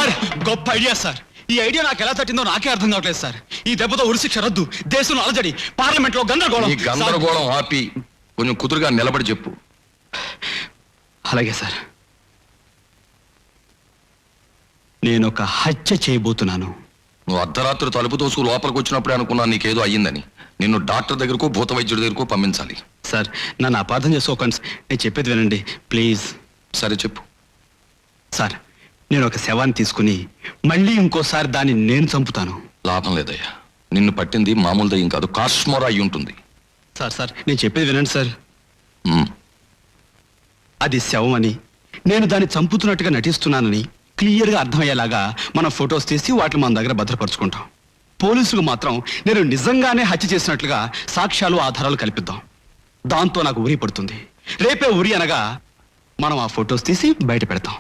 Sir గొప్ప idea sir. ఈ idea నాకు ఎలా తట్టిందో నాకే అర్థం కావట్లేదు సార్. ఈ దెబ్బతో ఉరిశిక్ష రద్దు, దేశంలో అలజడి, పార్లమెంట్ లో గందరగోళం. ఈ గందరగోళం ఆపి కొంచెం కుదురుగా నిలబడి చెప్పు. అలాగే సార్. నేను ఒక హత్య చేయబోతున్నాను. నువ్వు అర్ధరాత్రి తలుపు తోసుకు లోపలికి వచ్చినప్పుడే అనుకున్నా నీకేదో అయ్యిందని. నిన్ను డాక్టర్ దగ్గరకు, భూత వైద్యుడి దగ్గరకు పంపించాలి. సార్ నన్ను అపార్థం చేసుకోకండి. నేను చెప్పేది వినండి ప్లీజ్. సరే చెప్పు. సార్ నేను ఒక శవాన్ని తీసుకుని మళ్ళీ ఇంకోసారి దాన్ని నేను చంపుతాను. లాభం లేదయ్యా. నిన్ను పట్టింది మామూలు దయ్యం కాదు, కాశ్మోరా అయి ఉంటుంది. సార్ నేను చెప్పేది వినండి సార్. అది శవం అని, నేను దాన్ని చంపుతున్నట్టుగా నటిస్తున్నానని క్లియర్గా అర్థమయ్యేలాగా మనం ఫొటోస్ తీసి వాటిని మన దగ్గర భద్రపరుచుకుంటాం. పోలీసులు మాత్రం నేను నిజంగానే హత్య చేసినట్లుగా సాక్ష్యాలు, ఆధారాలు కల్పిద్దాం. దాంతో నాకు ఉరి పడుతుంది. రేపే ఉరి అనగా మనం ఆ ఫొటోస్ తీసి బయట పెడతాం.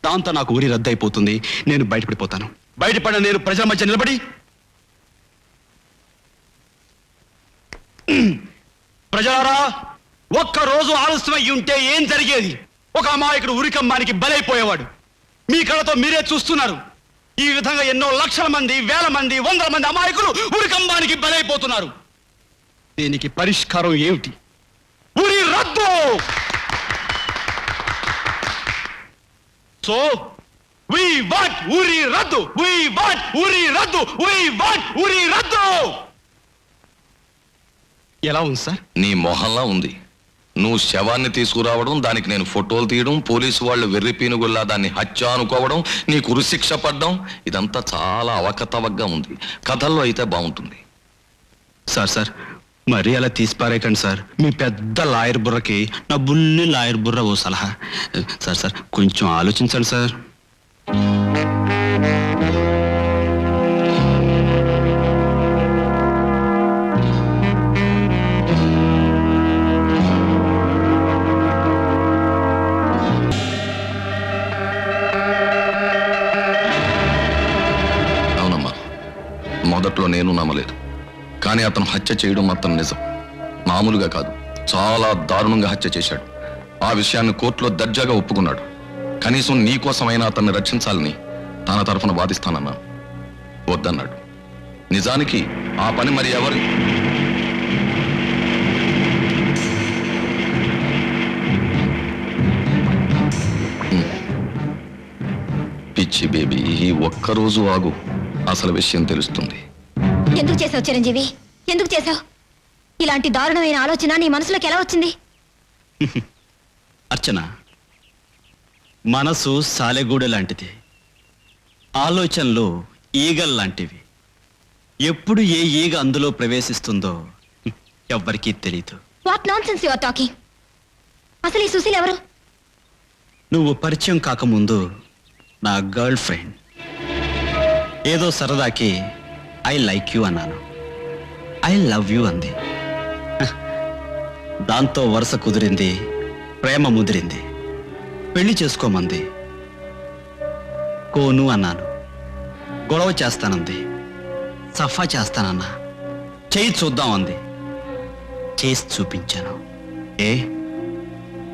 దాంతో నాకు ఉరి రద్దు అయిపోతుంది. నేను బయటపడిపోతాను. బయటపడిన నేను ప్రజల మధ్య నిలబడి, ప్రజలారా ఒక్కరోజు ఆలస్యమై ఉంటే ఏం జరిగేది? ఒక అమాయకుడు ఉరికమ్మానికి బలైపోయేవాడు. మీ కళ్ళతో మీరే చూస్తున్నారు. ఈ విధంగా ఎన్నో లక్షల మంది, వేల మంది, వందల మంది అమాయకులు ఉరికంబానికి బలైపోతున్నారు. దీనికి పరిష్కారం ఏమిటి? ఉరి రద్దు. సో we want ఉరి రద్దు. we want ఉరి రద్దు. we want ఉరి రద్దు. ఎలా ఉంది సార్? నీ మొహంలా ఉంది. నువ్వు శవాన్ని తీసుకురావడం, దానికి నేను ఫోటోలు తీయడం, పోలీసు వాళ్ళు వెర్రి పీనుగుల్లా దాన్ని హత్య అనుకోవడం, నీకు ఉరిశిక్ష పడ్డం, ఇదంతా చాలా అవకతవకగా ఉంది. కథల్లో అయితే బాగుంటుంది. సార్ మరీ అలా తీసిపారేకండి సార్. మీ పెద్ద లాయర్ బుర్రకి నా బుల్లి లాయర్ బుర్ర ఓ సలహా. సార్ కొంచెం ఆలోచించండి సార్. మొదట్లో నేను నమ్మలేదు, కానీ అతను హత్య చేయడం మాత్రం నిజం. మామూలుగా కాదు, చాలా దారుణంగా హత్య చేశాడు. ఆ విషయాన్ని కోర్టులో దర్జాగా ఒప్పుకున్నాడు. కనీసం నీ కోసమైనా అతన్ని రక్షించాలని తన తరఫున వాదిస్తానన్నాను. వద్దన్నాడు. నిజానికి ఆ పని మరి ఎవరు? పిచ్చి బేబీ, ఒక్కరోజు ఆగు, అసలు విషయం తెలుస్తుంది. ఎందుకు చేసావు చిరంజీవి? ఎందుకు చేసావు? ఇలాంటి దారుణమైన ఆలోచన నీ మనసులోకి ఎలా వచ్చింది? అర్చన, మనసు సాలెగూడ లాంటిది, ఆలోచనలు ఈగల్లాంటివి. ఎప్పుడు ఏ ఈగ అందులో ప్రవేశిస్తుందో ఎవ్వరికీ తెలీదు. What nonsense you are talking? అసలు ఈ సుశీల్ ఎవరు? నువ్వు పరిచయం కాకముందు నా గర్ల్ ఫ్రెండ్. ఏదో సరదాకి ఐ లైక్ యూ అన్నాను. ఐ లవ్ యూ అంది. దాంతో వరుస కుదిరింది, ప్రేమ ముదిరింది. పెళ్లి చేసుకోమంది. కోను అన్నాను. గొడవ చేస్తానంది. సఫా చేస్తానన్నా. చేయి చూద్దాం అంది. చేసి చూపించాను. ఏ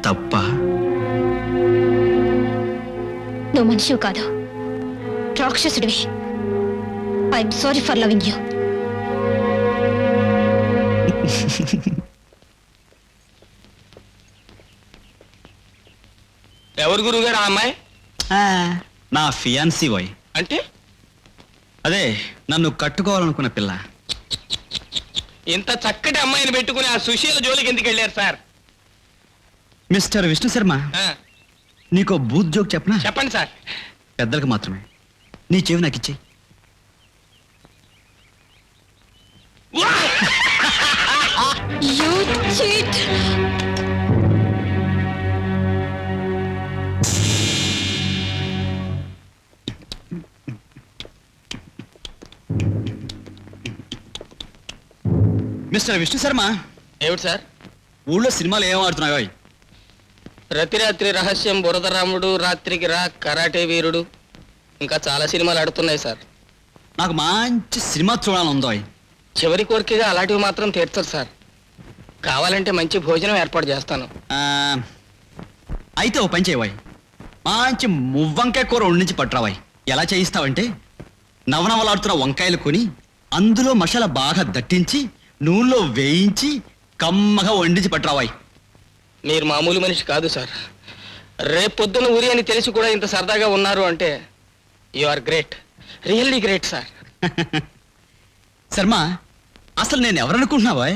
తప్ప? నువ్వు మనిషివి కాదు, రాక్షసుడివి. I'm sorry for loving you. ఎవరు గురువుగారు ఆ అమ్మాయి? నా ఫియాన్సీ బాయ్. అంటే అదే నన్ను కట్టుకోవాలనుకున్న పిల్ల. ఇంత చక్కటి అమ్మాయిని పెట్టుకుని ఆ సుశీల జోలికి ఎందుకు వెళ్ళారు సార్? మిస్టర్ విష్ణు శర్మ, నీకో బూత్ జోక్ చెప్పనా? చెప్పండి సార్. పెద్దలకు మాత్రమే. నీ చెవి నాకు ఇచ్చేయి. You cheat! Mister Vishnu Sharma, ఏమిటి సార్? ఊళ్ళో సినిమాలు ఏం ఆడుతున్నాయో? రతిరాత్రి రహస్యం, బురదరాముడు, రాత్రికి రా, కరాటే వీరుడు, ఇంకా చాలా సినిమాలు ఆడుతున్నాయి సార్. నాకు మంచి సినిమా చూడాలందో. చివరి కోరికగా అలాంటివి మాత్రం తీర్చరు సార్. కావాలంటే మంచి భోజనం ఏర్పాటు చేస్తాను. అయితే ఓ పని చేయవాయి, మంచి మువ్వంకాయ కూర వండించి పట్టురావాయి. ఎలా చేయిస్తావంటే నవనవలాడుతున్న వంకాయలు కొని అందులో మసాలా బాగా దట్టించి నూనెలో వేయించి కమ్మగా వండించి పట్టురావాయి. మీరు మామూలు మనిషి కాదు సార్. రేపొద్దున ఊరి అని తెలిసి కూడా ఇంత సరదాగా ఉన్నారు అంటే you are great, really great sir. Sharma, అసలు నేను ఎవరనుకుంటున్నావా?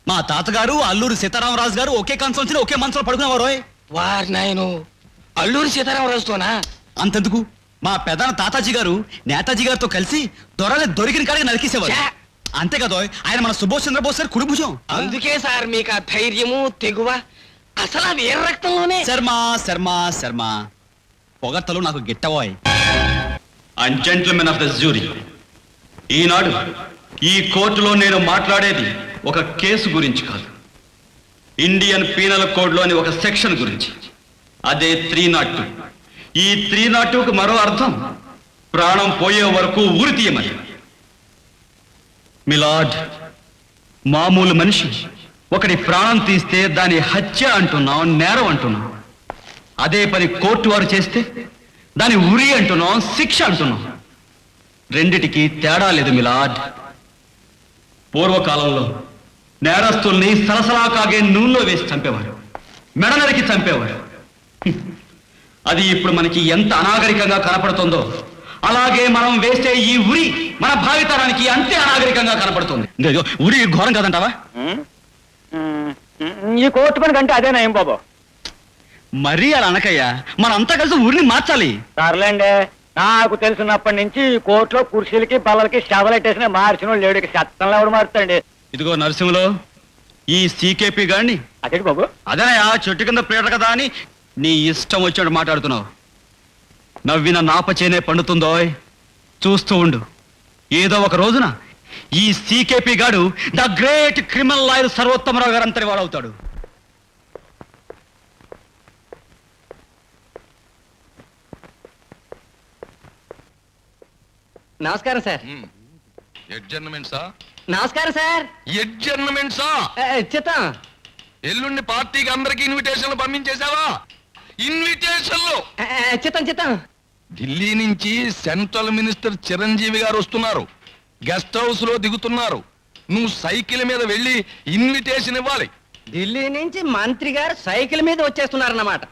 మా తాతగారు అల్లూరి సీతారామరాజు గారు ఒకే కంచం ఒకే మంచంలో పడుకునేవారు. వార్ నాయను, అల్లూరి సీతారామరాజుతోనా? అంతెందుకు, మా పెదాన తాతాజీ గారు నేతాజీ గారితో కలిసి దొరని దొరికిన కాడికి నరికేసేవారు. ఛే! అంతే కదా, ఆయన మన సుభాష్ చంద్రబోస్ గారు కుడి భుజం. అందుకే సార్ మీకు ఆ ధైర్యము తెగువ అసలు ఆ వీర రక్తంలోనే. శర్మ శర్మ శర్మ, పొగడ్తలు నాకు గిట్టవాయ్. And gentlemen of the jury, ఈనాడు ఈ కోర్టులో నేను మాట్లాడేది ఒక కేసు గురించి కాదు, ఇండియన్ పీనల్ కోడ్లోని ఒక సెక్షన్ గురించి. అదే 302. ఈ 302కు మరో అర్థం ప్రాణం పోయే వరకు ఊరి తీయమని. మిలాడ్, మామూలు మనిషి ఒకటి ప్రాణం తీస్తే దాని హత్య అంటున్నాం, నేరం అంటున్నాం. అదే పని కోర్టు వారు చేస్తే దాని ఉరి అంటున్నాం, శిక్ష అంటున్నాం. రెండిటికి తేడా లేదు మిలాడ్. పూర్వకాలంలో నేరస్తుల్ని సలసలా కాగే నూనెలో వేసి చంపేవారు, మెడ నరికి చంపేవారు. అది ఇప్పుడు మనకి ఎంత అనాగరికంగా కనపడుతుందో అలాగే మనం వేసే ఈ ఉరి మన భావితరానికి అంతే అనాగరికంగా కనపడుతుంది. ఉరి ఘోరం కాదంటావా? ఈ కోర్టు పని కంటే అదేనా ఏం బాబు? మరీ అలా అనకయ్యా, మనంతా కలిసి ఊరిని మార్చాలి. సర్లేండి, నాకు తెలిసినప్పటి నుంచి కోర్టులో కుర్చీలకి బల్లలకి షవలెట్టేసిన మార్చిన వాళ్ళు లేడు. చట్టంలో ఎవడు మారుతాండి? ఇదిగో నరసింహలో, ఈ సీకేపీ గాడిని అదేంటి బాబు? అదేనయ్యా చెట్టు కింద పీట కదా అని నీ ఇష్టం వచ్చినట్టు మాట్లాడుతున్నావు. నవ్విన నాపచేనే పండుతుందో, చూస్తూ ఉండు. ఏదో ఒక రోజున ఈ సీకేపీ గాడు the great criminal lawyer Sarvottama Rao గారు అంతటి వాడవుతాడు. నమస్కారం సార్. ఎడ్జర్నమెంట్సా? నమస్కారం సార్. ఎడ్జర్నమెంట్సా? చిత్తం. ఎల్లుండి పార్టీకి అందరికి ఇన్విటేషన్లు పంపించేశావా? ఇన్విటేషన్లు చిత్తం చిత్తం. ఢిల్లీ నుంచి సెంట్రల్ మినిస్టర్ చిరంజీవి గారు వస్తున్నారు, గెస్ట్ హౌస్ లో దిగుతున్నారు. నువ్వు సైకిల్ మీద వెళ్ళి ఇన్విటేషన్ ఇవ్వాలి. ఢిల్లీ నుంచి మంత్రి గారు సైకిల్ మీద వచ్చేస్తున్నారన్నమాట.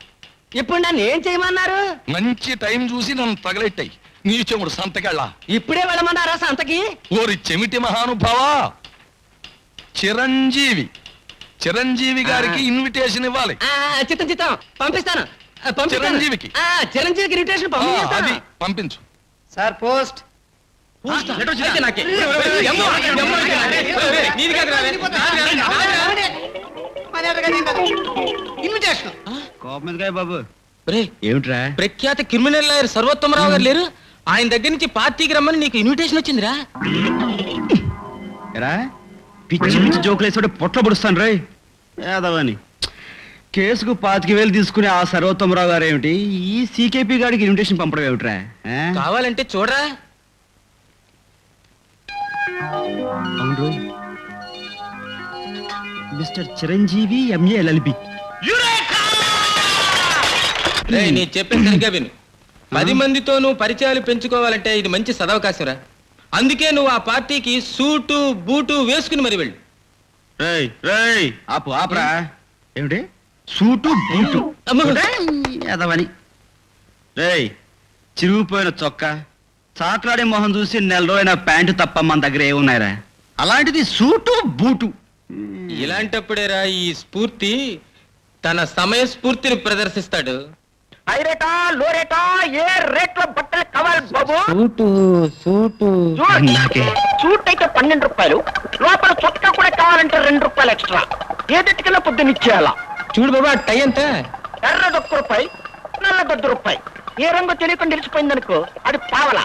ఇప్పుడు నన్ను ఏం చేయమన్నారు? మంచి టైం చూసి నన్ను తగలెట్టాయి. నీ చెముడు సంతకెళ్ళా. ఇప్పుడే వెళ్ళమన్నారా సంతకి? ఓరి చెమిటి మహానుభావా, చిరంజీవి గారికి ఇన్విటేషన్ ఇవ్వాలి. చిత్తం చిత్తం పంపిస్తాను. చిరంజీవికి? చిరంజీవికి ఇన్విటేషన్ అది పంపించు. Sir post. అయితే నాకే. నీది కాదురా. ఇన్విటేషన్. బాబు ఒరేయ్, ఏమిట్రా? ప్రఖ్యాత క్రిమినల్ లాయర్ సర్వోత్తమరావు గారు లేరు? ఆయన దగ్గర నుంచి పార్టీకి రమ్మని నీకు ఇన్విటేషన్ వచ్చిందిరా. ఎరా, పిచ్చి పిచ్చి జోకులు వేసాడు పొట్ల పొడుస్తాను రే యాదవని. కేసుకు 25,000 తీసుకునే ఆ సర్వోత్తమరావు గారు ఏమిటి ఈ సీకేపీ గాడికి ఇన్విటేషన్ పంపడం ఏమిట్రా? కావాలంటే చూడరా. అవును రోయ్, మిస్టర్ చిరంజీవి ఎంఏ LLB. రేయ్, నేను చెప్పేది సరిగ్గా విను. 10 మందితో నువ్వు పరిచయాలు పెంచుకోవాలంటే ఇది మంచి సదవకాశంరా. అందుకే నువ్వు ఆ పార్టీకి సూటు బూటు వేసుకుని మరి వెళ్ళు. రేయ్ రేయ్, ఆపరా. ఏమిటి సూటు బూటు? యాదవని. రేయ్, చిరిగిపోయిన చొక్కా, చాట్లాడే మొహం చూసి 4 రోజులైన ప్యాంటు తప్ప మన దగ్గర ఏమున్నాయిరా? అలాంటిది సూటు బూటు. ఇలాంటప్పుడేరా ఈ స్ఫూర్తి తన సమయ స్ఫూర్తిని ప్రదర్శిస్తాడు. హై రేటా, లో రేటా, ఏ రేట్లో బట్టలు కావాలి బాబు? సూటు నాకే. సూట్ అయితే 12 రూపాయలు, లోపల చొక్కా కూడా కావాలంటే 2 రూపాయలు ఎక్స్ట్రా. ఏదెట్టుకెళ్ళి పొద్దునిచ్చేయాలా? చూడు బాబా, టై ఎంత? ఎర్రది 1 రూపాయి, నల్లది 1 రూపాయి. ఏ రంగు తెలియకుండా నిలిచిపోయిందనుకో అది పావలా.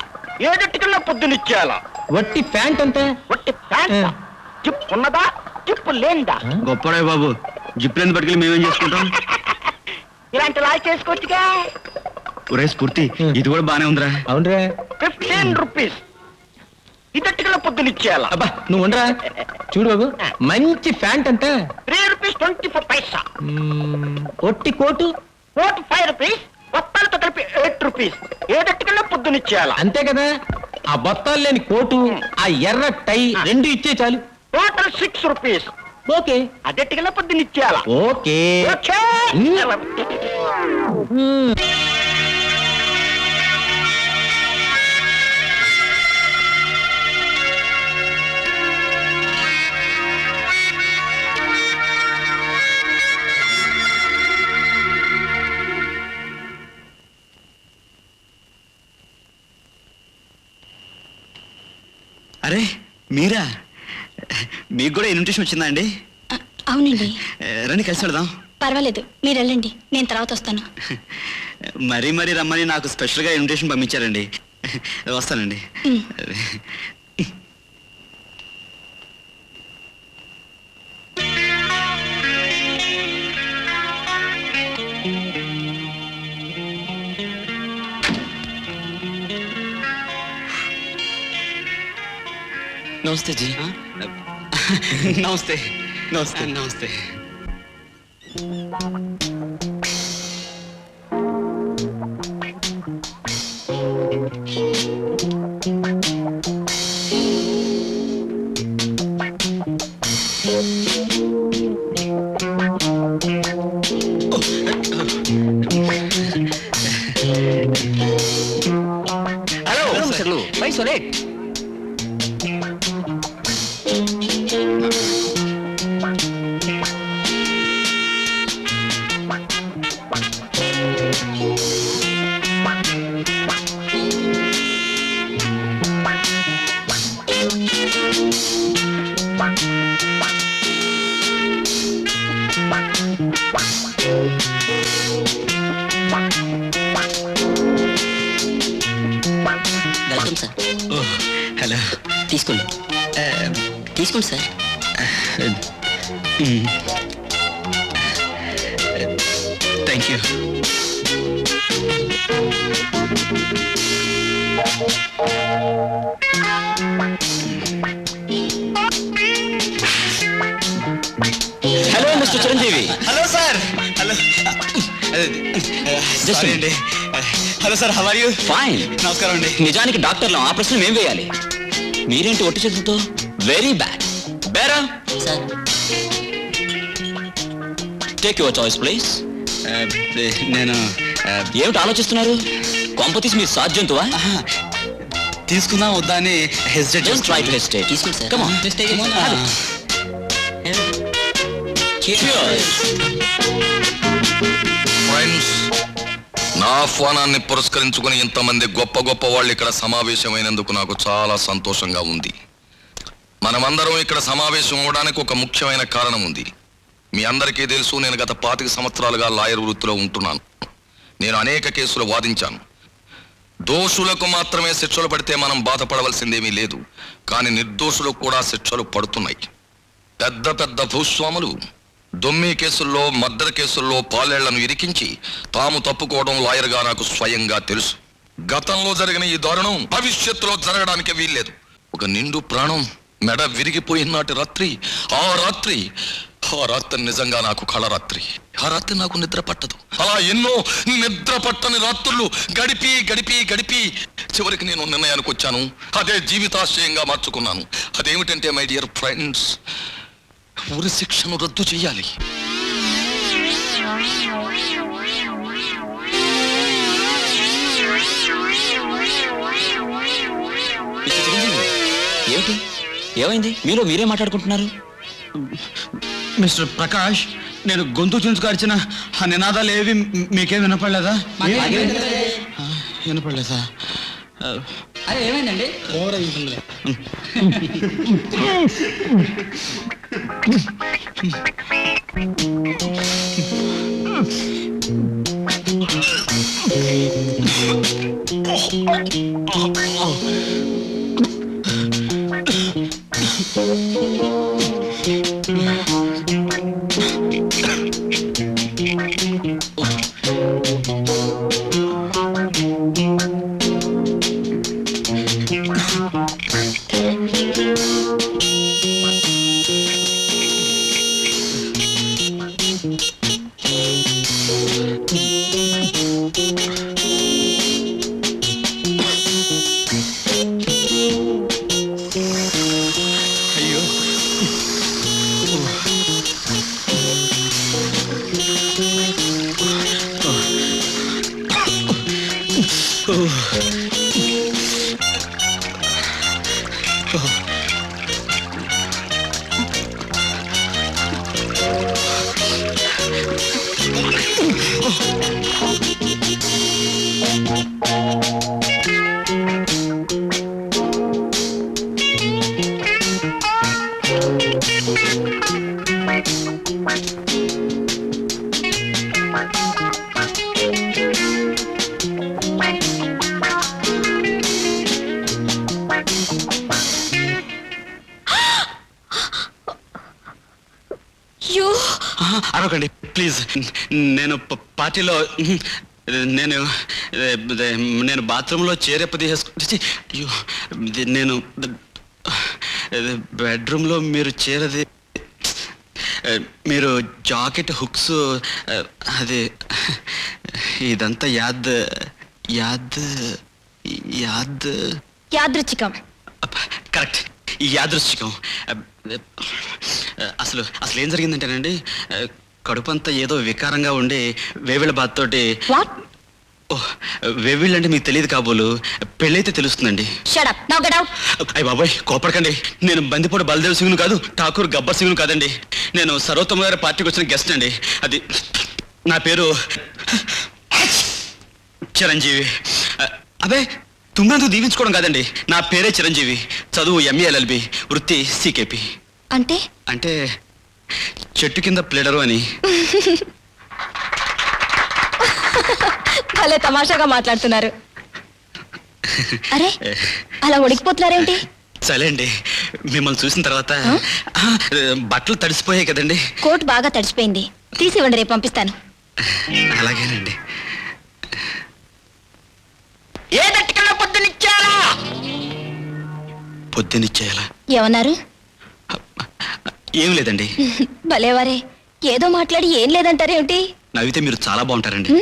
ఏదెట్టుకెళ్ళి పొద్దునిచ్చేయాలా? వట్టి ప్యాంట్ ఎంత? ఒట్టి ప్యాంట్. జిప్ ఉన్నదా, జిప్పు లేనిదా? గొప్పడే బాబు, జిప్లేని పట్టుకెళ్ళి మేమేం చేసుకుంటాం? ఇలాంటి లాయ్ చేసుకోవచ్చుగా. ఒరే స్ఫూర్తి, ఇది కూడా బానే ఉందిరా. అవునరా. 15 రూపీస్. ఇదట్టుకెళ్ళి పొద్దునిచ్చేయాలా? అబ్బా నువ్వు ఉండరా. చూడు బాబు, మంచి ప్యాంట్ ఎంత? 3 రూపీస్ 24 పైసా. ఒట్టి కోటు? కోట్ 5 రూపీస్, బొత్తాలతో కలిపి 8 రూపీస్. ఏదట్టుకెళ్ళా పొద్దునిచ్చేయాల. అంతే కదా, ఆ బొత్తాలు లేని కోటు, ఆ ఎర్ర టై రెండు ఇచ్చే చాలు. Total 6 rupees. ఓకే అదట్టుకెళ్ళా పొద్దునిచ్చేయాల. ఓకే. ఓకే. అరే మీరా, మీకు కూడా ఇన్విటేషన్ వచ్చిందా అండి? అవునండి. రండి కలిసి వెళదాం. పర్వాలేదు, మీరు వెళ్ళండి, నేను తర్వాత వస్తాను. మరీ రమ్మని నాకు స్పెషల్గా ఇన్విటేషన్ పంపించారండి. వస్తానండి. మ్. నమస్తే జీ. నమస్తే నమస్తే నమస్తే. Hello why so late? Welcome sir. Hello. తీసుకోండి తీసుకోండి sir. Thank you. Hello mister Chiranjeevi. Hello sir. Hello. Just a minute. అండి. Hello sir, how are you? Fine. నమస్కారం అండి. నిజానికి డాక్టర్లు ఆ ప్రశ్న ఏం వేయాలి? మీరేంటి ఒట్టి చేతులతో? Very bad. Bearer sir, take your choice please. నేను ఏమిటి ఆలోచిస్తున్నారు? కొంపతీసి మీరు సాధ్యంతువా? తీసుకుందాం వద్దా అని hesitate just try to hesitate. తీసుకోండి సార్. Come on. ఫ్రెండ్స్, నా ఆహ్వానాన్ని పురస్కరించుకుని ఇంతమంది గొప్ప గొప్ప వాళ్ళు ఇక్కడ సమావేశమైనందుకు నాకు చాలా సంతోషంగా ఉంది. మనమందరం ఇక్కడ సమావేశం అవడానికి ఒక ముఖ్యమైన కారణం ఉంది. మీ అందరికీ తెలుసు, నేను గత 25 సంవత్సరాలుగా లాయర్ వృత్తిలో ఉంటున్నాను. నేను అనేక కేసులు వాదించాను. దోషులకు మాత్రమే శిక్షలు పడితే మనం బాధపడవలసిందేమీ లేదు, కానీ నిర్దోషులకు కూడా శిక్షలు పడుతున్నాయి. పెద్ద పెద్ద భూస్వాములు దొమ్మి కేసుల్లో, మర్డర్ కేసుల్లో పాలేళ్లను ఇరికించి తాము తప్పుకోవడం లాయర్గా నాకు స్వయంగా తెలుసు. గతంలో జరిగిన ఈ దారుణం భవిష్యత్తులో జరగడానికి వీల్లేదు. ఒక నిండు ప్రాణం మెడ విరిగిపోయిన నాటి రాత్రి, ఆ రాత్రి నిజంగా నాకు కళరాత్రి. ఆ రాత్రి నాకు నిద్ర పట్టదు. అలా ఎన్నో నిద్ర పట్టని రాత్రులు గడిపి గడిపి గడిపి చివరికి నేను నిర్ణయానికి వచ్చాను. అదే జీవితాశయంగా మార్చుకున్నాను. అదేమిటంటే మై డియర్ ఫ్రెండ్స్, ఉరి శిక్షను రద్దు చేయాలి. మిస్టర్ చిరంజీవి, ఏమిటి ఏమైంది? మీలో మీరే మాట్లాడుకుంటున్నారు. మిస్టర్ ప్రకాష్, నేను గొంతు చించుకొచ్చిన ఆ నినాదాలు ఏవి మీకేం వినపడలేదా? వినపడలేదా? అరే ఏమైందండి? యూ అరవకండి ప్లీజ్. నేను పార్టీలో నేను నేను బాత్రూంలో చేరెప్పది నేను బెడ్రూమ్లో మీరు చేరది మీరు జాకెట్ హుక్స్ అది ఇదంతా యాద్ యాద్ యాద్ యాదృచ్ఛికం. కరెక్ట్, యాదృశ్చికం. అసలు అసలు ఏం జరిగిందంటేనండి, కడుపంతా ఏదో వికారంగా ఉండి వేవిళ్ళ బాధ తోటి. వాట్? వేవిళ్ళు అంటే మీకు తెలియదు కాబోలు, పెళ్ళైతే తెలుస్తుందండి. Shut up, now get out. అయ్య బాబాయ్ కోపడకండి, నేను బందిపోటు బలదేవ్ సింగ్ను కాదు, ఠాకూర్ గబ్బర్ సింగ్ను కాదండి. నేను సర్వోత్తమ గారి పార్టీకి వచ్చిన గెస్ట్ అండి. అది నా పేరు చిరంజీవి. అబే తుమ్మందుకు దీవించుకోవడం కాదండి, నా పేరే చిరంజీవి. చదువు MA LLB, వృత్తి CKP. అంటే అంటే చెట్టు కింద ప్లేడరు అని. భలే తమాషాగా మాట్లాడుతున్నారు. అరే అలా ఉడికిపోతున్నారేంటి? సరే అండి, మిమ్మల్ని చూసిన తర్వాత బట్టలు తడిసిపోయాయి కదండి. కోట్ బాగా తడిసిపోయింది, తీసి ఇవ్వండి, రేపు పంపిస్తాను. అలాగేనండి. ఏ దట్టికల్లో పొద్దునిచ్చారా? పొద్దునిచ్చేయాలా? ఏమన్నారు? ఏం లేదండి. భలేవారే, ఏదో మాట్లాడి ఏం లేదంటారేమిటి? నవ్వితే మీరు చాలా బాగుంటారండి.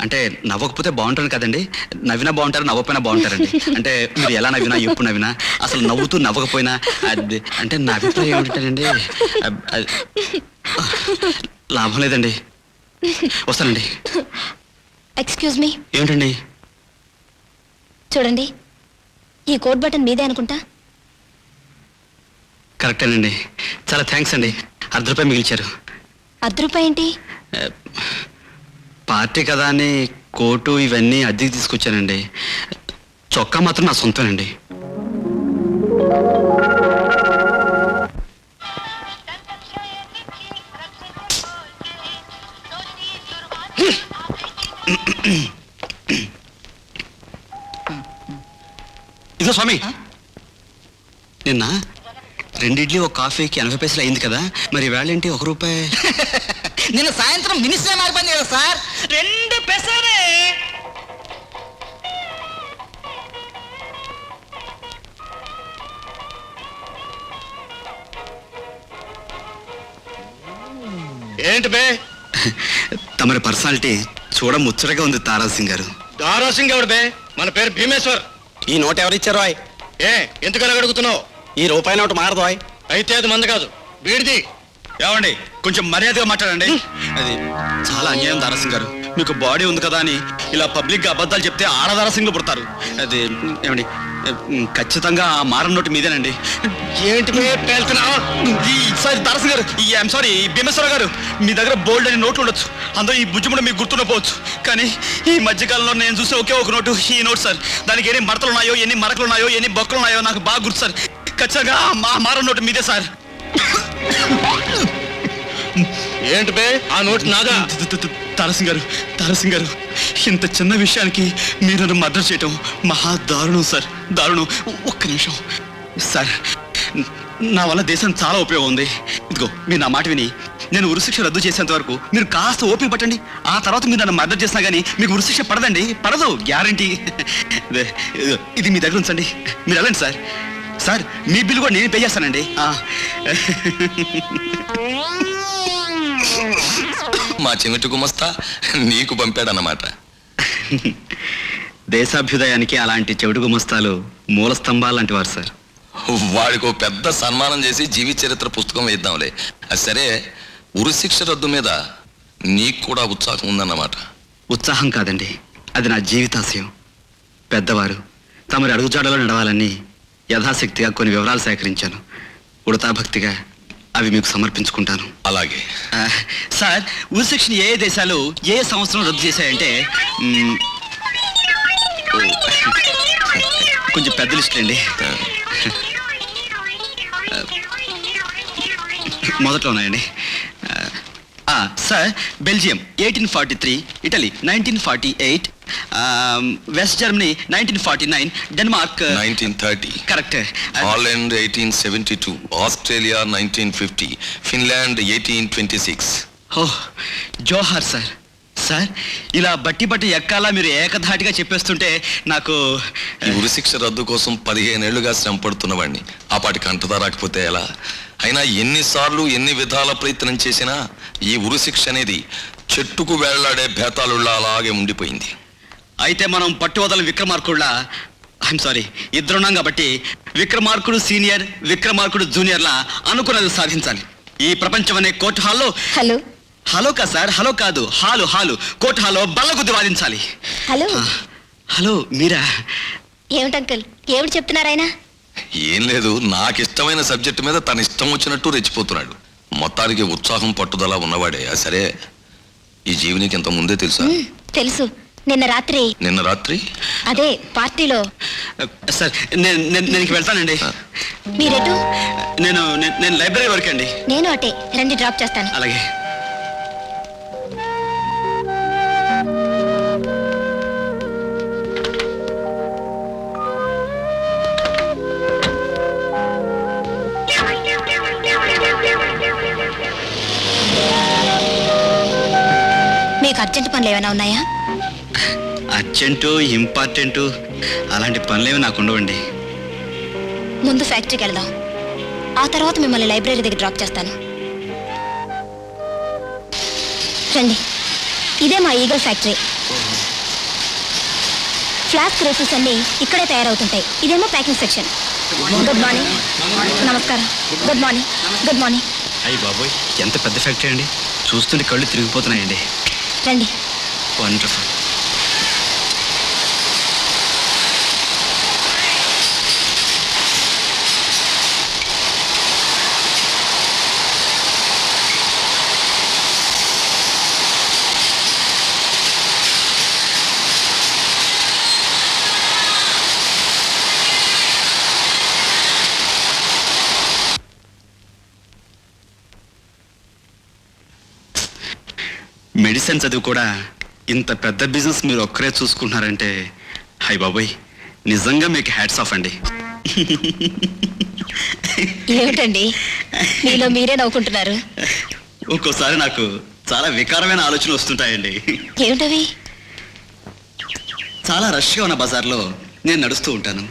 అంటే నవ్వకపోతే బాగుంటారు కదండి, నవ్వినా బాగుంటారు, నవ్వకపోయినా బాగుంటారండి. అంటే మీరు ఎలా నవ్వినా, ఎప్పుడు నవ్వినా, అసలు నవ్వుతూ నవ్వకపోయినా అది అంటే నా అభిప్రాయం ఏమిటండి, లాభం లేదండి. వస్తానండి. Excuse me. ఏమిటండి? చూడండి, ఈ కోట్ బటన్ మీదే అనుకుంటా. కరెక్టేనండి, చాలా థ్యాంక్స్ అండి. ₹1 మిగిల్చారు. ₹1 ఏంటి? పార్టీ కదా అని కోటు ఇవన్నీ అద్దెకి తీసుకొచ్చానండి. చొక్కా మాత్రం నా సొంతమేనండి. ఇదో స్వామి, నిన్న 2 ఇడ్లీ ఒక కాఫీకి 80 పైసలు అయింది కదా, మరి వేళ ఏంటి ₹1? నిన్న సాయంత్రం మినిస్టర్ మారిపోయింది కదా సార్, 2 పెసరే. ఏంటి బే? తమరి పర్సనాలిటీ చూడ ముచ్చటగా ఉంది తారాసింగ్ గారు. దారాసింగ్ ఎవడు బే? మన పేరు భీమేశ్వర్. ఈ నోట్ ఎవరిచ్చారో? ఏ ఎందుకలా అడుగుతున్నావు? ఈ రూపాయి నోటు మారదో? అయితే అది మంద కాదు, బీడిది. ఏమండి కొంచెం మర్యాదగా మాట్లాడండి. అది చాలా అన్యాయం దారాసింగ్ గారు. మీకు బాడీ ఉంది కదా అని ఇలా పబ్లిక్ గా అబద్ధాలు చెప్తే ఆడదారాసింగ్లు పుడతారు. అది ఏమండి, ఖచ్చితంగా ఆ మారం నోటు మీదేనండి. ఏంటి బే పేల్తున్నావు? సారీ దారాసింగ్ గారు, ఐఎమ్ సారీ భీమేశ్వర గారు, మీ దగ్గర బోల్డ్ అని నోట్లు ఉండొచ్చు, అందులో ఈ బుజ్జి కూడా మీకు గుర్తుండపోవచ్చు. కానీ ఈ మధ్యకాలంలో నేను చూసే ఒకే ఒక నోటు ఈ నోటు సార్. దానికి ఎన్ని మడతలు ఉన్నాయో, ఎన్ని మరకలు ఉన్నాయో, ఎన్ని బొక్కలు ఉన్నాయో నాకు బాగా గుర్తు సార్. ఖచ్చితంగా ఆ మారం నోటు మీదే సార్. ఏంటి బే ఆ నోటు నాదా? తారసింగ్ గారు, తారసింగ్ గారు, ఇంత చిన్న విషయానికి మీరు నన్ను మర్డర్ చేయటం మహా దారుణం సార్, దారుణం. ఒక్క నిమిషం సార్, నా వల్ల దేశం చాలా ఉపయోగం ఉంది. ఇదిగో మీరు నా మాట విని నేను ఉరిశిక్ష రద్దు చేసేంత వరకు మీరు కాస్త ఓపిక పట్టండి. ఆ తర్వాత మీరు నన్ను మర్డర్ చేసినా కానీ మీకు ఉరిశిక్ష పడదండి, పడదు, గ్యారంటీ. ఇది మీ దగ్గర ఉంచండి, మీరు వెళ్ళండి సార్. సార్ మీ బిల్లు కూడా నేను పే చేస్తానండి. మా చిన్నటి గుమస్తా నీకు పంపాడన్నమాట. దేశాభ్యుదయానికి అలాంటి చెవిటి గుమస్తాలు మూల స్తంభాలు లాంటి వారు సార్. వాడికి ఓ పెద్ద సన్మానం చేసి జీవిత చరిత్ర పుస్తకం వేద్దాంలే. అది సరే, ఉరిశిక్ష రద్దు మీద నీకు కూడా ఉత్సాహం ఉందన్నమాట. ఉత్సాహం కాదండి, అది నా జీవితాశయం. పెద్దవారు తమరి అడుగుజాడలో నడవాలని యథాశక్తిగా కొన్ని వివరాలు సేకరించాను. ఉడతా భక్తిగా అవి మీకు సమర్పించుకుంటాను. అలాగే. సార్, ఉరి శిక్షణ ఏ దేశాలు ఏ సంవత్సరం రద్దు చేశాయంటే కొంచెం పెద్ద లిస్ట్ అండి. మొదట్లో ఉన్నాయండి. Sir, Belgium 1843, Italy 1948, West Germany 1949, Denmark 1930, correct, Holland 1872, Australia 1950, Finland 1826. Oh జోహార్ సార్. సార్, ఇలా బట్టి బట్టి ఎక్కాలా మీరు ఏకధాటిగా చెప్పేస్తుంటే నాకు ఈ ఉరిశిక్ష రద్దు కోసం 15 ఏళ్లుగా శ్రమ పడుతున్నవాడిని ఆ పాటికి అంటదా రాకపోతే ఎలా? అయినా ఎన్నిసార్లు ఎన్ని విధాల ప్రయత్నం చేసినా ఈ ఉరిశిక్ష అనేది చెట్టుకు వేళ్లాడే భేతాలుళ్ళ అలాగే ఉండిపోయింది. అయితే మనం పట్టువదల విక్రమార్కుళ్ళ ఐఎమ్ సారీ ఇద్దరున్నాం కాబట్టి విక్రమార్కుడు సీనియర్, విక్రమార్కుడు జూనియర్లా అనుకున్నది సాధించాలి. ఈ ప్రపంచం అనే కోర్టు హాల్లో హలో హలో కాదు సార్, హలో కాదు, హాలు కోర్టు హాల్లో బల్లగుద్ది వాదించాలి. హలో హలో మీరా? ఏమిటంకుల్ ఏమిటి చెప్తున్నారు ఆయన? ఏం లేదు, నాకు ఇష్టమైన సబ్జెక్టు మీద తన ఇష్టం వచ్చినట్టు రెచ్చిపోతున్నాడు. మొత్తానికి ఉత్సాహం పట్టుదల ఉన్నవాడే. సరే, ఈ జీవనికి ఇంత ముందే తెలుసా? తెలుసు. నిన్న రాత్రి అదే పార్టీలో. సార్, నేను ఇంక వెళ్తానండి. మీరెటు? నేను లైబ్రరీ వరకు అండి. నేను అటే, రండి డ్రాప్ చేస్తాను. అలాగే. మీకు అర్జెంట్ పనులు ఏమైనా ఉన్నాయా? అర్జెంటు, ఇంపార్టెంటు అలాంటి పనులేవి నాకు ఉండవండి. ముందు ఫ్యాక్టరీకి వెళ్దాం, ఆ తర్వాత మిమ్మల్ని లైబ్రరీ దగ్గర డ్రాప్ చేస్తాను. రండి, ఇదే మా ఈగల్ ఫ్యాక్టరీ. ఫ్లాస్క్ రేసెస్ అన్నీ ఇక్కడే తయారవుతుంటాయి. ఇదేమో ప్యాకింగ్ సెక్షన్. Good morning. నమస్కారం. Good morning. Good morning. అయ్యి బాబోయ్, ఎంత పెద్ద ఫ్యాక్టరీ అండి. చూస్తుంటే కళ్ళు తిరిగిపోతున్నాయండి. రండి. వండర్ఫుల్. మెడిసిన్ చదువు కూడా ఇంత పెద్ద బిజినెస్ మీరు ఒక్కరే చూసుకుంటున్నారంటే హై బాబోయ్, నిజంగా మీకు హ్యాట్స్ ఆఫ్ అండి. ఏమిటండి మీలో మీరే నవ్వుకుంటున్నారు? ఒక్కోసారి నాకు చాలా వికారమైన ఆలోచనలు వస్తుంటాయండి. ఏమిటవి? చాలా రష్గా ఉన్న బజార్లో నేను నడుస్తూ ఉంటాను.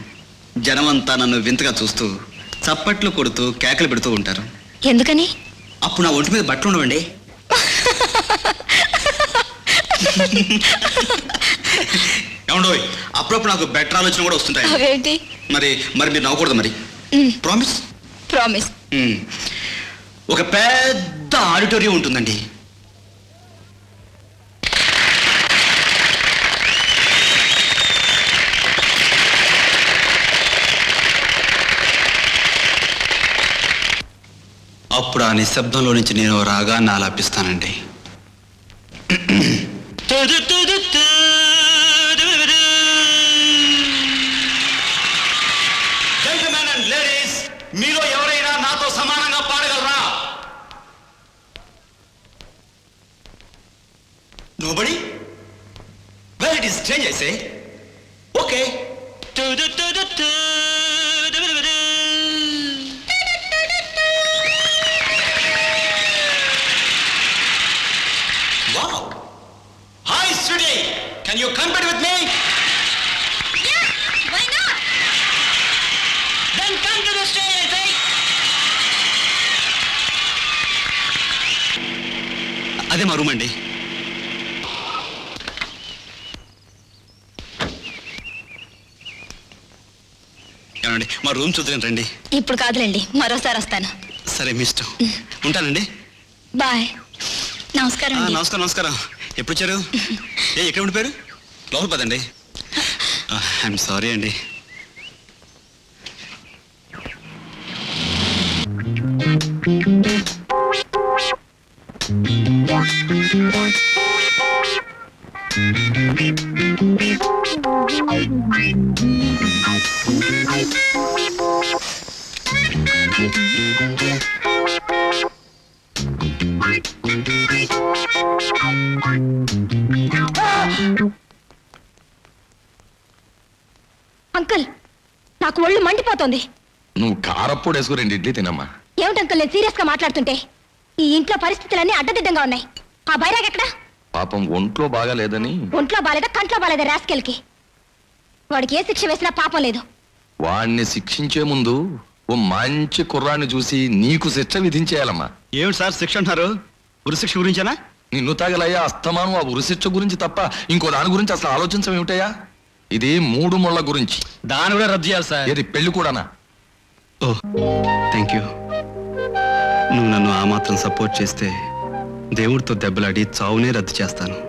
జనం అంతా నన్ను వింతగా చూస్తూ చప్పట్లు కొడుతూ కేకలు పెడుతూ ఉంటారు. ఎందుకని? అప్పుడు నా ఒంటి మీద బట్టలు ఉండవండి. ఏమండోయ్, అప్పుడప్పుడు నాకు బెటర్ ఆలోచన కూడా వస్తుంటాయి. అవేంటి? మరి మీరు నవ్వకూడదు. మరి ప్రామిస్? ప్రామిస్. ఒక పెద్ద ఆడిటోరియం ఉంటుందండి. అప్పుడు ఆ నిశ్శబ్దంలో నుంచి నేను రాగాన్ని ఆలాపిస్తానండి. Gentlemen and ladies, మీలో ఎవరైనా నాతో సమానంగా పాడగలరా? Nobody? Well, it is strange, I say. Okay. Wow. Hi, Sruti. Can you compete with me? Yeah, why not? Then come to the stage, I say. అదే మా రూమ్ అండి. ఏమండి, మా రూమ్ చూద్దాం రండి. ఇప్పుడు కాదులేండి, మరోసారి వస్తాను. సరే, మీ ఇష్టం. ఉంటానండి. బాయ్. నమస్కారం అండి. నమస్కారం. ఎప్పుడు వచ్చారు? ఎక్కడ ఉండిపోయారు? లోపల పదండి. ఐఎమ్ సారీ అండి. అంకుల్, నాకు ఒళ్ళు మండిపోతుంది. నువ్వు కారప్పుడు వేసుకు 2 ఇడ్లీ తినమ్మా. ఏమిటి అంకుల్ నేను సీరియస్ గా మాట్లాడుతుంటే? ఈ ఇంట్లో పరిస్థితులన్నీ అడ్డదిడ్డంగా ఉన్నాయి. ఆ బైరాగ్ ఎక్కడా? పాపం ఒంట్లో బాగా లేదని. ఒంట్లో బాలేదా కంట్లో బాలేదా రాస్కెల్కి? వాడికి ఏ శిక్ష వేసినా పాపం లేదు. వాణ్ణి శిక్షించే ముందు ఓ మంచి కుర్రాన్ని చూసి నీకు శిక్ష విధించేయాలమ్మా. ఏమిటి సార్ శిక్ష అంటారు? ఉరిశిక్ష గురించేనా? నిన్ను తగలయ్యా అస్తమానం ఆ ఉరిశిక్ష గురించి తప్ప ఇంకో దాని గురించి అసలు ఆలోచించడం ఏమిటయ్యా? ఇది 3 ముళ్ళ గురించి. దాన్ని కూడా రద్దు చేయాలి సార్. ఏది పెళ్లి కూడానా? ఓ థ్యాంక్ యూ. నువ్వు నన్ను ఆ మాత్రం సపోర్ట్ చేస్తే దేవుడితో దెబ్బలాడి చావునే రద్దు చేస్తాను.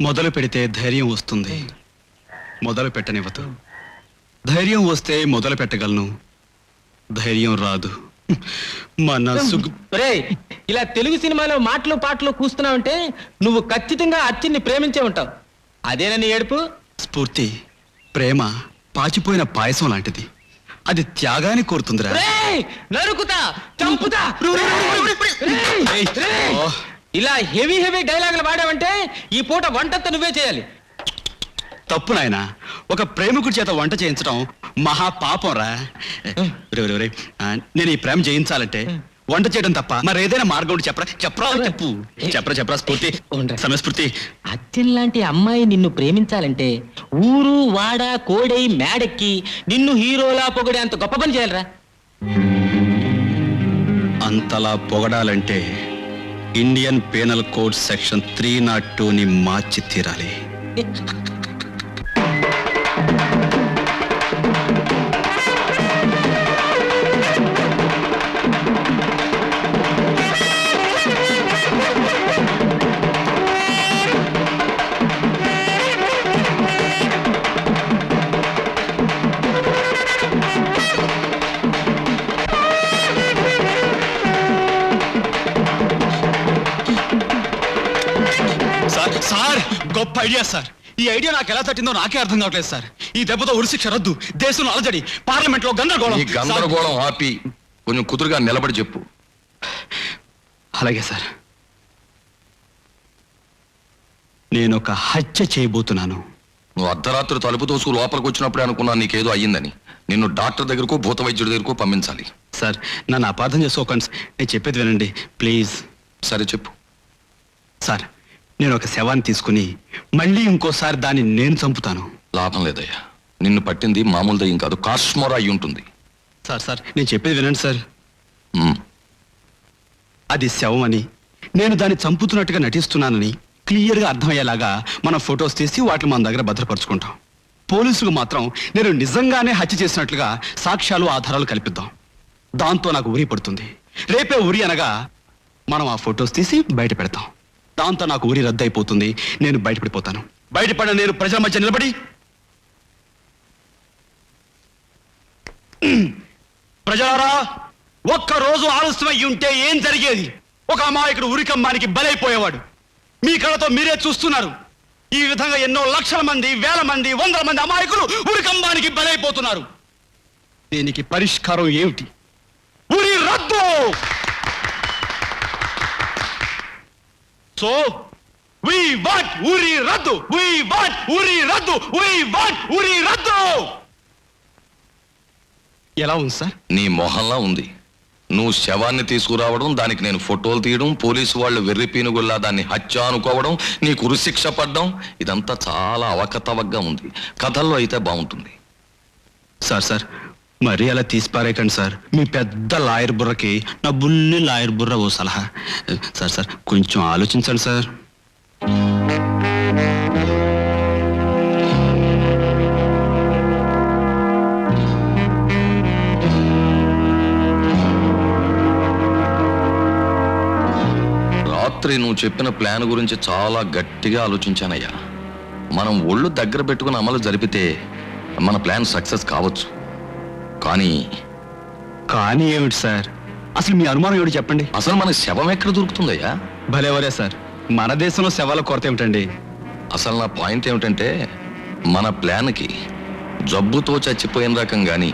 మొదలు పెడితే ధైర్యం వస్తుంది, మొదలు పెట్టనివ్వదు. ధైర్యం వస్తే మొదలు పెట్టగలను, ధైర్యం రాదు. మనసు ఒరేయ్, ఇలా తెలుగు సినిమాలో మాటలు పాటలు కూస్తున్నావంటే నువ్వు ఖచ్చితంగా అచ్చిని ప్రేమించే ఉంటావు. అదేనా నీ ఏడుపు? స్ఫూర్తి, ప్రేమ పాచిపోయిన పాయసం లాంటిది. అది త్యాగాన్ని కోరుతుందిరా. ఒరేయ్, నరుకుతా, చంపుతా. ఏయ్, రేయ్, ఓ, ఇలా హెవీ డైలాగులు వాడావంటే ఈ పూట వంటంతా నువ్వే చేయాలి. తప్పు నాయనా. ఒక ప్రేమికుడి చేత వంట చేయించడం మహా పాపం రా. నేను ఈ ప్రేమ జయించాలంటే వంట చేయడం తప్ప మరి ఏదైనా మార్గం ఉంటే చెప్పరా స్ఫూర్తి. సమయస్ఫూర్తి. అచ్చన్ లాంటి అమ్మాయి నిన్ను ప్రేమించాలంటే ఊరు వాడ కోడై మేడెక్కి నిన్ను హీరోలా పొగిడే అంత గొప్ప పని చేయాలరా. అంతలా పొగడాలంటే ఇండియన్ పీనల్ కోడ్ సెక్షన్ 302ని మార్చి తీరాలి. సార్ గొప్ప ఐడియా సార్. ఈ ఐడియా నాకు ఎలా తట్టిందో నాకే అర్థం కావట్లేదు సార్. ఈ దెబ్బతో ఉరిశిక్ష రద్దు, దేశంలో అలజడి, పార్లమెంట్ లో గందరగోళం. ఈ గందరగోళం ఆపి కొంచెం కుదురుగా నిలబడి చెప్పు. అలాగే సార్. నేను ఒక హత్య చేయబోతున్నాను. నువ్వు అర్ధరాత్రి తలుపు తోసుకు లోపలికి వచ్చినప్పుడే అనుకున్నా నీకేదో అయ్యిందని. నిన్ను డాక్టర్ దగ్గరకు భూత వైద్యుడి దగ్గరకు పంపించాలి. సార్ నన్ను అపార్థం చేసుకోకండి. నేను చెప్పేది వినండి ప్లీజ్. సరే చెప్పు. సార్, నేను ఒక శవాన్ని తీసుకుని మళ్ళీ ఇంకోసారి దాన్ని నేను చంపుతాను. లాభం లేదయ్యా. నిన్ను పట్టింది మామూలు దయ్యం కాదు, కాశ్మోరా అయి ఉంటుంది. సార్ నేను చెప్పేది వినండి సార్. ఉమ్. అది శవం అని, నేను దాన్ని చంపుతున్నట్టుగా నటిస్తున్నానని క్లియర్గా అర్థమయ్యేలాగా మనం ఫొటోస్ తీసి వాటిని మన దగ్గర భద్రపరుచుకుంటాం. పోలీసులకు మాత్రం నేను నిజంగానే హత్య చేసినట్లుగా సాక్ష్యాలు ఆధారాలు కల్పిద్దాం. దాంతో నాకు ఉరి పడుతుంది. రేపే ఉరి అనగా మనం ఆ ఫొటోస్ తీసి బయట పెడతాం. దాంతో నాకు ఊరి రద్దయిపోతుంది, నేను బయటపడిపోతాను. బయటపడిన నేను ప్రజల మధ్య నిలబడి, ప్రజలారా, ఒక్కరోజు ఆలస్యమై ఉంటే ఏం జరిగేది? ఒక అమాయకుడు ఉరికంబానికి బలైపోయేవాడు. మీ కళ్ళతో మీరే చూస్తున్నారు. ఈ విధంగా ఎన్నో లక్షల మంది, వేల మంది, వందల మంది అమాయకులు ఉరికంబానికి బలైపోతున్నారు. దీనికి పరిష్కారం ఏమిటి? ఉరి రద్దు. So, we want uri raddu. We want uri raddu. We want uri raddu. ఎలా ఉంది సార్? నీ మొహంలా ఉంది. నువ్వు శవాన్ని తీసుకురావడం, దానికి నేను ఫోటోలు తీయడం, పోలీసు వాళ్ళు వెర్రి పీనుగుల్లా దాన్ని హత్య అనుకోవడం, నీకు ఉరిశిక్ష పడ్డం, ఇదంతా చాలా అవకతవకగా ఉంది. కథల్లో అయితే బాగుంటుంది. సార్ మరీ అలా తీసి పారేయకండి సార్. మీ పెద్ద లాయర్ బుర్రకి నా బుల్లి లాయర్ బుర్ర ఓ సలహా. సార్ కొంచెం ఆలోచించండి సార్. రాత్రి నువ్వు చెప్పిన ప్లాన్ గురించి చాలా గట్టిగా ఆలోచించానయ్యా. మనం ఒళ్ళు దగ్గర పెట్టుకుని అమలు జరిపితే మన ప్లాన్ సక్సెస్ కావచ్చు. కానీ ఏమిటి సార్? అసలు మీ అనుమానం ఏమిటి చెప్పండి. అసలు మన శవం ఎక్కడ దొరుకుతుందయ్యా? భలేవరే సార్, మన దేశంలో శవాల కొరత ఏమిటండి? అసలు నా పాయింట్ ఏమిటంటే, మన ప్లాన్కి జబ్బుతో చచ్చిపోయిన రకం కానీ,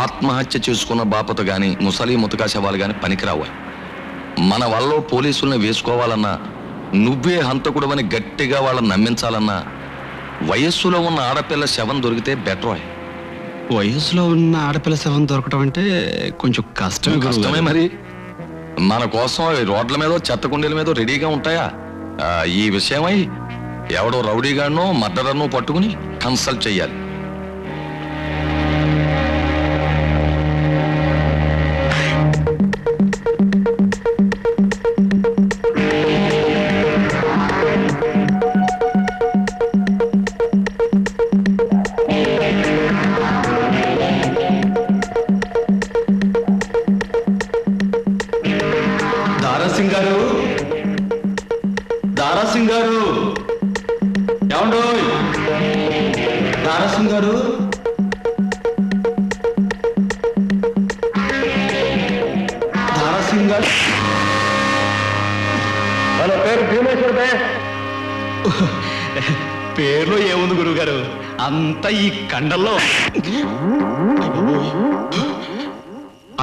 ఆత్మహత్య చేసుకున్న బాపత కానీ, ముసలి ముతకా శవాలు కానీ పనికిరావు. మన వల్ల పోలీసుల్ని వేసుకోవాలన్నా, నువ్వే హంతకుడవని గట్టిగా వాళ్ళని నమ్మించాలన్నా, వయస్సులో ఉన్న ఆడపిల్ల శవం దొరికితే బెటర్. వయసులో ఉన్న ఆడపిల్ల శవం దొరకటం అంటే కొంచెం కష్టమే మరి. మన కోసం రోడ్ల మీద చెత్త కుండీల మీద రెడీగా ఉంటాయా? ఈ విషయమై ఎవడో రౌడీగానో మర్డరర్నో పట్టుకుని కన్సల్ట్ చెయ్యాలి. దారాసింగ్ గారు, ఏమండోయ్? దారాసింగ్ గారు, దారాసింగ్ గారు. మన పేరు భీమేశ్వర్ బే. పేర్లో ఏముంది గురువు గారు, అంతా ఈ కండల్లో.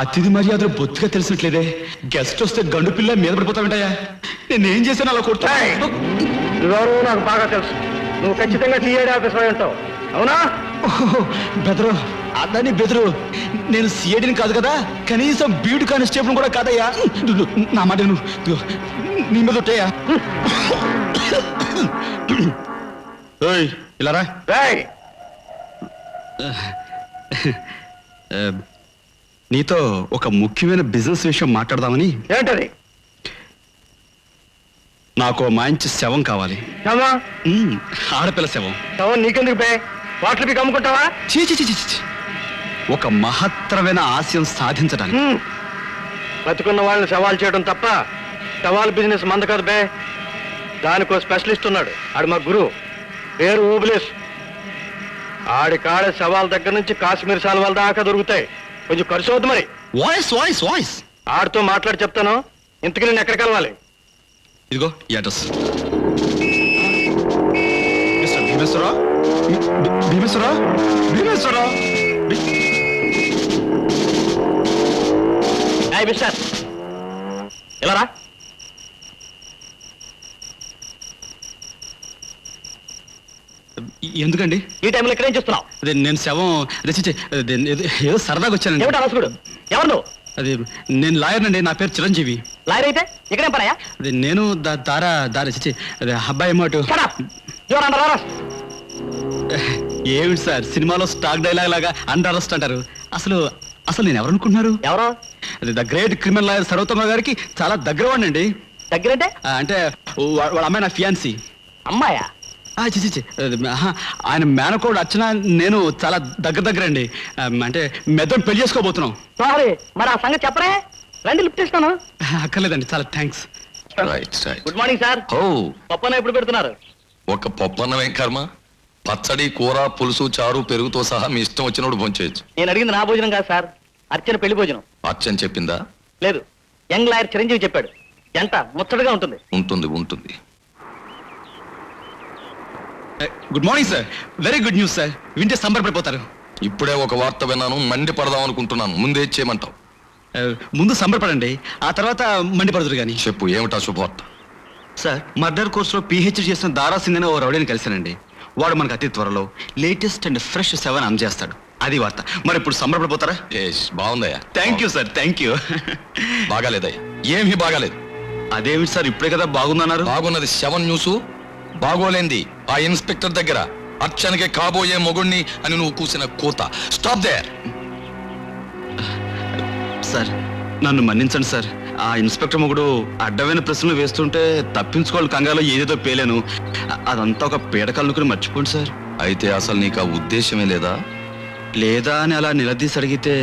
అతిథి మర్యాదలు బొత్తిగా తెలిసినట్లేదే. గెస్ట్ వస్తే గండు పిల్ల మీద పడిపోతామంటాయా? నేనేం చేశాను అలా కొట్టా? నాకు బాగా తెలుసు, నువ్వు ఖచ్చితంగా సిఐడి ఆఫీసర్ ఉంటావు, అవునా? బెదరు, అదని బెదరు. నేను సిఐడిని కాదు కదా, కనీసం బీడు కానిస్టేబుల్ కూడా కాదయ్యా. నా మాట నువ్వు నీ మీద ఉంటాయా? ఇలా రా. నీతో ఒక ముఖ్యమైన బిజినెస్ విషయం మాట్లాడదామని. ఏంటది? నాకు మంచి శవం కావాలి. ఆడపిల్ల శవం. శవం నీకెందుకు బే? వాటికి మీకు అమ్ముకుంటావా? చీ. ఒక మహత్తరమైన ఆశయం సాధించడానికి. బతుకున్న వాళ్ళని సవాల్ చేయడం తప్ప సవాల్ బిజినెస్ మంద కాదు బే. దానికో స్పెషలిస్ట్ ఉన్నాడు, ఆడు మా గురువు, పేరు ఓబులేస్. ఆడి కాడ సవాల్ దగ్గర నుంచి కాశ్మీర్ సాల్వాల దాకా దొరుకుతాయి. కొంచెం ఖర్చు అవుతుంది మరి. వాయిస్ ఆడితో మాట్లాడి చెప్తాను. ఇంతకీ నేను ఎక్కడ కలవాలి? ఇదిగో ఈ అడ్రస్. మిస్టర్ భీమేశ్వరరావు. మిస్టర్, ఎలా రా? ఎందుకండి ఈ టైంలో ఇక్కడ ఏం చేస్తున్నావు? అదే నేను శవం ఏదో సరదాగా వచ్చానండి. ఏమిటా రసగుడు? ఎవరు నువ్వు? అది నేను లాయర్ అండి, నా పేరు చిరంజీవి. లాయర్ అయితే ఇక్కడేం పరాయా? అది నేను అదే అబ్బాయి మాట. ఏమిటి సార్, సినిమాలో స్టాక్ డైలాగ్ లాగా అండర్ అరెస్ట్ అంటారు. అసలు నేను ఎవరనుకుంటున్నారు? ఎవరో? అది ద గ్రేట్ క్రిమినల్ లాయర్ సర్వోత్తమ గారికి చాలా దగ్గర వాడినండి. దగ్గరంటే? అంటే వాళ్ళ అమ్మాయి నా ఫియాన్సీ. అమ్మాయా? ఆయన మేనకోడు అర్చన నేను చాలా దగ్గర అండి. అంటే మెద్దం పెళ్లి చేసుకోబోతున్నాం. సారీ, మరి ఆ సంగతి చెప్పరే. రండి, లిఫ్ట్ ఇస్తాను. అక్కర్లేదండి, చాలా థ్యాంక్స్. Good morning sir. పప్పన ఎప్పుడు పెడుతున్నారు? ఒక పప్పన్నమే కర్మ, పచ్చడి, కూర, పులుసు, చారు, పెరుగుతో సహా మీ ఇష్టం వచ్చినప్పుడు భోంచేయచ్చు. నేను అడిగింది నా భోజనం కాదు సార్, అర్చన పెళ్లి భోజనం. అర్చన చెప్పిందా? లేదు, యంగ్ లాయర్ చిరంజీవి చెప్పాడు. ఎంత ముచ్చటగా ఉంటుంది. ఉంటుంది. Good morning sir, very good news sir. వింటే సంబరపడిపోతారు. ఇప్పుడే ఒక వార్త విన్నాను, మండిపడదాం అనుకుంటున్నాను. ముందే చేయమంటావు? ముందు సంబరపడండి, ఆ తర్వాత మండిపడదురు కానీ. చెప్పు, ఏమిటా శుభవార్త? సార్, మర్డర్ కోర్సులో పిహెచ్డి చేసిన దారాసింగ్ అనే ఓ రౌడీని కలిశానండి. వాడు మనకు అతి త్వరలో లేటెస్ట్ అండ్ ఫ్రెష్ సెవెన్ అందజేస్తాడు. అది వార్త. మరి ఇప్పుడు సంబరపడిపోతారా? బాగుందయ్యా. Thank you sir, thank you. బాగాలేదయ్యా, ఏమీ బాగాలేదు. అదేమిటి సార్, ఇప్పుడే కదా బాగుందన్నారు? బాగున్నది సెవెన్ న్యూస్, బాగోలేంది ఆ ఇన్స్పెక్టర్ దగ్గర అర్చనకి కాబోయే మొగుణ్ణి అని నువ్వు కూసిన కూత. Stop there. సార్ నన్ను మన్నించండి సార్. ఆ ఇన్స్పెక్టర్ మొగుడు అడ్డమైన ప్రశ్నలు వేస్తుంటే తప్పించుకోవాలి కంగాలో ఏదేదో పేలాను. అదంతా ఒక పీడకల్నుకుని మర్చిపోండి సార్. అయితే అసలు నీకు ఆ ఉద్దేశమే లేదా? లేదా అని అలా నిలదీసి అడిగితే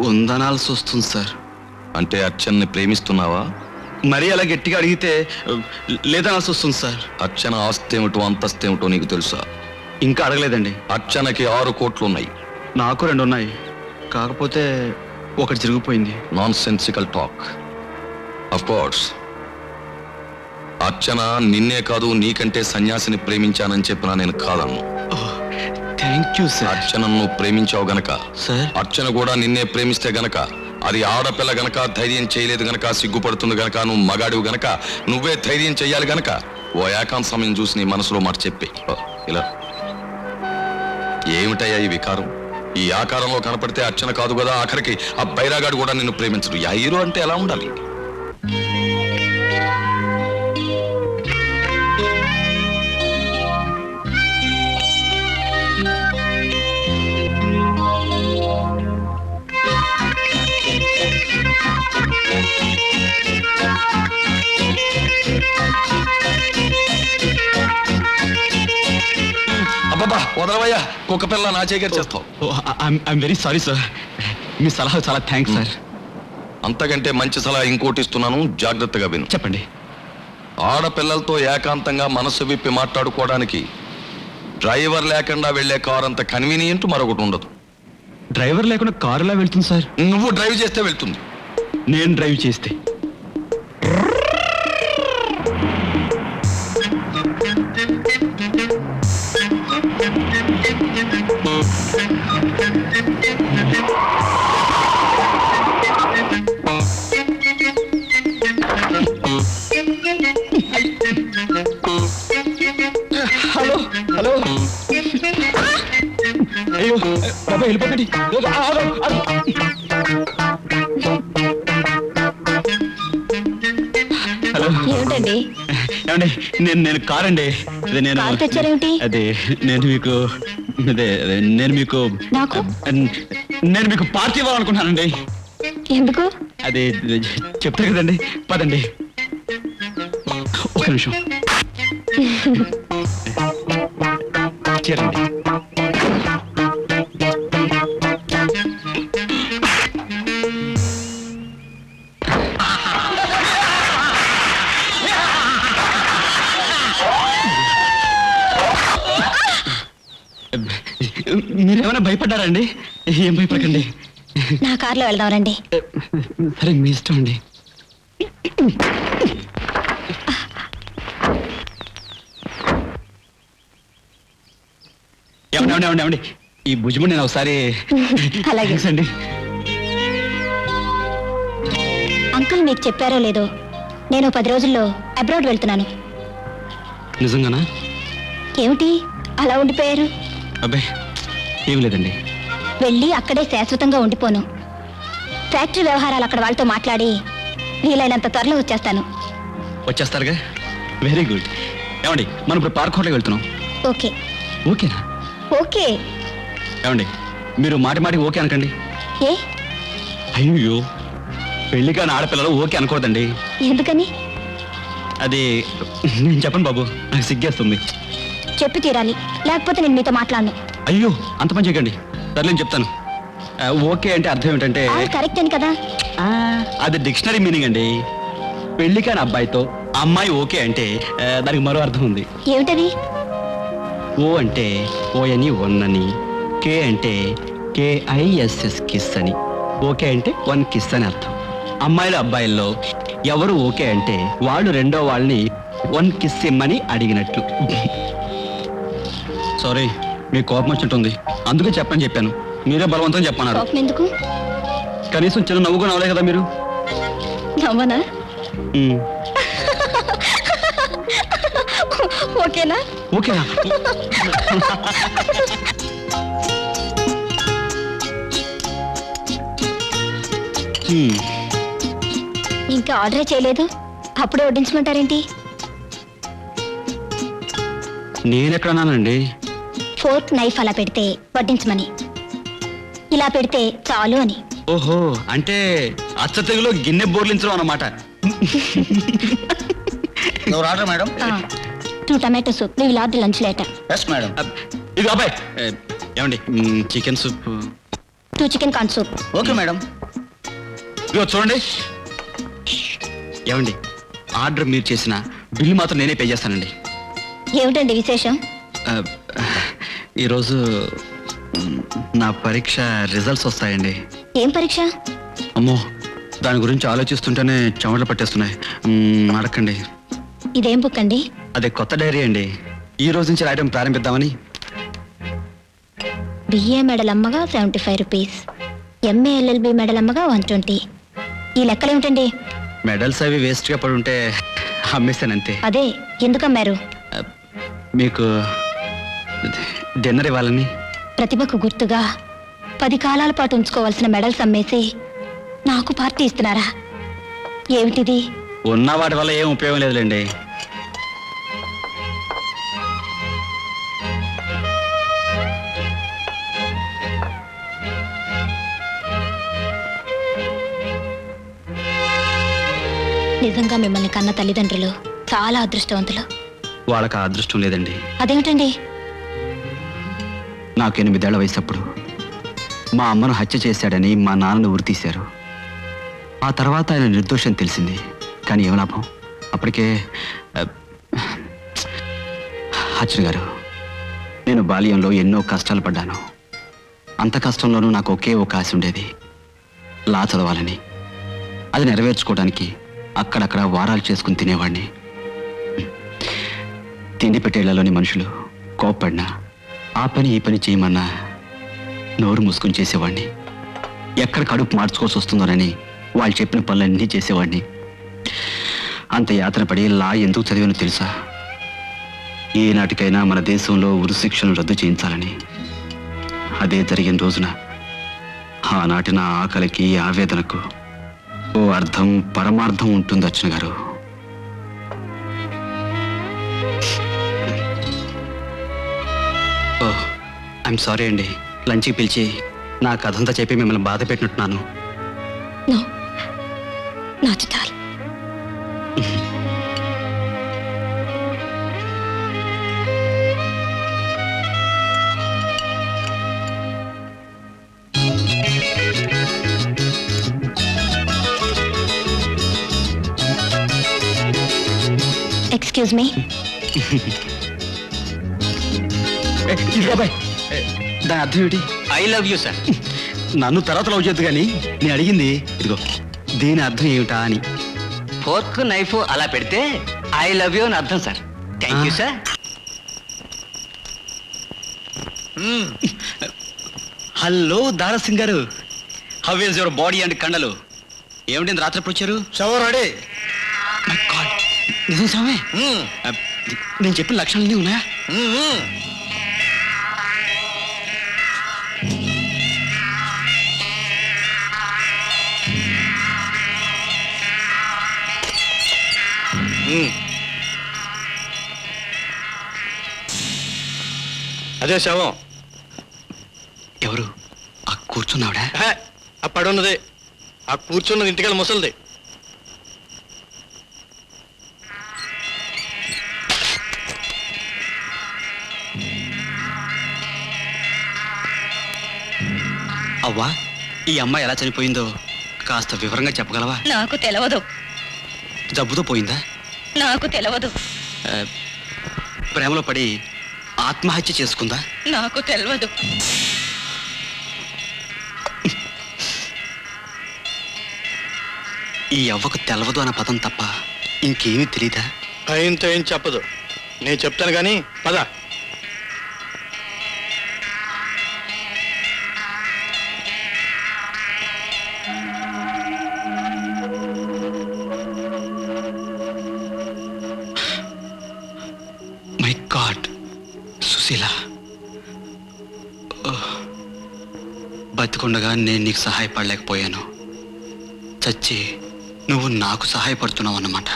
ఉందనాల్సి వస్తుంది సార్. అంటే అర్చనని ప్రేమిస్తున్నావా? మరీ అలా గట్టిగా అడిగితే లేదనాల్సి వస్తుంది సార్. అర్చన ఆస్తేమిటో అంతస్తేమిటో నీకు తెలుసా? ఇంకా అడగలేదండి. అర్చనకి 6 కోట్లు ఉన్నాయి. నాకు 2 ఉన్నాయి, కాకపోతే ఒకటి జరిగిపోయింది. Nonsensical talk. Of course Archana నిన్నే కాదు నీకంటే సన్యాసిని ప్రేమించానని చెప్పినా నేను కాదన్ను. Thank you sir. అర్చనను నువ్వు ప్రేమించావు గనక, సార్ అర్చన కూడా నిన్నే ప్రేమిస్తే గనక, అది ఆడపిల్ల గనక, ధైర్యం చేయలేదు గనక, సిగ్గుపడుతుంది గనక, నువ్వు మగాడివి గనక, నువ్వే ధైర్యం చెయ్యాలి గనక ఓ ఏకాంత సమయం చూసి నీ మనసులో మాట చెప్పి ఇలా ఏమిటయ్యా ఈ వికారం? ఈ ఆకారంలో కనపడితే అర్చన కాదు కదా, ఆఖరికి ఆ బైరాగాడు కూడా నిన్ను ప్రేమించడు. యా హీరో అంటే ఎలా ఉండాలి? అబ్బబ్బా వదలవయ్యా, కుక్క పిల్ల నా చేకర్ చేస్తావు. I'm very sorry sir. మీ సలహా చాలా థ్యాంక్స్ సార్. అంతకంటే మంచి సలహా ఇంకోటి ఇస్తున్నాను, జాగ్రత్తగా విను. చెప్పండి. ఆడపిల్లలతో ఏకాంతంగా మనసు విప్పి మాట్లాడుకోవడానికి డ్రైవర్ లేకుండా వెళ్లే కారు అంత కన్వీనియంట్ మరొకటి ఉండదు. డ్రైవర్ లేకుండా కారు ఎలా వెళ్తుంది సార్? నువ్వు డ్రైవ్ చేస్తే వెళ్తుంది. నేను డ్రైవ్ చేస్తే? హలో హలో, అయ్యో బాబా వెళ్ళిపోకండి. హలో ఏమిటండి? ఏమండి, నేను కారండి. అదే నేను కారు తెచ్చారేమిటి? అదే నేను మీకు నేను మీకు నాకు? నేను మీకు పార్టీ ఇవ్వాలనుకుంటున్నానండి. ఎందుకు? అదే చెప్తారు కదండి, పదండి. ఒక నిమిషం చేరండి. మీరేమైనా భయపడ్డారండి? ఏం భయపడకండి. నా కార్లో వెళ్దాం రండి. సరే మీ ఇష్టం అండి. ఏమండి ఈ భుజము నేను ఒకసారి అలాగే అండి. అంకుల్ మీకు చెప్పారో లేదో, నేను 10 రోజుల్లో అబ్రాడ్ వెళ్తున్నాను. నిజంగానా? ఏమిటి అలా ఉండిపోయారు? అబ్బాయి ఏం లేదండి. వెళ్ళి అక్కడే శాశ్వతంగా ఉండిపోను. ఫ్యాక్టరీ వ్యవహారాలు అక్కడ వాళ్ళతో మాట్లాడి వీలైనంత త్వరలో వచ్చేస్తాను. వచ్చేస్తారుగా? Very good. ఏమండి మనం ఇప్పుడు పార్క్ హోటల్కి వెళ్తున్నాం. ఓకే. ఓకేనా? ఓకే. ఏమండి మీరు మాటి ఓకే అనకండి. ఏ? అయ్యో పెళ్లి కాని ఆడపిల్లలు ఓకే అనకూడదండి. ఎందుకని? అది నేను చెప్పను బాబు, నాకు సిగ్గేస్తుంది. చెప్పి తీరాలి, లేకపోతే నేను మీతో మాట్లాడను. అయ్యో అంత పని చేయకండి. సరే నేను చెప్తాను. ఓకే అంటే అర్థం ఏంటంటే కరెక్ట్ అని కదా. అది డిక్షనరీ మీనింగ్ అండి. పెళ్లి కాని అబ్బాయితో అమ్మాయి ఓకే అంటే దానికి మరో అర్థం ఉంది. ఏమిటది? ఓ అంటే ఓయని వన్నని, కే అంటే KISS కిస్ అని, ఓకే అంటే 1 కిస్ అని అర్థం. అమ్మాయిల అబ్బాయిల్లో ఎవరు ఓకే అంటే వాళ్ళు రెండో వాళ్ళని 1 కిస్ ఇమ్మని అడిగినట్లు. సారీ మీకు కోపం వచ్చినట్టుంది, అందుకే చెప్పని చెప్పాను. మీరే బలవంతం చెప్పన్నారు. కోపం ఎందుకు? కనీసం చిన్న నవ్వు కూడా నవ్వలే కదా మీరు. నవ్వనా? ఓకేనా? ఓకేనా? ఇంకా ఆర్డరే చేయలేదు, అప్పుడే వడ్డించమంటారేంటి? నేనెక్కడన్నానండి? ఫోర్క్ నైఫ్ అలా పెడితే వడ్డించమని. ఇలా పెడితే చాలు అని. ఓహో, అంటే అచ్చ తెగులో గిన్నె బోర్లించడం అన్నమాట. Your order madam. 2 tomato soup. We will order lunch later. Yes madam. ఇది అబ్బాయి ఏమండి, chicken soup. 2 chicken corn soup. Okay madam. ఇదిగో చూడండి. ఏమండి, ఆర్డర్ మీరు చేసిన బిల్లు మాత్రం నేనే పే చేస్తానండి. ఏమిటండి విశేషం? ఈరోజు నా పరీక్ష రిజల్ట్స్ వస్తాయండి. ఏం పరీక్ష? అమ్మో, దాని గురించి ఆలోచిస్తుంటేనే చెమటలు పట్టేస్తున్నాయి. అడగండి. ఇదేం బుక్ అండి? అదే కొత్త డైరీ అండి. ఈ రోజు నుంచి రాయడం ప్రారంభిద్దామని. బిఏ మెడల్ అమ్మగా 75 రూపీస్, ఎంఏ ఎల్ఎల్బి మెడల్ అమ్మగా 120. ఈ లెక్కలు ఏమిటండి? మెడల్స్ అవి వేస్ట్గా పడి ఉంటే అమ్మేస్తానంతే. అదే, ఎందుకు అమ్మారు? మీకు డిన్నర్ ఇవ్వాలని. ప్రతిభకు గుర్తుగా 10 కాలాల పాటు ఉంచుకోవాల్సిన మెడల్స్ అమ్మేసి నాకు పార్టీ ఇస్తున్నారా? ఏమిటిది? ఉన్న వాటి వల్ల ఏం ఉపయోగం లేదులేండి. నిజంగా మిమ్మల్ని కన్న తల్లిదండ్రులు చాలా అదృష్టవంతులు. వాళ్ళకి ఆ అదృష్టం లేదండి. అదేమిటండి? నాకు 8 ఏళ్ల వయసప్పుడు మా అమ్మను హత్య చేశాడని మా నాన్నను ఉరితీశారు. ఆ తర్వాత ఆయన నిర్దోషం తెలిసింది. కానీ ఏం లాభం? అప్పటికే అర్జున్ గారు, నేను బాల్యంలో ఎన్నో కష్టాలు పడ్డాను. అంత కష్టంలోనూ నాకు ఒకే ఒక ఆశ ఉండేది, లా చదవాలని. అది నెరవేర్చుకోవడానికి అక్కడక్కడ వారాలు చేసుకుని తినేవాడిని. తిండి పెట్టేళ్లలోని మనుషులు కోప్పడినా, ఆ పని ఈ పని చేయమన్నా నోరు మూసుకుని చేసేవాడిని. ఎక్కడ కడుపు మార్చుకోవాల్సి వస్తుందోనని వాళ్ళు చెప్పిన పనులన్నీ చేసేవాడిని. అంత యాతన పడి లా ఎందుకు చదివానో తెలుసా? ఏనాటికైనా మన దేశంలో ఉరిశిక్షను రద్దు చేయించాలని. అదే జరిగిన రోజున ఆనాటి నా ఆకలికి, ఆవేదనకు ఓ అర్థం, పరమార్థం ఉంటుంది అర్జున్ గారు. ఓ, ఐఎమ్ సారీ అండి. లంచ్కి పిలిచి నా కథంతా చెప్పి మిమ్మల్ని బాధ పెట్టినట్టున్నాను. No, not at all. Excuse me. దాని అర్థం ఏంటి? I love you sir. నన్ను తర్వాత లవ్ చేద్దు కానీ నేను అడిగింది ఇదిగో, దీని అర్థం ఏమిటా అని. ఫోర్క్ నైఫ్ అలా పెడితే ఐ లవ్ యూ అని అర్థం sir. Thank you sir. Hello Dara Singh గారు, how is your body and కండలు? ఏమిటి రాత్రి ఎప్పుడు వచ్చారు? Shower ready. మై గాడ్, నిజం సామే? నేను చెప్పిన లక్షణాలన్నీ ఉన్నాయా? అదే శవం. ఎవరు ఆ కూర్చున్నావిడా? ఆ పడున్నది, ఆ కూర్చున్నది ఇంటికెళ్ళి ముసలిది. అవ్వా, ఈ అమ్మాయి ఎలా చనిపోయిందో కాస్త వివరంగా చెప్పగలవా? నాకు తెలవదు. జబ్బుతో పోయిందా? నాకు తెలవదు. ప్రేమలో పడి ఆత్మహత్య చేసుకుందా? నాకు తెలవదు. ఈ అవ్వకు తెలవదు అన్న పదం తప్ప ఇంకేమీ తెలీదా? ఆయనతో ఏం చెప్పదు. నేను చెప్తాను కానీ పద. మై గాడ్, సుశీల, బతికుండగా నేను నీకు సహాయపడలేకపోయాను. చచ్చి నువ్వు నాకు సహాయపడుతున్నావు అన్నమాట.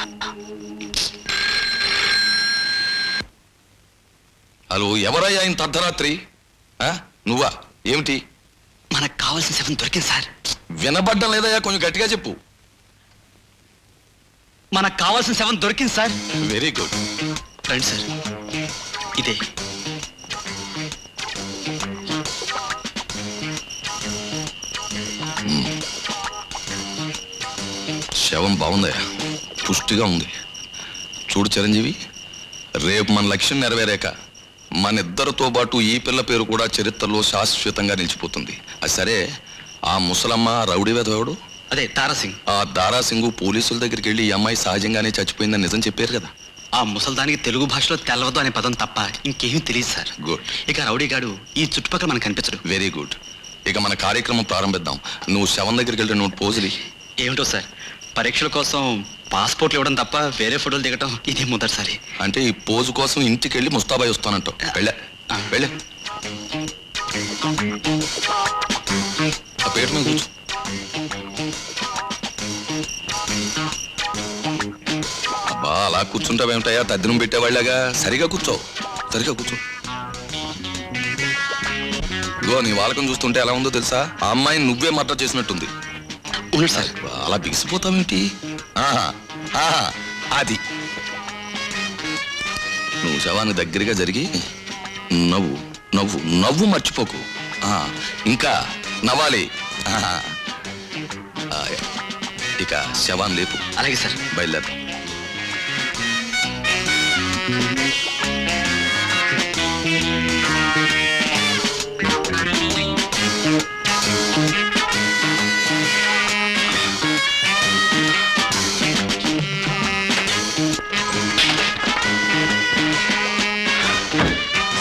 హలో, ఎవరయ్యా ఇంత అర్ధరాత్రి? నువ్వా? ఏమిటి? మనకు కావాల్సిన శవం దొరికింది సార్. వినబడ్డం లేదయ్యా, కొంచెం గట్టిగా చెప్పు. మనకు కావాల్సిన శవం దొరికింది సార్. Very good. రండి సార్, ఇదే. శవం బాగుందయ్యా, పుష్టిగా ఉంది. చూడు చిరంజీవి, రేపు మన లక్ష్యం నెరవేరాక మన ఇద్దరితో పాటు ఈ పిల్ల పేరు కూడా చరిత్రలో శాశ్వతంగా నిలిచిపోతుంది. అది సరే, ఆ ముసలమ్మ రౌడీ వెధవడు, అదే తారాసింగ్. ఆ దారాసింగు పోలీసుల దగ్గరికి వెళ్ళి ఈ అమ్మాయి సహజంగానే చచ్చిపోయిందని నిజం చెప్పారు కదా. ఆ ముసల్దానికి తెలుగు భాషలో తెలవదు అనే పదం తప్ప ఇంకేమీ తెలియదు సార్. గుడ్. ఇక రౌడీ గాడు ఈ చుట్టుపక్కల మనకు కనిపించడు. Very good. ఇక మన కార్యక్రమం ప్రారంభిద్దాం. నువ్వు శవం దగ్గరికి వెళ్తే నువ్వు పోజులి. ఏమిటో సార్, పరీక్షల కోసం పాస్పోర్ట్లు ఇవ్వడం తప్ప వేరే ఫోటోలు దిగటం ఇదే మొదటిసారి. అంటే ఈ పోజు కోసం ఇంటికి వెళ్ళి ముస్తాబాయ్ వస్తానంటావు. వెళ్ళే వెళ్ళే ఆ పేరు మీద కూర్చో. అబ్బా, అలా కూర్చుంటావేమిటయా, తద్దినం పెట్టేవాళ్ళగా. సరిగా కూర్చో, సరిగా కూర్చో. ఇగో నీ వాళ్ళకం చూస్తుంటే ఎలా ఉందో తెలుసా, ఆ అమ్మాయిని నువ్వే మర్డర్ చేసినట్టుంది. అవును సార్. అలా బిగిసిపోతావేంటి? ఆహా, ఆహా, అది నువ్వు శవానికి దగ్గరగా జరిగి నవ్వు నవ్వు నవ్వు మర్చిపోకు. ఇంకా నవ్వాలి. ఆహా. ఇక శవాన్ని లేపు. అలాగే సార్. బయలుదేరు.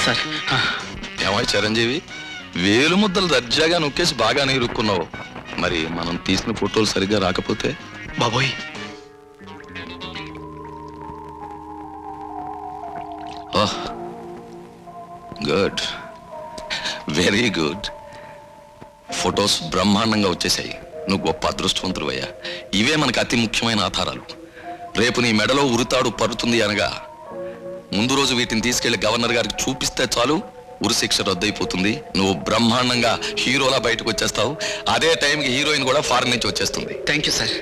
సార్, ఏమాయి చిరంజీవి, వేలు ముద్దలు దర్జాగా నొక్కేసి బాగానే ఇరుక్కున్నావు. మరి మనం తీసిన ఫోటోలు సరిగ్గా రాకపోతే? బాబోయ్, గుడ్, వెరీ గుడ్. ఫొటోస్ బ్రహ్మాండంగా వచ్చేసాయి. నువ్వు గొప్ప అదృష్టవంతుడు అయ్యా. ఇవే మనకు అతి ముఖ్యమైన ఆధారాలు. రేపు నీ మెడలో ఉరితాడు పరుతుంది అనగా ముందు రోజు వీటిని తీసుకెళ్లి గవర్నర్ గారికి చూపిస్తే చాలు, ఉరిశిక్ష రద్దయిపోతుంది. నువ్వు బ్రహ్మాండంగా హీరోలా బయటకు వచ్చేస్తావు. అదే టైంకి హీరోయిన్ కూడా ఫారెన్ నుంచి వచ్చేస్తుంది. Thank you sir.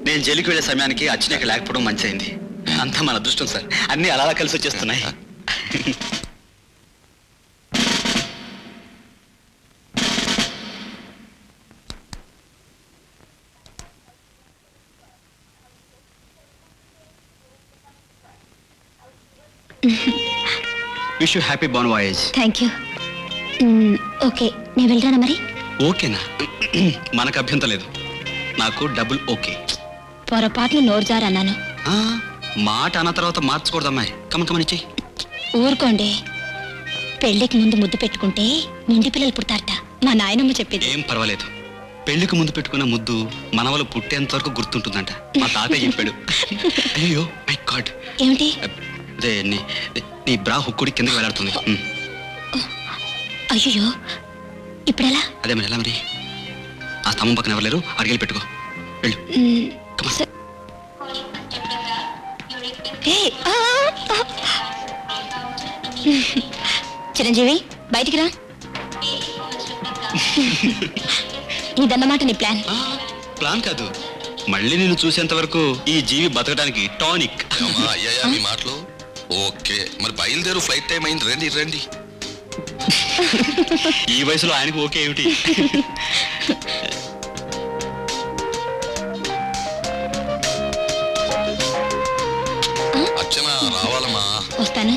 నేను జైలుకి వెళ్ళే సమయానికి అచ్చినాక లేకపోవడం మంచిదైంది. అంతా మన అదృష్టం సార్. అన్నీ అలా కలిసి వచ్చేస్తున్నాయి. Wish you happy bon voyage. Thank you. Okay, నేను వెళ్ళరానా మరి? ఓకేనా? మనకు అభ్యంతరం లేదు. నాకు డబుల్ ఓకే. పొరపాటును నోరు జారన్నాను. మాట అన్న తర్వాత మార్చకూడదు అమ్మాయి. కమనిచ్చి ఊరుకోండి. పెళ్లికి ముందు ముద్దు పెట్టుకుంటే నిండి పిల్లలు పుడతారట, మా నాయనమ్మ చెప్పింది. ఏం పర్వాలేదు. పెళ్లికి ముందు పెట్టుకున్న ముద్దు మనవలు పుట్టేంత వరకు గుర్తుంటుందంట, మా తాతయ్య చెప్పాడు. అయ్యో మై గాడ్. ఏమిటి? అదే నీ బ్రా హుక్కుడి కిందకి వెళ్ళాడుతుంది. అయ్యో, ఇప్పుడెలా? అదే మరి ఎలా మరి? ఆ స్తంభం పక్కన ఎవరు లేరు, అడిగేళ్ళు పెట్టుకో. వెళ్ళు. చిరంజీవి, బయటికి రా. ఇదన్నమాట నీ ప్లాన్? ప్లాన్ కాదు, మళ్ళీ నేను చూసేంత వరకు ఈ జీవి బతకడానికి టానిక్. అయ్యా మీ మాటలు ఓకే. మరి బయలుదేరు, ఫ్లైట్ టైం అయింది. రండి రండి. ఈ వయసులో ఆయనకు ఓకే ఏమిటి? అర్చన రావాలమ్మా. వస్తాను.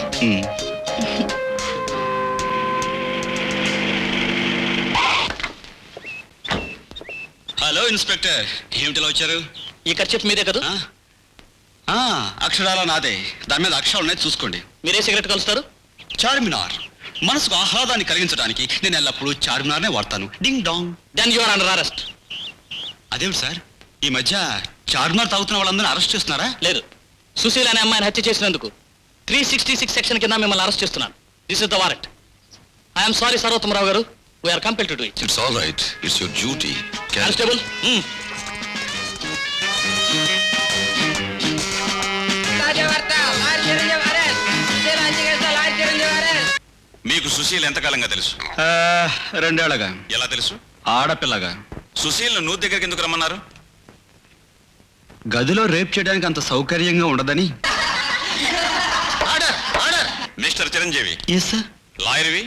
హలో ఇన్స్పెక్టర్, ఏమిటిలా వచ్చారు? ఈ ఖర్చు మీదే కదా? అక్షరాల నాదే. దాని మీద అక్షరాలు ఉన్నాయి, చూసుకోండి. మీరే సిగరెట్ కలుస్తారు? చార్మినార్. మనసుకు ఆహ్లాదాన్ని కలిగించడానికి నేను ఎల్లప్పుడూ చార్మినార్నే వాడతాను. Ding dong. Then you are under arrest. అదేమిటి సార్, ఈ మధ్య చార్మినార్ తాగుతున్న వాళ్ళందరినీ అరెస్ట్ చేస్తున్నారా? లేదు, సుశీల్ అనే అమ్మాయిని హత్య చేసినందుకు 366 సెక్షన్ కింద మిమ్మల్ని అరెస్ట్ చేస్తున్నాను. This is the warrant. I'm sorry Sarvottamarao గారు, we're compelled to do it. It's all right, it's your duty. Constable, మీకు సుశీల్ ఎంతకాలంగా తెలుసు? 2 ఏళ్ళగా. ఎలా తెలుసు? ఆడపిల్లగా. సుశీల్ను నువ్వు దగ్గరికి ఎందుకు రమ్మన్నారు? గదిలో రేప్ చేయడానికి అంత సౌకర్యంగా ఉండదని. Order order. Mister Chiranjeevi, yes sir. లాయర్వి,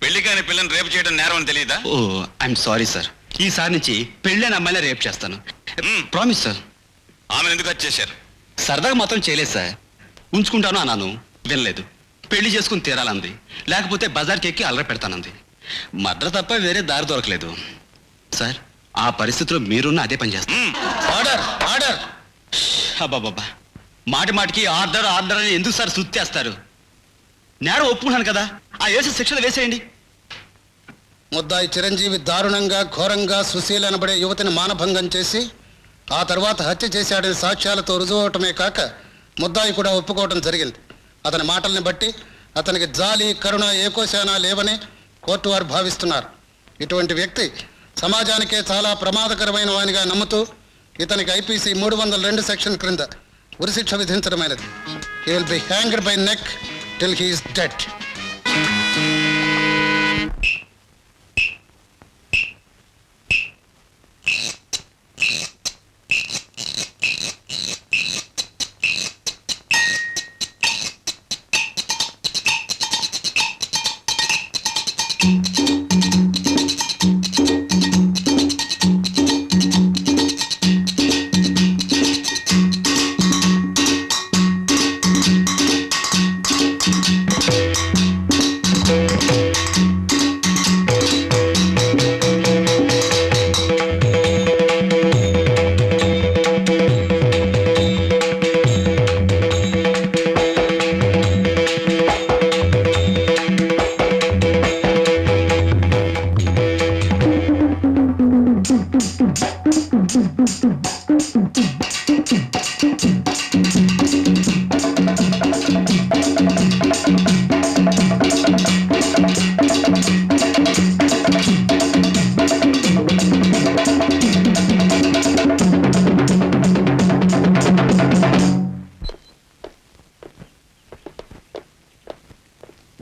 పెళ్లి కాని పిల్లని రేపు చేయడం నేరం అని తెలియదా? Oh I'm sorry sir. ఈసారి నుంచి పెళ్ళైన అమ్మాయిలే రేప్ చేస్తాను. మ్మ్. Promise sir. ఆమెను ఎందుకు హత్య చేశారు? సరదాగా మాత్రం చేయలేదు సార్. ఉంచుకుంటాను అన్నాను, వినలేదు. పెళ్లి చేసుకుని తీరాలంది, లేకపోతే బజార్కి ఎక్కి అల్లరి పెడతానంది. మర్డర్ తప్ప వేరే దారి దొరకలేదు సార్. ఆ పరిస్థితిలో మీరున్న అదే పని చేస్తాను. Order order. అబ్బాబ్బా, మాటి మాటికి ఆర్డర్ ఆర్డర్ అని ఎందుకు సార్ సుత్తేస్తారు? నేరం ఒప్పుకున్నాను కదా, ఆ వేసే శిక్షలు వేసేయండి. ముద్దాయి చిరంజీవి దారుణంగా ఘోరంగా సుశీల్ అనబడే యువతిని మానభంగం చేసి ఆ తర్వాత హత్య చేశాడని సాక్ష్యాలతో రుజువవటమే కాక ముద్దాయి కూడా ఒప్పుకోవటం జరిగింది. అతని మాటల్ని బట్టి అతనికి జాలి కరుణ ఏకోశానా లేవని కోర్టు వారు భావిస్తున్నారు. ఇటువంటి వ్యక్తి సమాజానికే చాలా ప్రమాదకరమైన వానిగా నమ్ముతూ ఇతనికి ఐపీసీ 302 సెక్షన్ క్రింద ఉరిశిక్ష విధించడమైనది. He will be hanged by neck till he is dead.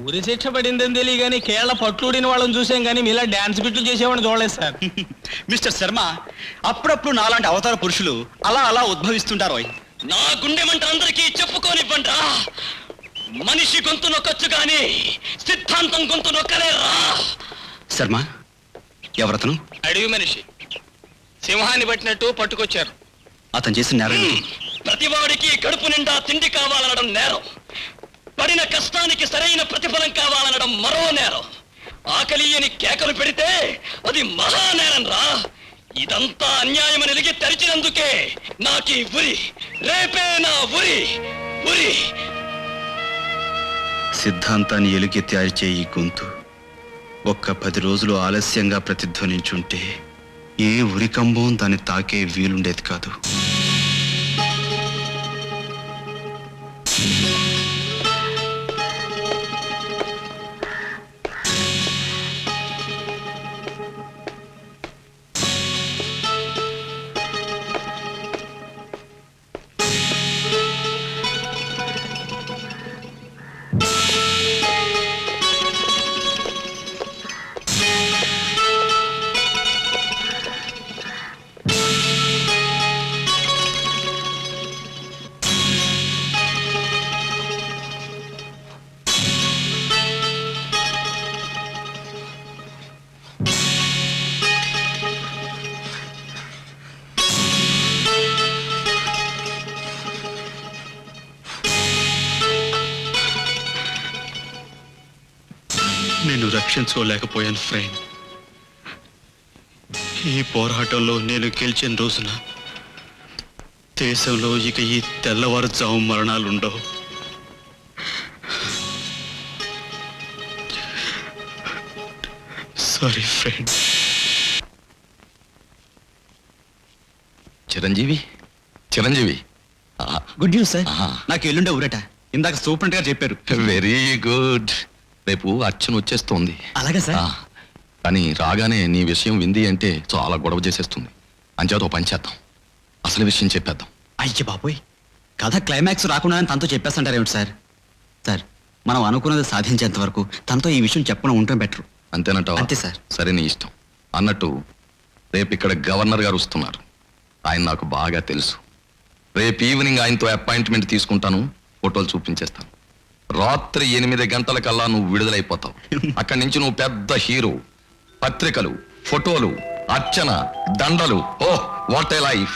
ఉరి శిక్ష పడిందని తెలియ కానీ కేరళ పట్లుడిన వాళ్ళని చూసాం కానీ మీలా డాన్స్ బిట్లు చేసేవాడిని చూడలేదు సార్. మిస్టర్ శర్మ, అప్పుడప్పుడు నాలాంటి అవతార పురుషులు అలా అలా ఉద్భవిస్తుంటారు. నా గుండె మంట అందరికీ చెప్పుకోనివ్వండ్రా. మనిషి గొంతు నొక్కొచ్చు కానీ సిద్ధాంతం గొంతు నొక్కలేరా. శర్మ, ఎవరతను? అడవి మనిషి సింహాన్ని పట్టినట్టు పట్టుకొచ్చారు. అతను చేసిన నేరం ఏంటి? ప్రతివాడికి కడుపు నిండా తిండి కావాలనడం నేరం. పడిన కష్టానికి సరైన ప్రతిఫలం కావాలనడం మరో నేరం. ఆకలి అని కేకలు పెడితే అది మహానేరం రా. ఇదంతా అన్యాయమని ఎలిగి తెరిచినందుకే నాకీ ఉరి. రేపే నా ఉరి ఉరి. సిద్ధాంతాన్ని ఎలుగెత్తి అరిచే ఈ గొంతు ఒక్క 10 రోజులు ఆలస్యంగా ప్రతిధ్వనించుంటే ఏ ఉరికంబం దాన్ని తాకే వీలుండేది కాదు. నేను రక్షించుకోలేకపోయాను ఫ్రెండ్. ఈ పోరాటంలో నేను గెలిచిన రోజున దేశంలో ఇక ఈ తెల్లవారుజాము మరణాలు ఉండవు. Sorry friend. Chiranjeevi, Chiranjeevi. Good news sir. ఆహా. నాకు ఎల్లుండే ఊరట. ఇందాక సూపరింట్ గా చెప్పారు. Very good. రేపు అర్చన వచ్చేస్తోంది. అలాగే సార్. ఆ, కానీ రాగానే నీ విషయం వింది అంటే చాలా గొడవ చేసేస్తుంది. అంచేతో పని చేద్దాం, అసలు విషయం చెప్పేద్దాం. అయ్య బాబోయ్, కథ క్లైమాక్స్ రాకుండా తనతో చెప్పేస్తుంటారేమిటి సార్? సార్, మనం అనుకున్నది సాధించేంత వరకు తనతో ఈ విషయం చెప్పడం ఉండటం బెటర్. అంతేనంటావా? అంతే సార్. సరే, నీ ఇష్టం. అన్నట్టు రేపు ఇక్కడ గవర్నర్ గారు వస్తున్నారు. ఆయన నాకు బాగా తెలుసు. రేపు ఈవినింగ్ ఆయనతో అపాయింట్మెంట్ తీసుకుంటాను, ఫోటోలు చూపించేస్తాను. రాత్రి 8 గంటలకల్లా నువ్వు విడుదలైపోతావు. అక్కడి నుంచి నువ్వు పెద్ద హీరో. పత్రికలు, ఫోటోలు, అర్చన, దండలు. ఓహ్, వాట్ ఏ లైఫ్!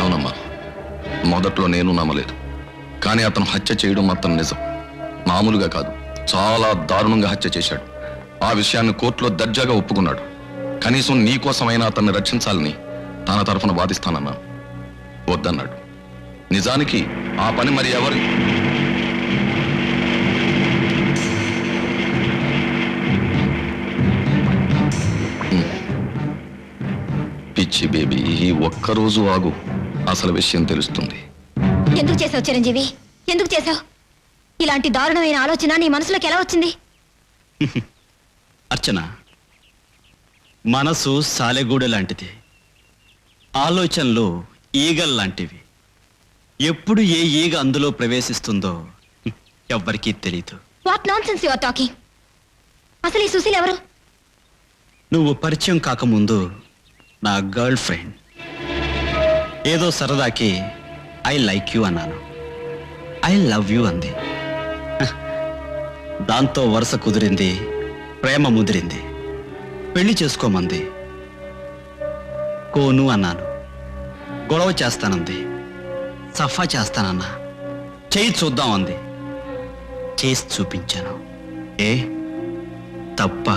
అవునమ్మా, మొదట్లో నేను నమ్మలేదు. కానీ అతను హత్య చేయడం మాత్రం నిజం. మామూలుగా కాదు, చాలా దారుణంగా హత్య చేశాడు. ఆ విషయాన్ని కోర్టులో దర్జాగా ఒప్పుకున్నాడు. కనీసం నీ కోసమైనా అతన్ని రక్షించాలని తన తరఫున వాదిస్తానన్నాను. వద్దన్నాడు. నిజానికి ఆ పని మరి ఎవరు? పిచ్చి బేబీ, ఈ ఒక్కరోజు ఆగు, అసలు విషయం తెలుస్తుంది. ఎందుకు చేసావు చిరంజీవి? ఎందుకు చేసావు? ఇలాంటి దారుణమైన ఆలోచన నీ మనసులోకి ఎలా వచ్చింది? అర్చన, మనసు సాలెగూడ లాంటిది, ఆలోచనలు ఈగల్ లాంటివి. ఎప్పుడు ఏ ఈగ అందులో ప్రవేశిస్తుందో ఎవ్వరికీ తెలియదు. What nonsense you are talking? అసలు ఈ సుశీల్ ఎవరు? నువ్వు పరిచయం కాకముందు నా గర్ల్ ఫ్రెండ్. ఏదో సరదాకి ఐ లైక్ యూ అన్నాను, ఐ లవ్ యూ అంది. దాంతో వరుస కుదిరింది, ప్రేమ ముదిరింది, పెళ్లి చేసుకోమంది. కోను అన్నాను, గొడవ చేస్తానంది. సఫా చేస్తానన్నా, చేయి చూద్దాం అంది. చేసి చూపించాను. ఏ తప్ప?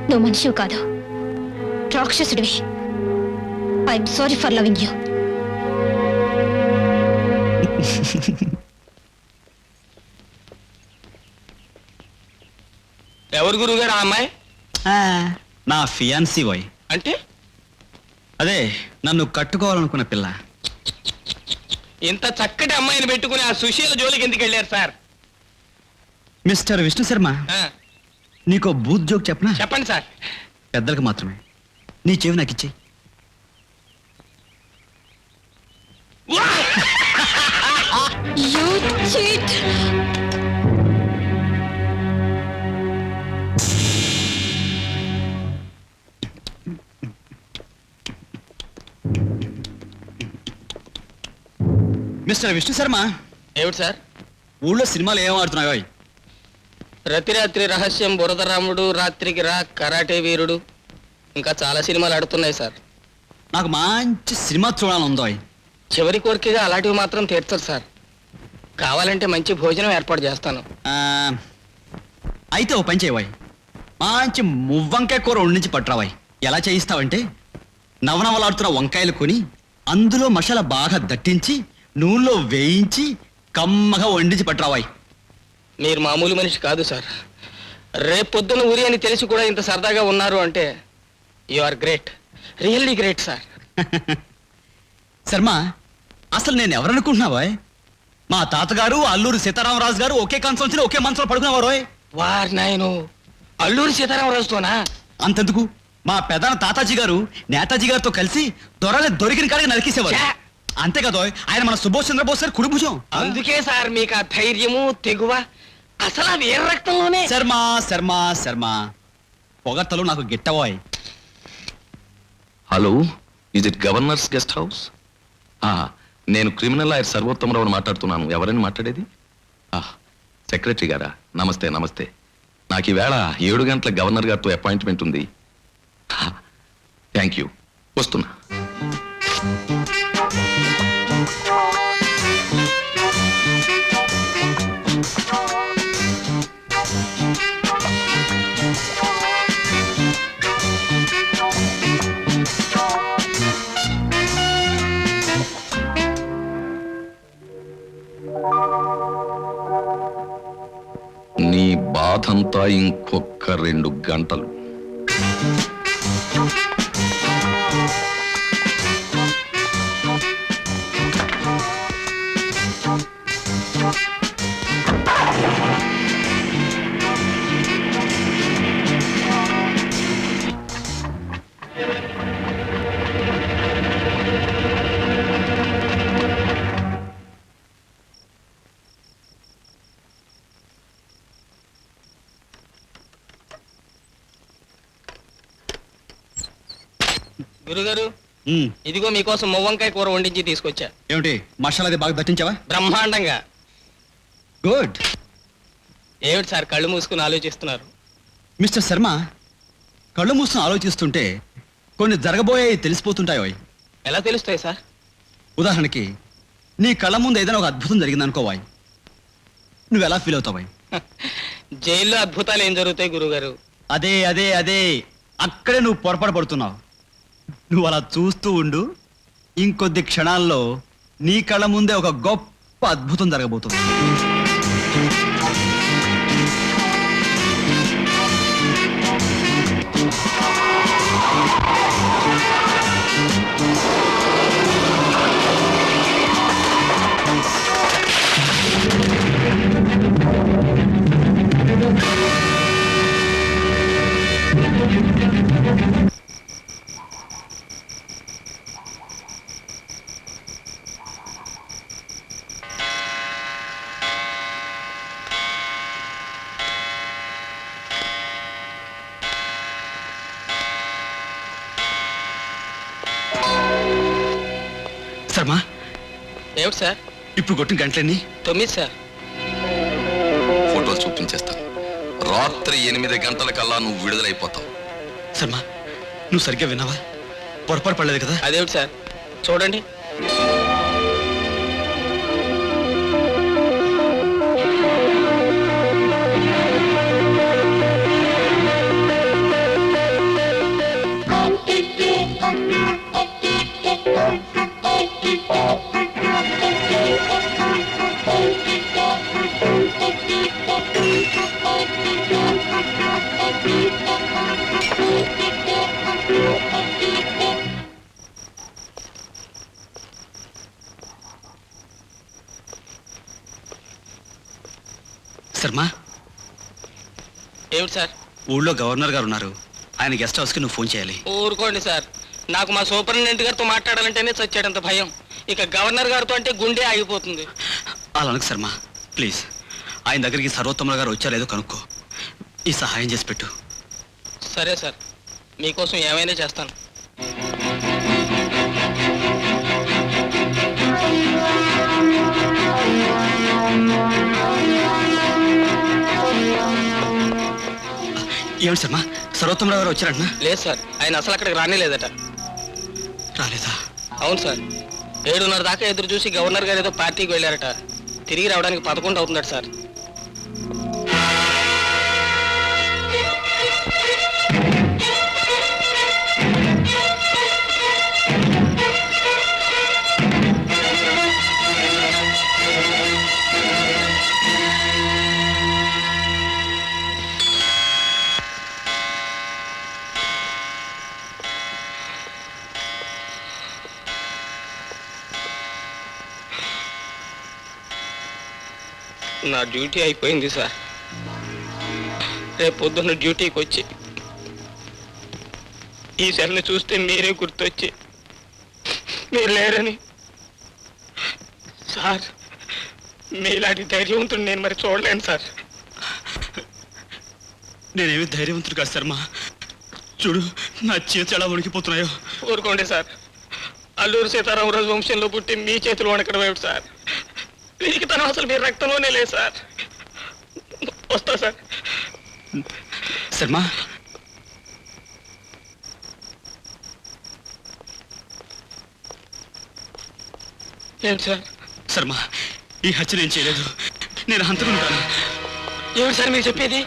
నువ్వు మనిషివి కాదు, రాక్షసుడివి. I'm sorry for loving you. ఎవరు గురువు గారు ఆ అమ్మాయి? నా ఫియాన్సీ బాయ్. అంటే అదే నన్ను కట్టుకోవాలనుకున్న పిల్ల. ఇంత చక్కటి అమ్మాయిని పెట్టుకుని ఆ సుశీల జోలికి ఎందుకు వెళ్ళారు సార్? మిస్టర్ విష్ణు శర్మ, ఆ, నీకో బూత్ జోక్ చెప్పనా? చెప్పండి సార్. పెద్దలకు మాత్రమే. నీ చెవి నాకు ఇచ్చేయి. You cheat! Mister Vishnu Sharma, ఏమిటి సార్? ఊళ్ళో సినిమాలు ఏం ఆడుతున్నాయో? రతిరాత్రి రహస్యం, బురదరాముడు, రాత్రికి రా, కరాటే వీరుడు, ఇంకా చాలా సినిమాలు ఆడుతున్నాయి సార్. నాకు మంచి సినిమా చూడాలందో. చివరి కోరికగా అలాంటివి మాత్రం తీర్చరు సార్. కావాలంటే మంచి భోజనం ఏర్పాటు చేస్తాను. అయితే ఓ పని చేయవాయి, మంచి మువ్వంకాయ కూర వండించి పట్టురావాయి. ఎలా చేయిస్తావంటే, నవనవలాడుతున్న వంకాయలు కొని అందులో మసాలా బాగా దట్టించి నూనెలో వేయించి కమ్మగా వండించి పట్టురావాయి. మీరు మామూలు మనిషి కాదు సార్. రేపొద్దున ఊరి అని తెలిసి కూడా ఇంత సరదాగా ఉన్నారు అంటే you are great, really great sir. Sharma, అసలు నేను ఎవరనుకుంటున్నావా? మా తాతగారు అల్లూరి సీతారామరాజు గారు ఒకే కన్సంలో ఒకే మనసులో పడుకునేవారు. వార్ నాయను, అల్లూరి సీతారామరాజుతోనా? అంతెందుకు, మా పెదనాన్న తాతాజీ గారు నేతాజీ గారితో కలిసి దొరికిన కాడికి నరికేసేవారు. ఛా! అంతే కదా, ఆయన మన సుభాష్ చంద్రబోస్ గారు కుడి భుజం. అందుకే సార్ మీకు ఆ ధైర్యము, తెగువ అసలు ఆ వీర రక్తంలోనే. శర్మ శర్మ శర్మ, పొగడ్తలు నాకు గిట్టవాయ్. Hello, is it governor's guest house? నేను క్రిమినల్ లాయర్ సర్వోత్తమరావుని మాట్లాడుతున్నాను. ఎవరైనా మాట్లాడేది? సెక్రటరీ గారా? నమస్తే నమస్తే. నాకు ఈవేళ 7 గంటల గవర్నర్ గారితో అపాయింట్మెంట్ ఉంది. థ్యాంక్ యూ, వస్తున్నా. నీ బాధంతా ఇంకొక 2 గంటలు. గురుగారు ఇదిగో మీకోసం మువ్వంకాయ కూర వండించి తీసుకొచ్చా. ఏమిటి మసాలా అది బాగా దట్టించావా? బ్రహ్మాండంగా. గుడ్. ఏమిటి సార్ కళ్ళు మూసుకుని ఆలోచిస్తున్నారు? మిస్టర్ శర్మ, కళ్ళు మూసుకుని ఆలోచిస్తుంటే కొన్ని జరగబోయే తెలిసిపోతుంటాయో. ఎలా తెలుస్తాయి సార్? ఉదాహరణకి నీ కళ్ళ ముందు ఏదైనా ఒక అద్భుతం జరిగిందనుకోవాయి, నువ్వు ఎలా ఫీల్ అవుతావాయి? జైల్లో అద్భుతాలు ఏం జరుగుతాయి గురుగారు? అదే అదే అదే అక్కడే నువ్వు పొరపాటు పడుతున్నావు. నువ్వు అలా చూస్తూ ఉండు, ఇంకొద్ది క్షణాల్లో నీ కళ్ళ ముందే ఒక గొప్ప అద్భుతం జరగబోతుంది. శర్మ, ఏమిటి సార్? ఇప్పుడు కొట్టిన గంటలన్నీ 9 సార్. ఫోటోలు చూపించేస్తాను. రాత్రి 8 గంటల కల్లా నువ్వు విడుదలైపోతావు. శర్మ, నువ్వు సరిగ్గా విన్నావా? పొరపాటు పడలేదు కదా? అదేమిటి సార్? చూడండి. శర్మ, ఏమిటి సార్? ఊళ్ళో గవర్నర్ గారు ఉన్నారు, ఆయన గెస్ట్ హౌస్కి నువ్వు ఫోన్ చేయాలి. ఊరుకోండి సార్, నాకు మా సూపరింటెండెంట్ గారితో మాట్లాడాలంటేనే చచ్చాడంత భయం. ఇక గవర్నర్ గారితో అంటే గుండె ఆగిపోతుంది. అలా అనకు శర్మ, ప్లీజ్. ఆయన దగ్గరికి సర్వోత్తమ గారు వచ్చా లేదో కనుక్కో. ఈ సహాయం చేసి పెట్టు. సరే సార్, మీకోసం ఏమైనా చేస్తాను. ఏమిటి శర్మ, సర్వోత్తమరావు గారు వచ్చారంటనా? లేదు సార్, ఆయన అసలు అక్కడికి రానేలేదట. రాలేదా? అవును సార్, 7:30 దాకా ఎదురు చూసి గవర్నర్ గారు ఏదో పార్టీకి వెళ్ళారట. తిరిగి రావడానికి 11 అవుతుందట సార్. నా డ్యూటీ అయిపోయింది సార్. రేపు పొద్దున్న డ్యూటీకి వచ్చి ఈ సెల్ని చూస్తే మీరే గుర్తొచ్చి మీరు లేరని. సార్, మీలాంటి ధైర్యవంతుడు నేను మరి చూడలేను సార్. నేనేమి ధైర్యవంతుడు కాదు శర్మ. చూడు, నా చేతులు ఎలా వణికిపోతున్నాయో. ఊరుకోండి సార్, అల్లూరు సీతారామరాజు వంశంలో పుట్టి మీ చేతులు వణకడం ఏమిటి సార్? పిరికితనం అసలు మీ రక్తంలోనే లేదు సార్. వస్తా సార్. శర్మ, ఏంటి సార్? శర్మ, ఈ హత్య నేను చేయలేదు, నేను హంతకుంటాను. ఏమిటి సార్ మీరు చెప్పేది?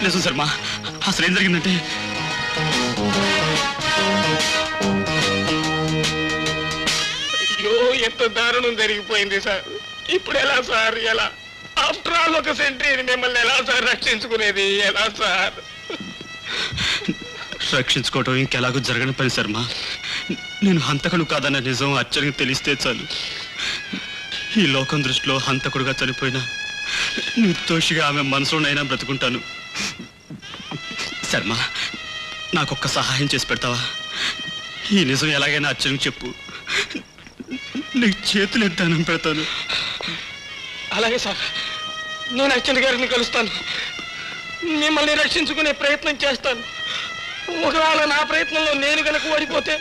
నిజం శర్మ, అసలు ఏం జరిగిందంటే అయ్యో, ఎంత దారుణం జరిగిపోయింది సార్. ఇప్పుడు ఎలా సార్? ఎలా? ఆఫ్టర్ ఆల్ ఒక సెంట్రీని మిమ్మల్ని ఎలా సార్ రక్షించుకునేది? ఎలా సార్? రక్షించుకోవటం ఇంకెలాగో జరగని పని శర్మ. నేను హంతకుడు కాదన్న నిజం అచ్చరికి తెలిస్తే చాలు. ఈ లోకం దృష్టిలో హంతకుడుగా చనిపోయినా నిర్దోషిగా ఆమె మనసులోనైనా బ్రతుకుంటాను. శర్మ, నాకొక్క సహాయం చేసి పెడతావా? ఈ నిజం ఎలాగైనా అచ్చరికి చెప్పు, నీకు చేతులు దానం పెడతాను. అలాగే సార్, నేను అర్చన గారిని కలుస్తాను, మిమ్మల్ని రక్షించుకునే ప్రయత్నం చేస్తాను. ఒకవేళ నా ప్రయత్నంలో నేను కనుక ఓడిపోతే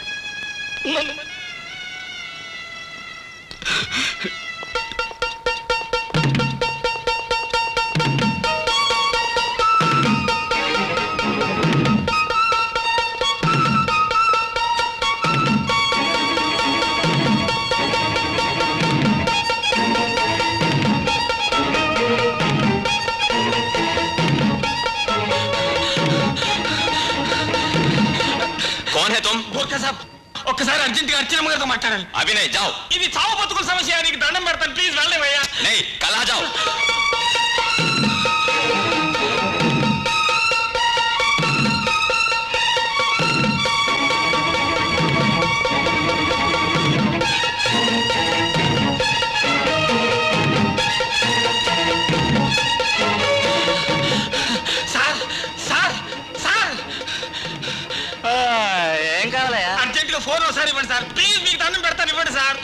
ఒక్కసారి అర్జెంట్ గా అర్చనమ్మ గారితో మాట్లాడాలి. అభినయ్ జావ్. ఇది చావు బతుకుల సమస్య, నీకు దండం పెడతాను, ప్లీజ్ వెళ్ళలేవయ్యా. नहीं कल आ जाओ. సార్ సార్ సార్ ఏం కావాలయ్యా? అర్జెంట్ గా ఫోన్ ఒకసారి ఇవ్వండి సార్, ప్లీజ్, మీకు దండం పెడతాను, ఇవ్వండి సార్.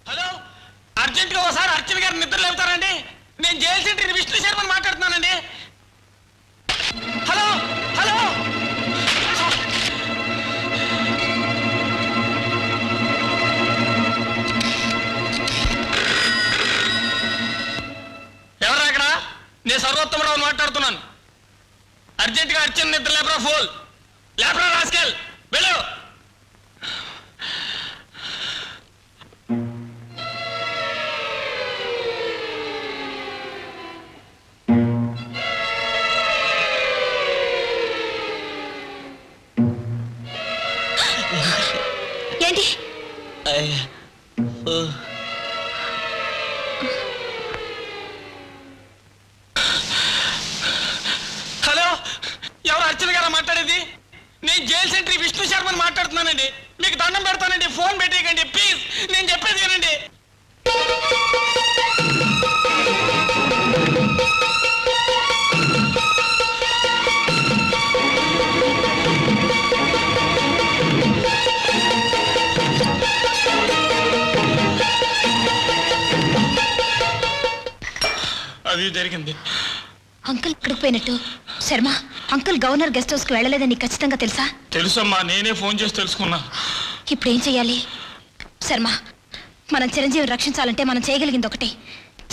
హలో, అర్జెంట్ గా ఒకసారి అర్చన గారు నిద్ర లేపుతారండి. నేను జైలు సెంటర్ విష్ణు శర్మని మాట్లాడుతున్నానండి. హలో హలో, ఎవరా అక్కడ? నేను సర్వోత్తమరావు మాట్లాడుతున్నాను. అర్జెంట్ గా అర్చన నిద్ర లేపరా, ఫోన్ లేపరా రాస్కెల్, వెళ్ళు. ఏంటి? హలో, ఎవరు అర్చన గారా మాట్లాడేది? నేను జైలు సెంటర్ విష్ణు శర్మని మాట్లాడుతున్నానండి. మీకు దండం పెడతానండి, ఫోన్ పెట్టేయకండి ప్లీజ్, నేను చెప్పేది వినండి. అది జరిగింది. అంకుల్ ఇక్కడికి పోయినట్టు. శర్మ, అంకుల్ గవర్నర్ గెస్ట్ హౌస్కి వెళ్ళలేదని నీకు ఖచ్చితంగా తెలుసా? తెలుసమ్మా, నేనే ఫోన్ చేసి తెలుసుకున్నా. ఇప్పుడు ఏం చెయ్యాలి? శర్మ, మనం చిరంజీవిని రక్షించాలంటే మనం చేయగలిగింది ఒకటే.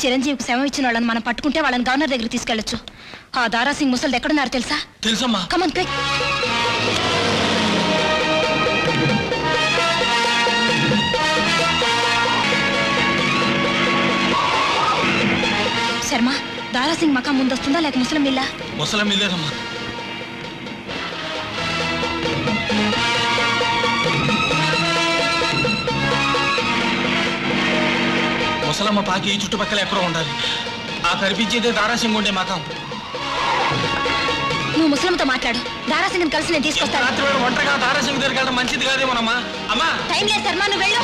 చిరంజీవికి శవం ఇచ్చిన వాళ్ళని మనం పట్టుకుంటే వాళ్ళని గవర్నర్ దగ్గరికి తీసుకెళ్లొచ్చు. ఆ దారాసింగ్ ముసలిది ఎక్కడున్నారు తెలుసా? తెలుసమ్మా. Come on quick. శర్మ, దారాసింగ్ మకా ముందు వస్తుందా లేక ముసలం ఇల్లా? ముసలం ఇల్లేదమ్మా. ముసలమ్మ పాకి ఈ చుట్టుపక్కల ఎక్కడో ఉండాలి. ఆ కనిపించేదే దారాసింగ్ ఉండే మకాం. నువ్వు ముసలంతో మాట్లాడు, దారాసింగ్ని కలిసి నేను తీసుకొస్తాను. రాత్రి వేళ ఒంటరిగా దారాసింగ్ దగ్గరికి వెళ్ళడం మంచిది కాదేమోనమ్మా. అమ్మా, టైం లేదు శర్మ, నువ్వు వెళ్ళు.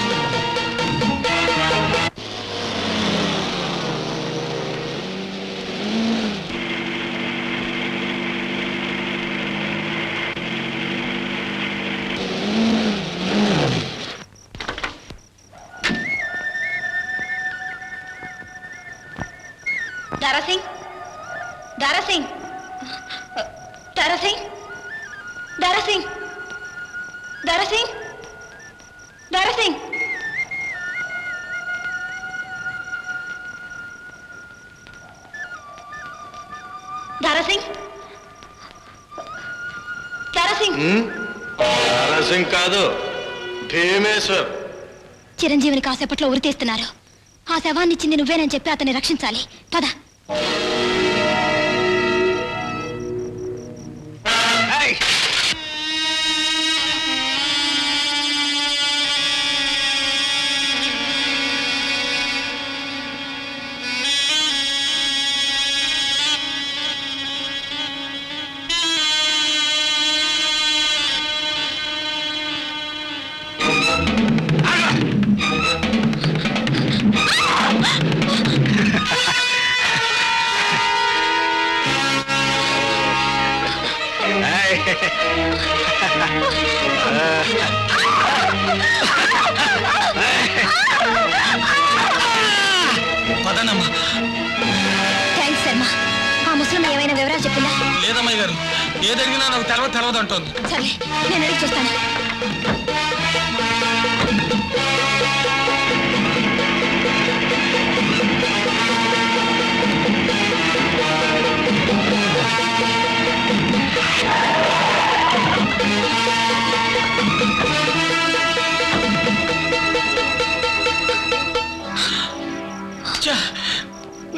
దారాసింగ్, దారాసింగ్, దారాసింగ్, దారాసింగ్, దారాసింగ్, దారాసింగ్. దారాసింగ్, దారాసింగ్. సింగ్ కాదు, భీమేశ్వర్. చిరంజీవిని కాసేపట్లో ఉరి తీస్తున్నారు. ఆ శవాన్ని ఇచ్చింది నువ్వేనని చెప్పి అతన్ని రక్షించాలి. పద. థ్యాంక్స్ శర్మ. ఆ ముసలమ్మ ఏమైనా వివరాలు చెప్పిందా? లేదమ్మాయి గారు, ఏదడిగినా నాకు తెలవదు అంటోంది. సరే, నేను అడిగి చూస్తాను.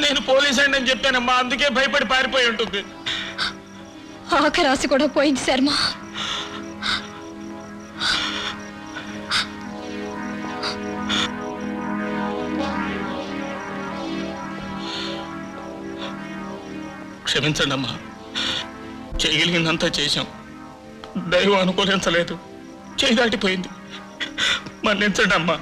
నేను పోలీస్ అని చెప్పానమ్మా, అందుకే భయపడి పారిపోయి ఉంటుంది. ఆఖరి ఆశ కూడా పోయింది శర్మ. క్షమించండి అమ్మా, చేయగలిగిందంతా చేశాం. దైవం అనుకూలించలేదు, చేయి దాటిపోయింది. మన్నించండి అమ్మా.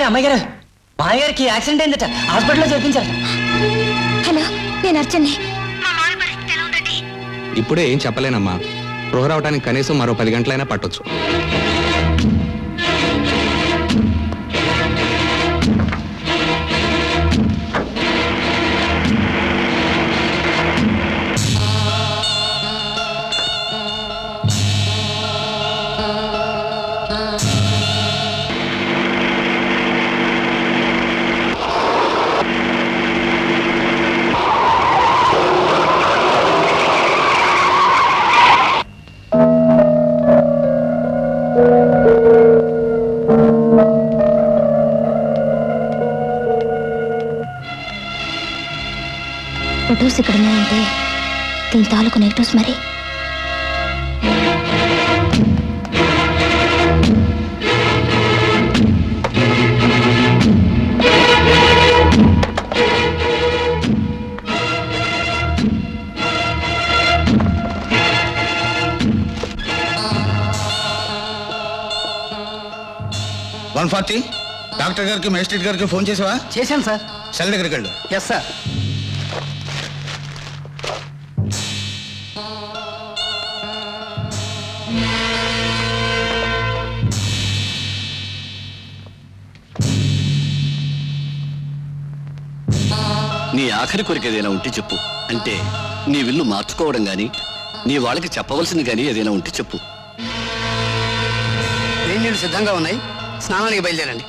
అమ్మాయి గారు మాయగారికి యాక్సిడెంట్ అయిందట, హాస్పిటల్లో చేర్పించారు. హలో, నేను అర్చన్ని. ఇప్పుడే ఏం చెప్పలేనమ్మా, స్పృహ రావడానికి కనీసం మరో 10 గంటలైనా పట్టొచ్చు. ఫొటోస్ ఇక్కడ ఉన్నాయంటే దీని తాలూకు నెగిటివ్స్ మరి. డాక్టర్ గారికి మేజిస్ట్రేట్ గారికి ఫోన్ చేసావా? చేశాను సార్. సెల్ దగ్గరికి వెళ్ళు. Yes sir. నీ ఆఖరి కోరిక ఏదైనా ఉంటే చెప్పు. అంటే నీ విల్లు మార్చుకోవడం గాని, నీ వాళ్ళకి చెప్పవలసింది గాని ఏదైనా ఉంటే చెప్పు. నీళ్ళు సిద్ధంగా ఉన్నాయి, స్నానానికి బయలుదేరండి.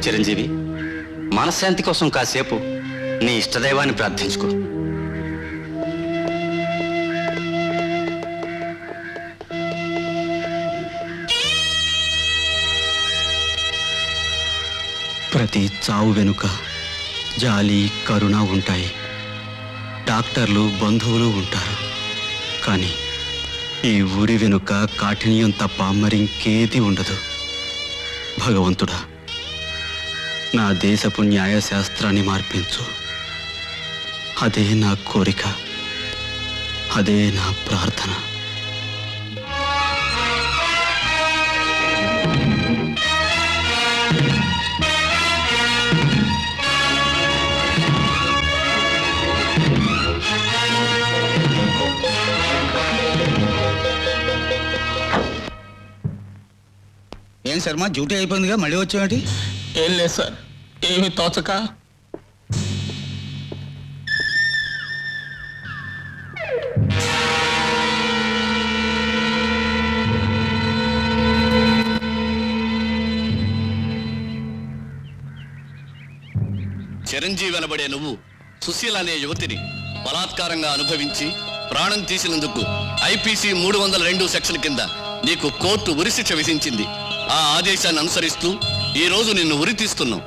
చిరంజీవి, మనశ్శాంతి కోసం కాసేపు నీ ఇష్టదైవాన్ని ప్రార్థించుకో. ప్రతి చావు వెనుక జాలి, కరుణ ఉంటాయి. డాక్టర్లు, బంధువులు ఉంటారు. కానీ ఈ ఊరి వెనుక కాఠిన్యం తప్ప మరింకేది ఉండదు. భగవంతుడా, నా దేశపు న్యాయశాస్త్రాన్ని మార్పించు. అదే నా కోరిక, అదే నా ప్రార్థన. ఏం శర్మ, డ్యూటీ అయిపోయిందిగా, మళ్ళీ వచ్చావేంటి? ఏం లేదు సార్, ఏమి తోచక. చిరంజీవి అనబడే నువ్వు సుశీల అనే యువతిని బలాత్కారంగా అనుభవించి ప్రాణం తీసినందుకు ఐపీసీ 302 సెక్షన్ కింద నీకు కోర్టు ఉరిశిక్ష విధించింది. ఆ ఆదేశాన్ని అనుసరిస్తూ ఈ రోజు నిన్ను ఉరి తీస్తున్నాం.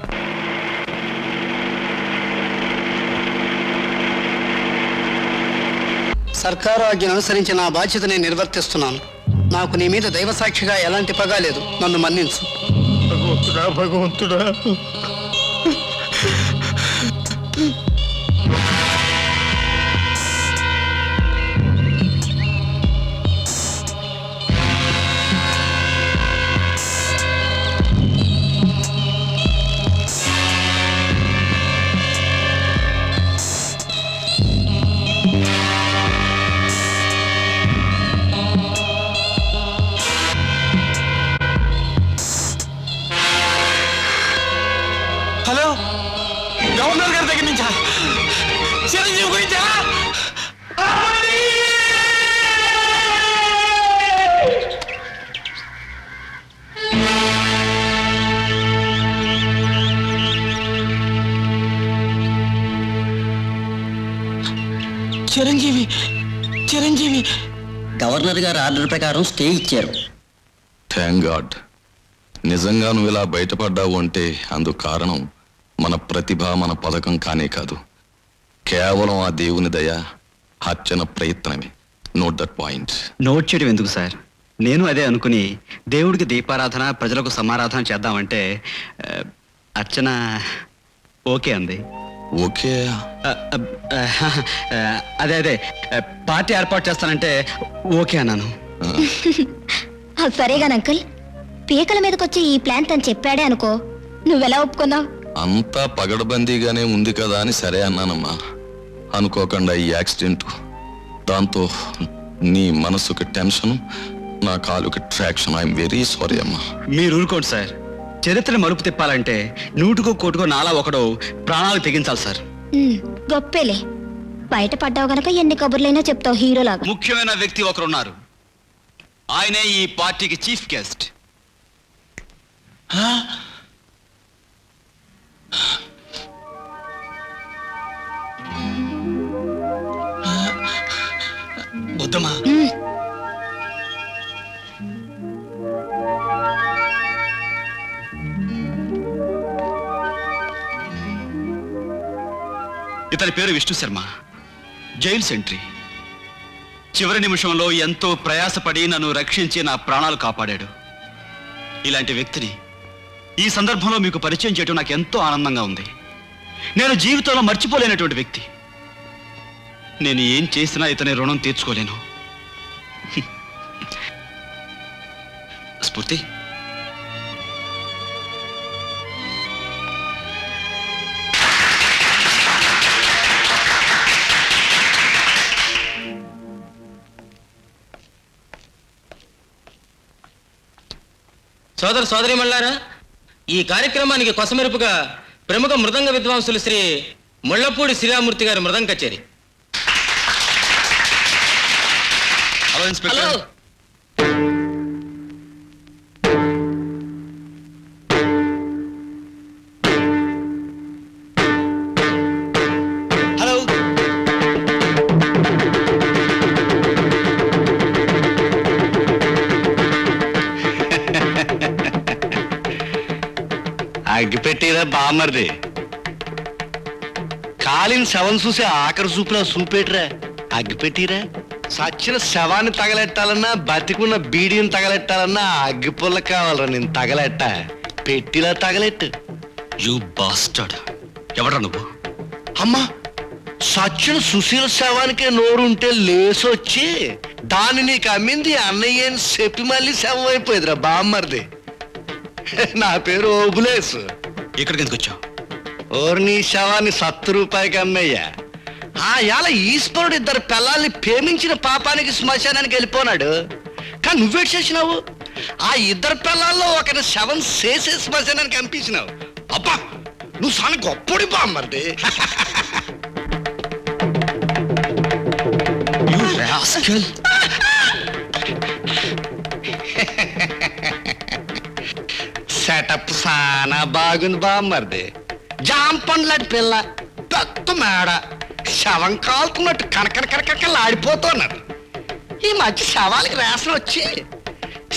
సర్కారు ఆజ్ఞను అనుసరించి నా బాధ్యత నేను నిర్వర్తిస్తున్నాను. నాకు నీ మీద దైవ సాక్షిగా ఎలాంటి పగా లేదు. నన్ను మన్నించు. భగవంతుడా హలో, గవర్నర్ గారి దగ్గర నుంచా? చిరంజీవి గురించా? చిరంజీవి గవర్నర్ గారు ఆర్డర్ ప్రకారం స్టే ఇచ్చారు. Thank God. నిజంగా నువ్వు ఇలా బయటపడ్డావు అంటే అందుకు కారణం మన ప్రతిభ, మన పథకం కానే కాదు, కేవలం ఆ దేవుని దయ, అర్చన ప్రయత్నమే. Note that point. నోట్ చేయడం ఎందుకు సార్? నేను అదే అనుకుని దేవుడికి దీపారాధన, ప్రజలకు సమారాధన చేద్దామంటే అర్చన ఓకే అంది. ఓకే. అదే పార్టీ ఏర్పాటు చేస్తానంటే ఓకే అన్నాను. సరేగా అంకుల్, పీకల మీదకొచ్చి ఈ ప్లాన్ తను చెప్పాడే అనుకో, నువ్వెలా ఒప్పుకున్నావు? అంతా పగడబందీగానే ఉంది కదా అని సరే అన్నానమ్మా. అనుకోకుండా ఈ యాక్సిడెంట్, దాంతో నీ మనసుకి టెన్షన్, నా కాలుకి ట్రాక్షన్. ఐఎమ్ వెరీ సారీ అమ్మా. మీరు ఊరుకోండి సార్. చరిత్ర మలుపు తిప్పాలంటే 100కో 1 నాలా ఒకడో ప్రాణాలు తెగించాలి సార్. గొప్పేలే, బయటపడ్డావు గనక ఎన్ని కబుర్లైనా చెప్తావు హీరోలాగా. ముఖ్యమైన వ్యక్తి ఒకరున్నారు, ఆయనే ఈ పార్టీకి చీఫ్ గెస్ట్. వద్దమ్మా. ఇతని పేరు విష్ణు శర్మ, జైలు సెంట్రీ. చివరి నిమిషంలో ఎంతో ప్రయాసపడి నన్ను రక్షించి నా ప్రాణాలు కాపాడాడు. ఇలాంటి వ్యక్తిని ఈ సందర్భంలో మీకు పరిచయం చేయడం నాకు ఎంతో ఆనందంగా ఉంది. నేను జీవితంలో మర్చిపోలేనటువంటి వ్యక్తి. నేను ఏం చేసినా ఇతని రుణం తీర్చుకోలేను. స్ఫూర్తి, సోదర సోదరిమణులారా, ఈ కార్యక్రమానికి కొసమెరుపుగా ప్రముఖ మృదంగ విద్వాంసులు శ్రీ ముళ్లపూడి శ్రీరామూర్తి గారి మృదంగ కచేరి. Hello inspector. హలో. అగ్గిపెట్టిరా బామ్మర్ది. కాలిన శవం చూసి ఆఖరి చూపులా చూపెట్టిరా. అగ్గిపెట్టిరా. సచ్చిన శవాన్ని తగలెట్టాలన్నా, బతికున్న బీడీని తగలెట్టాలన్నా అగ్గిపుల్ల కావాలరా. నేను తగలెట్ట, పెట్టిలా తగలెట్టు. You bastard. ఎవడ్రా నువ్వు? అమ్మా, సచ్చిన సుశీల శవానికే నోరుంటే లేసొచ్చి దాన్ని నీకు అమ్మింది అన్నయ్య అని చెప్పి మళ్ళీ శవం అయిపోయేదిరా బామ్మర్ది. నా పేరు ఓబులేసు. ఇక్కడికి ఎందుకు వచ్చావు? ఓరు నీ శవాన్ని 70 రూపాయలకి అమ్మయ్యా. ఆ యాల ఈశ్వరుడు 2 పిల్లల్ని ప్రేమించిన పాపానికి శ్మశానానికి వెళ్ళిపోనాడు. కానీ నువ్వేటి చేసినావు? ఆ 2 పిల్లల్లో ఒకరి శవం చేసే శ్మశానానికి పంపించినావు. అబ్బా, నువ్వు చాలా గొప్పడి బామ్మర్ది. సెటప్ సానా బాగుంది బామ్మర్ది. జాంపండ్లాంటి పిల్ల, పెద్ద మేడ, శవం కాలుతున్నట్టు కనకనకనకనకలు ఆడిపోతున్నారు. ఈ మధ్య శవాలకి రేషన్ వచ్చి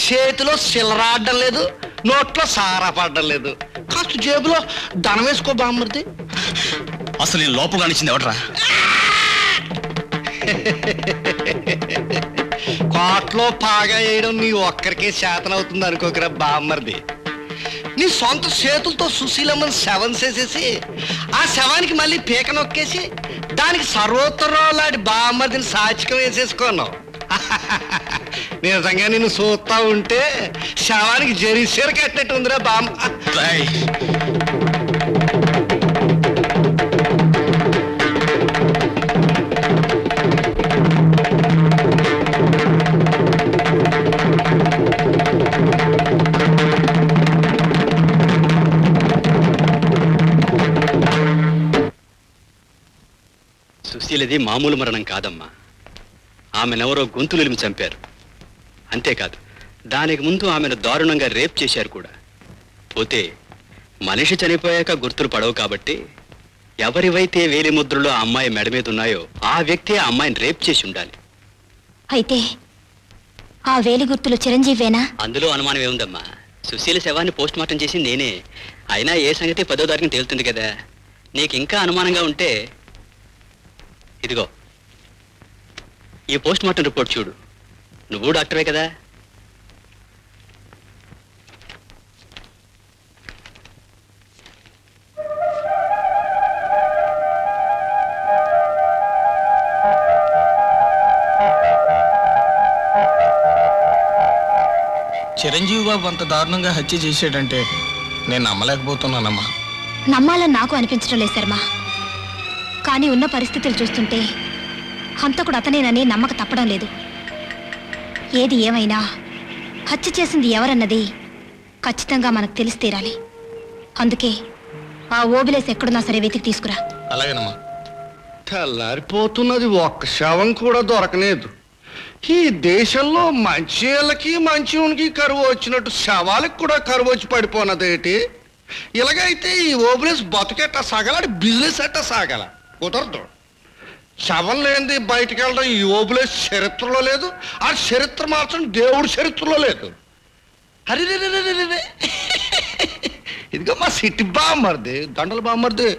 చేతిలో సిల్లరాడడం లేదు, నోట్లో సారా పడడం లేదు. కాస్త జేబులో ధనం వేసుకో బామ్మర్ది. అసలు ఈ లోపల అనిచింది ఎవడరా? కోట్లో పాగా వేయడం నీ ఒక్కరికే శాతనవుతుంది అనుకోకరా బామ్మర్ది. నీ సొంత చేతులతో సుశీలమ్మని శవం చేసేసి ఆ శవానికి మళ్ళీ పీక నొక్కేసి దానికి సర్వోత్తరాలాంటి బామ్మర్దిని సాచికం వేసేసుకున్నావు. నిజంగా నిన్ను చూస్తా ఉంటే శవానికి జరీసీర కట్టినట్టు ఉందిరా బామ్మ. సుశీలది మామూలు మరణం కాదమ్మా. ఆమెనెవరో గొంతులిమి చంపారు. అంతేకాదు, దానికి ముందు ఆమెను దారుణంగా రేప్ చేశారు కూడా. పోతే మనిషి చనిపోయాక గుర్తులు పడవు కాబట్టి ఎవరివైతే వేలి ముద్రలు ఆ అమ్మాయి మెడ మీద ఉన్నాయో ఆ వ్యక్తి ఆ అమ్మాయిని రేప్ చేసి ఉండాలి. అయితే ఆ వేలి గుర్తులు చిరంజీవేనా? అందులో అనుమానం ఏముందమ్మా? సుశీల శవాన్ని పోస్ట్ మార్టం చేసి నేనే. అయినా ఏ సంగతి 10వ తారీఖున తేలుతుంది కదా. నీకు ఇంకా అనుమానంగా ఉంటే ఇదిగో ఈ పోస్ట్ మార్టం రిపోర్ట్ చూడు. నువ్వు డాక్టరే కదా. చిరంజీవి బాబు అంత దారుణంగా హత్య చేసాడంటే నేను నమ్మలేకపోతున్నానమ్మా. నమ్మాలని నాకు అనిపించడం లేదు శర్మ. కానీ ఉన్న పరిస్థితులు చూస్తుంటే హంతకుడు అతనేనని నమ్మక తప్పడం లేదు. ఏది ఏమైనా హత్య చేసింది ఎవరన్నది ఖచ్చితంగా మనకు తెలిసి తీరాలి. అందుకే ఆ ఓబిలేస్ ఎక్కడున్నా సరే వెతికి తీసుకురా. అలాగేనమ్మా. తెల్లారిపోతున్నది, ఒక్క శవం కూడా దొరకలేదు. ఈ దేశంలో మంచి మంచికి కరువు వచ్చినట్టు శవాలకు కూడా కరువు వచ్చి పడిపోనదేటి? ఇలాగైతే ఈ ఓబిలేస్ బతుకెట్ట సాగాల, బిజినెస్ ఎట్ట సాగాల? కుదరదు. శవం లేనిది బయటికి వెళ్ళడం ఈ ఓబులేస్ చరిత్రలో లేదు. ఆ చరిత్ర మాత్రం దేవుడి చరిత్రలో లేదు. అరే ఇదిగో మా సిట్టి బామ్మర్ది, దండల బామ్మర్ది.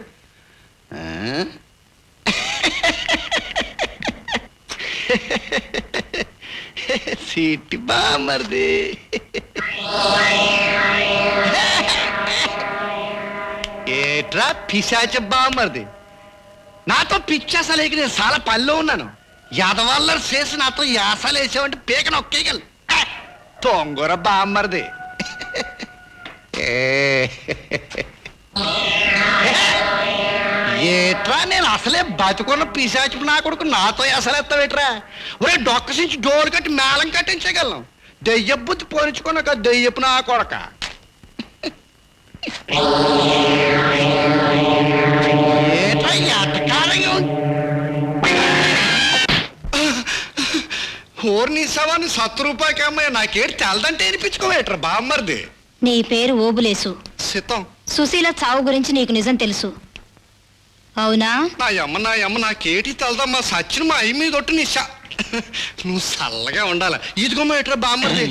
సిట్టి బామ్మర్ది. ఏట్రా పిశాచ బామ్మర్ది, నాతో పిచ్చాసలేకి నేను చాలా పనిలో ఉన్నాను. యాదవాళ్ళని చేసి నాతో యాసాలు వేసావంటే పీక నొక్కేయగలను. తొంగర బామ్మర్ది. ఏట్రా నేను అసలే బతుకున్న పిశాచి నా కొడుకు నాతో యాసలేస్తావేట్రా? ఒరే డొక్కసించి డోరు కట్టి మేళం కట్టించగలను. దెయ్య బుద్ధి పోనించుకున్నాక దెయ్యపు నా కొడక. ఏట్రా ఎట్టకాలంగా ఓర్ని సవాన్ని 100 రూపాయలకి అమ్మాయి నాకేటి తెలదంటే వినిపించుకోవేట్రా బామ్మర్ది. నీ పేరు ఓబులేసు. సితం. సుశీల చావు గురించి నీకు నిజం తెలుసు అవునా? నా అమ్మ నాకేటి తెలదమ్మా. సచ్చిన మా అయ్యి మీద ఒట్టు నిశా. నువ్వు చల్లగా ఉండాల. ఇదిగోమ్మా ఎట్రా బామ్మర్ది.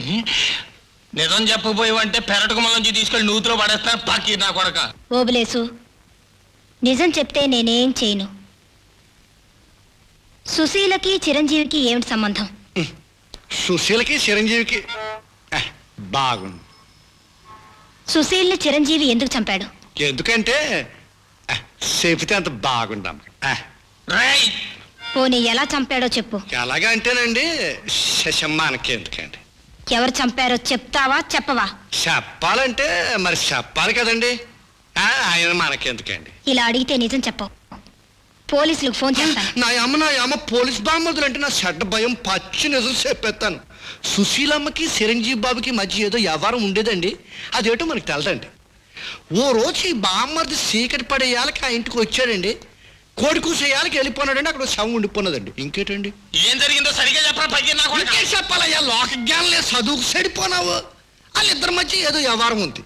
నిజం చెప్పబోయేవంటే పెరటకు మళ్ళీ తీసుకెళ్ళి నూతిలో పడేస్తాను పాకి నా కొడక. ఓబులేసు, నిజం చెప్తే నేనేం చేయను. సుశీలకి చిరంజీవికి ఏమిటి సంబంధం? సుశీలకి చిరంజీవికి బాగుంది. సుశీల్ని చిరంజీవి ఎందుకు చంపాడు? ఎందుకంటే చెబితే అంత బాగుండాం. పోనీ ఎలా చంపాడో చెప్పు. ఎలాగా అంటేనండి, శశమ్మానకి ఎందుకండి. ఎవరు చంపారో చెప్తావా చెప్పవా? చెప్పాలంటే మరి చెప్పాలి కదండి. ఆయన మనకెందుకండి. ఇలా అడిగితే నిజం చెప్పవు. పోలీసులకు ఫోన్ చేస్తాను. నా అమ్మ పోలీస్ బామ్మదులు అంటే నా చెడ్డ భయం. పచ్చి నిజం చెప్పేస్తాను. సుశీలమ్మకి చిరంజీవి బాబుకి మధ్య ఏదో వ్యవహారం ఉండేదండి. అదేటో మనకి తెలదండి. ఓ రోజు ఈ బామ్మర్ది చీకటి పడేయాలకి ఆ ఇంటికి వచ్చాడండి. కోడి కూసేయాలకి వెళ్ళిపోన్నాడండి. అక్కడ శవం ఉండిపోన్నదండి. ఇంకేటండి ఏం జరిగిందో సరిగా చెప్పాలయ్యా. లోక జ్ఞానం లేదు, చదువుకు చెడిపోనావు. వాళ్ళిద్దరి మధ్య ఏదో వ్యవహారం ఉంది.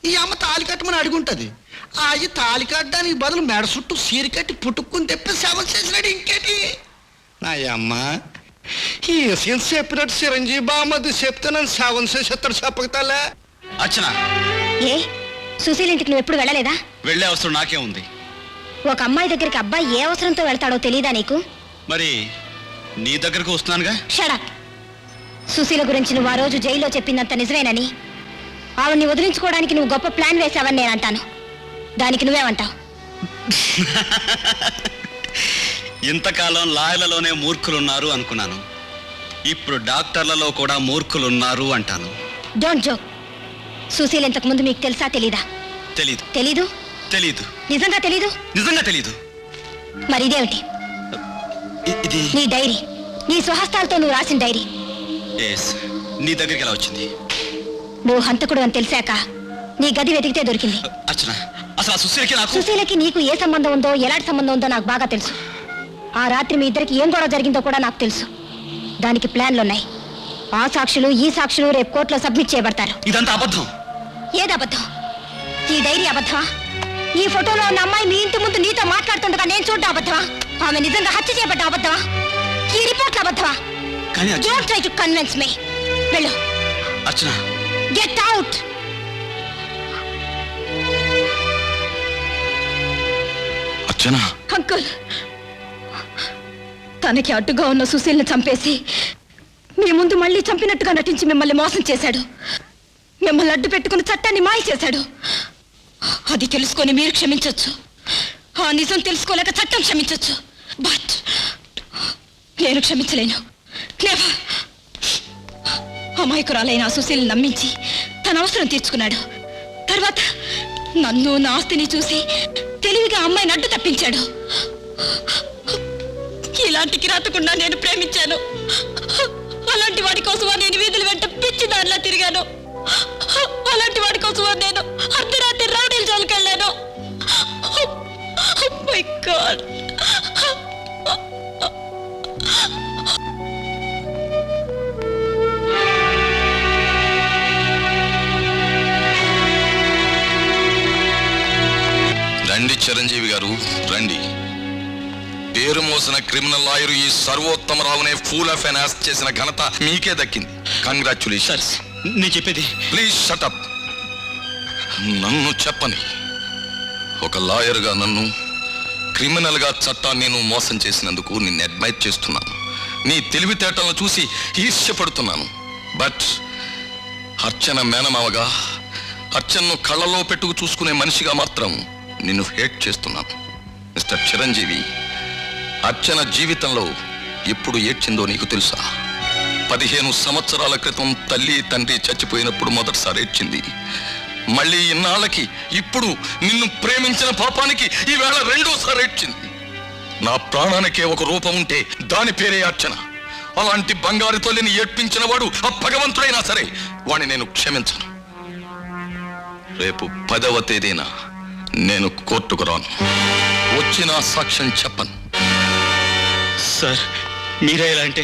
ఈ అమ్మ తాలి కట్టమని అడుగుంటది. అయ్యి తాలి కట్టడానికి బదులు మెడ చుట్టూ సీరి కట్టి పుట్టుకుని తెప్పి సేవ చేసినాడు. ఇంకేటి నా అమ్మ ఈ విషయం చెప్పినట్టు చిరంజీవి బామ్మది చెప్తే నన్ను సేవం చేసేస్తాడు. చెప్పగతాలే. అర్చన, ఏ సుశీల్ ఇంటికి నువ్వు ఎప్పుడు వెళ్ళలేదా? వెళ్ళే అవసరం నాకే ఉంది. ఒక అమ్మాయి దగ్గరికి అబ్బాయి ఏ అవసరంతో వెళ్తాడో తెలీదా నీకు? మరి నీ దగ్గరకు వస్తున్నానుగా. షడప్. సుశీల గురించి నువ్వు ఆ రోజు జైల్లో చెప్పిందంత నిజమేనని, ఆవిడ్ని వదిలించుకోవడానికి నువ్వు గొప్ప ప్లాన్ వేశావని నేను అంటాను. దానికి నువ్వేమంటావు? ఇంతకాలం లాయర్లలోనే మూర్ఖులున్నారు అనుకున్నాను, ఇప్పుడు డాక్టర్లలో కూడా మూర్ఖులున్నారు అంటాను. Don't joke. సుశీల్ ఇంతకు ముందు మీకు తెలుసా తెలీదా? తెలీదు. తెలీదు? తెలీదు. నిజంగా తెలీదు? నిజంగా తెలీదు. మరి ఇదేమిటి? ఇది నీ డైరీ, నీ స్వహస్తాలతో నువ్వు రాసిన డైరీ. నీ దగ్గరికి ఎలా వచ్చింది? నువ్వు హంతకుడు అని తెలిసాక నీ గది వెతికితే దొరికింది. అర్చన, అసలు ఆ సుశీలకి నీకు ఏ సంబంధం ఉందో, ఎలాంటి సంబంధం ఉందో నాకు బాగా తెలుసు. ఆ రాత్రి మీ ఇద్దరికి ఏం గొడవ జరిగిందో కూడా నాకు తెలుసు. దానికి ప్లాన్లున్నాయి. ఆ సాక్షులు ఈ సాక్షులు రేపు కోర్టులో సబ్మిట్ చేయబడతారు. ఇదంతా అబద్ధం. ఏది అబద్ధం? ఈ డైరీ అబద్ధమా? ఈ ఫోటోలో ఉన్న అమ్మాయి మీ ఇంటి ముందు నీతో మాట్లాడుతుండగా నేను చూడ్డం అబద్ధమా? ఆమె నిజంగా హత్య చేయబడ్డ అబద్ధమా? ఈ రిపోర్ట్లు అబద్ధమా? Don't try to convince me. వెళ్ళు. అర్చన, Get out. అర్చన, అంకుల్, తనకి అడ్డుగా ఉన్న సుశీల్ని చంపేసి మీ ముందు మళ్ళీ చంపినట్టుగా నటించి మిమ్మల్ని మోసం చేశాడు. మిమ్మల్ని అడ్డు పెట్టుకుని చట్టాన్ని మాయ చేశాడు. అది తెలుసుకొని మీరు క్షమించొచ్చు, ఆ నిజం తెలుసుకోలేక చట్టం క్షమించొచ్చు. బట్ నేను క్షమించలేను. నెవర్. అమాయకురాలైన సుశీల్ని నమ్మించి తన అవసరం తీర్చుకున్నాడు. తర్వాత నన్ను నా ఆస్తిని చూసి తెలివిగా అమ్మాయిని అడ్డు తప్పించాడు. ఇలాంటి కిరాతకుండా నేను ప్రేమించాను. అలాంటి వాడి కోసమా నేను వీధుల వెంట పిచ్చి దారిలా తిరిగాను. అలాంటి వాడి కోసమా నేను అర్ధరాత్రి రౌడీల జోలికి వెళ్ళాను. My God. రండి చిరంజీవి గారు, రండి. పేరు మోసిన క్రిమినల్ లాయర్ ఈ సర్వోత్తమరావునే ఫూల్ ఆఫ్ ఎన్ యాస్ట్ చేసిన ఘనత మీకే దక్కింది. కంగ్రాచులేషన్స్. నేను చెప్పేది. Please shut up. నన్ను చెప్పని ఒక లాయర్గా నన్ను, క్రిమినల్గా చట్టాన్ని నేను మోసం చేసినందుకు నిన్ను అడ్మైర్ చేస్తున్నాను. నీ తెలివితేటలను చూసి ఈర్ష్యపడుతున్నాను. బట్ అర్చన మేనమావగా, అర్చనను కళ్ళలో పెట్టుకు చూసుకునే మనిషిగా మాత్రం నిన్ను హేట్ చేస్తున్నాను. మిస్టర్ చిరంజీవి, అర్చన జీవితంలో ఎప్పుడు ఏడ్చిందో నీకు తెలుసా? 15 సంవత్సరాల క్రితం తల్లి తండ్రి చచ్చిపోయినప్పుడు మొదటిసారి ఏడ్చింది. మళ్ళీ ఇన్నాళ్ళకి ఇప్పుడు నిన్ను ప్రేమించిన పాపానికి ఈవేళ రెండోసారి ఏడ్చింది. నా ప్రాణానికే ఒక రూపం ఉంటే దాని పేరే అర్చన. అలాంటి బంగారు తల్లిని ఏడ్పించిన వాడు ఆ భగవంతుడైనా సరే వాణ్ణి నేను క్షమించను. రేపు 10వ తేదీన నేను కోర్టుకు రాను. వచ్చిన సాక్ష్యం చెప్పను. సార్, మీరే ఇలా అంటే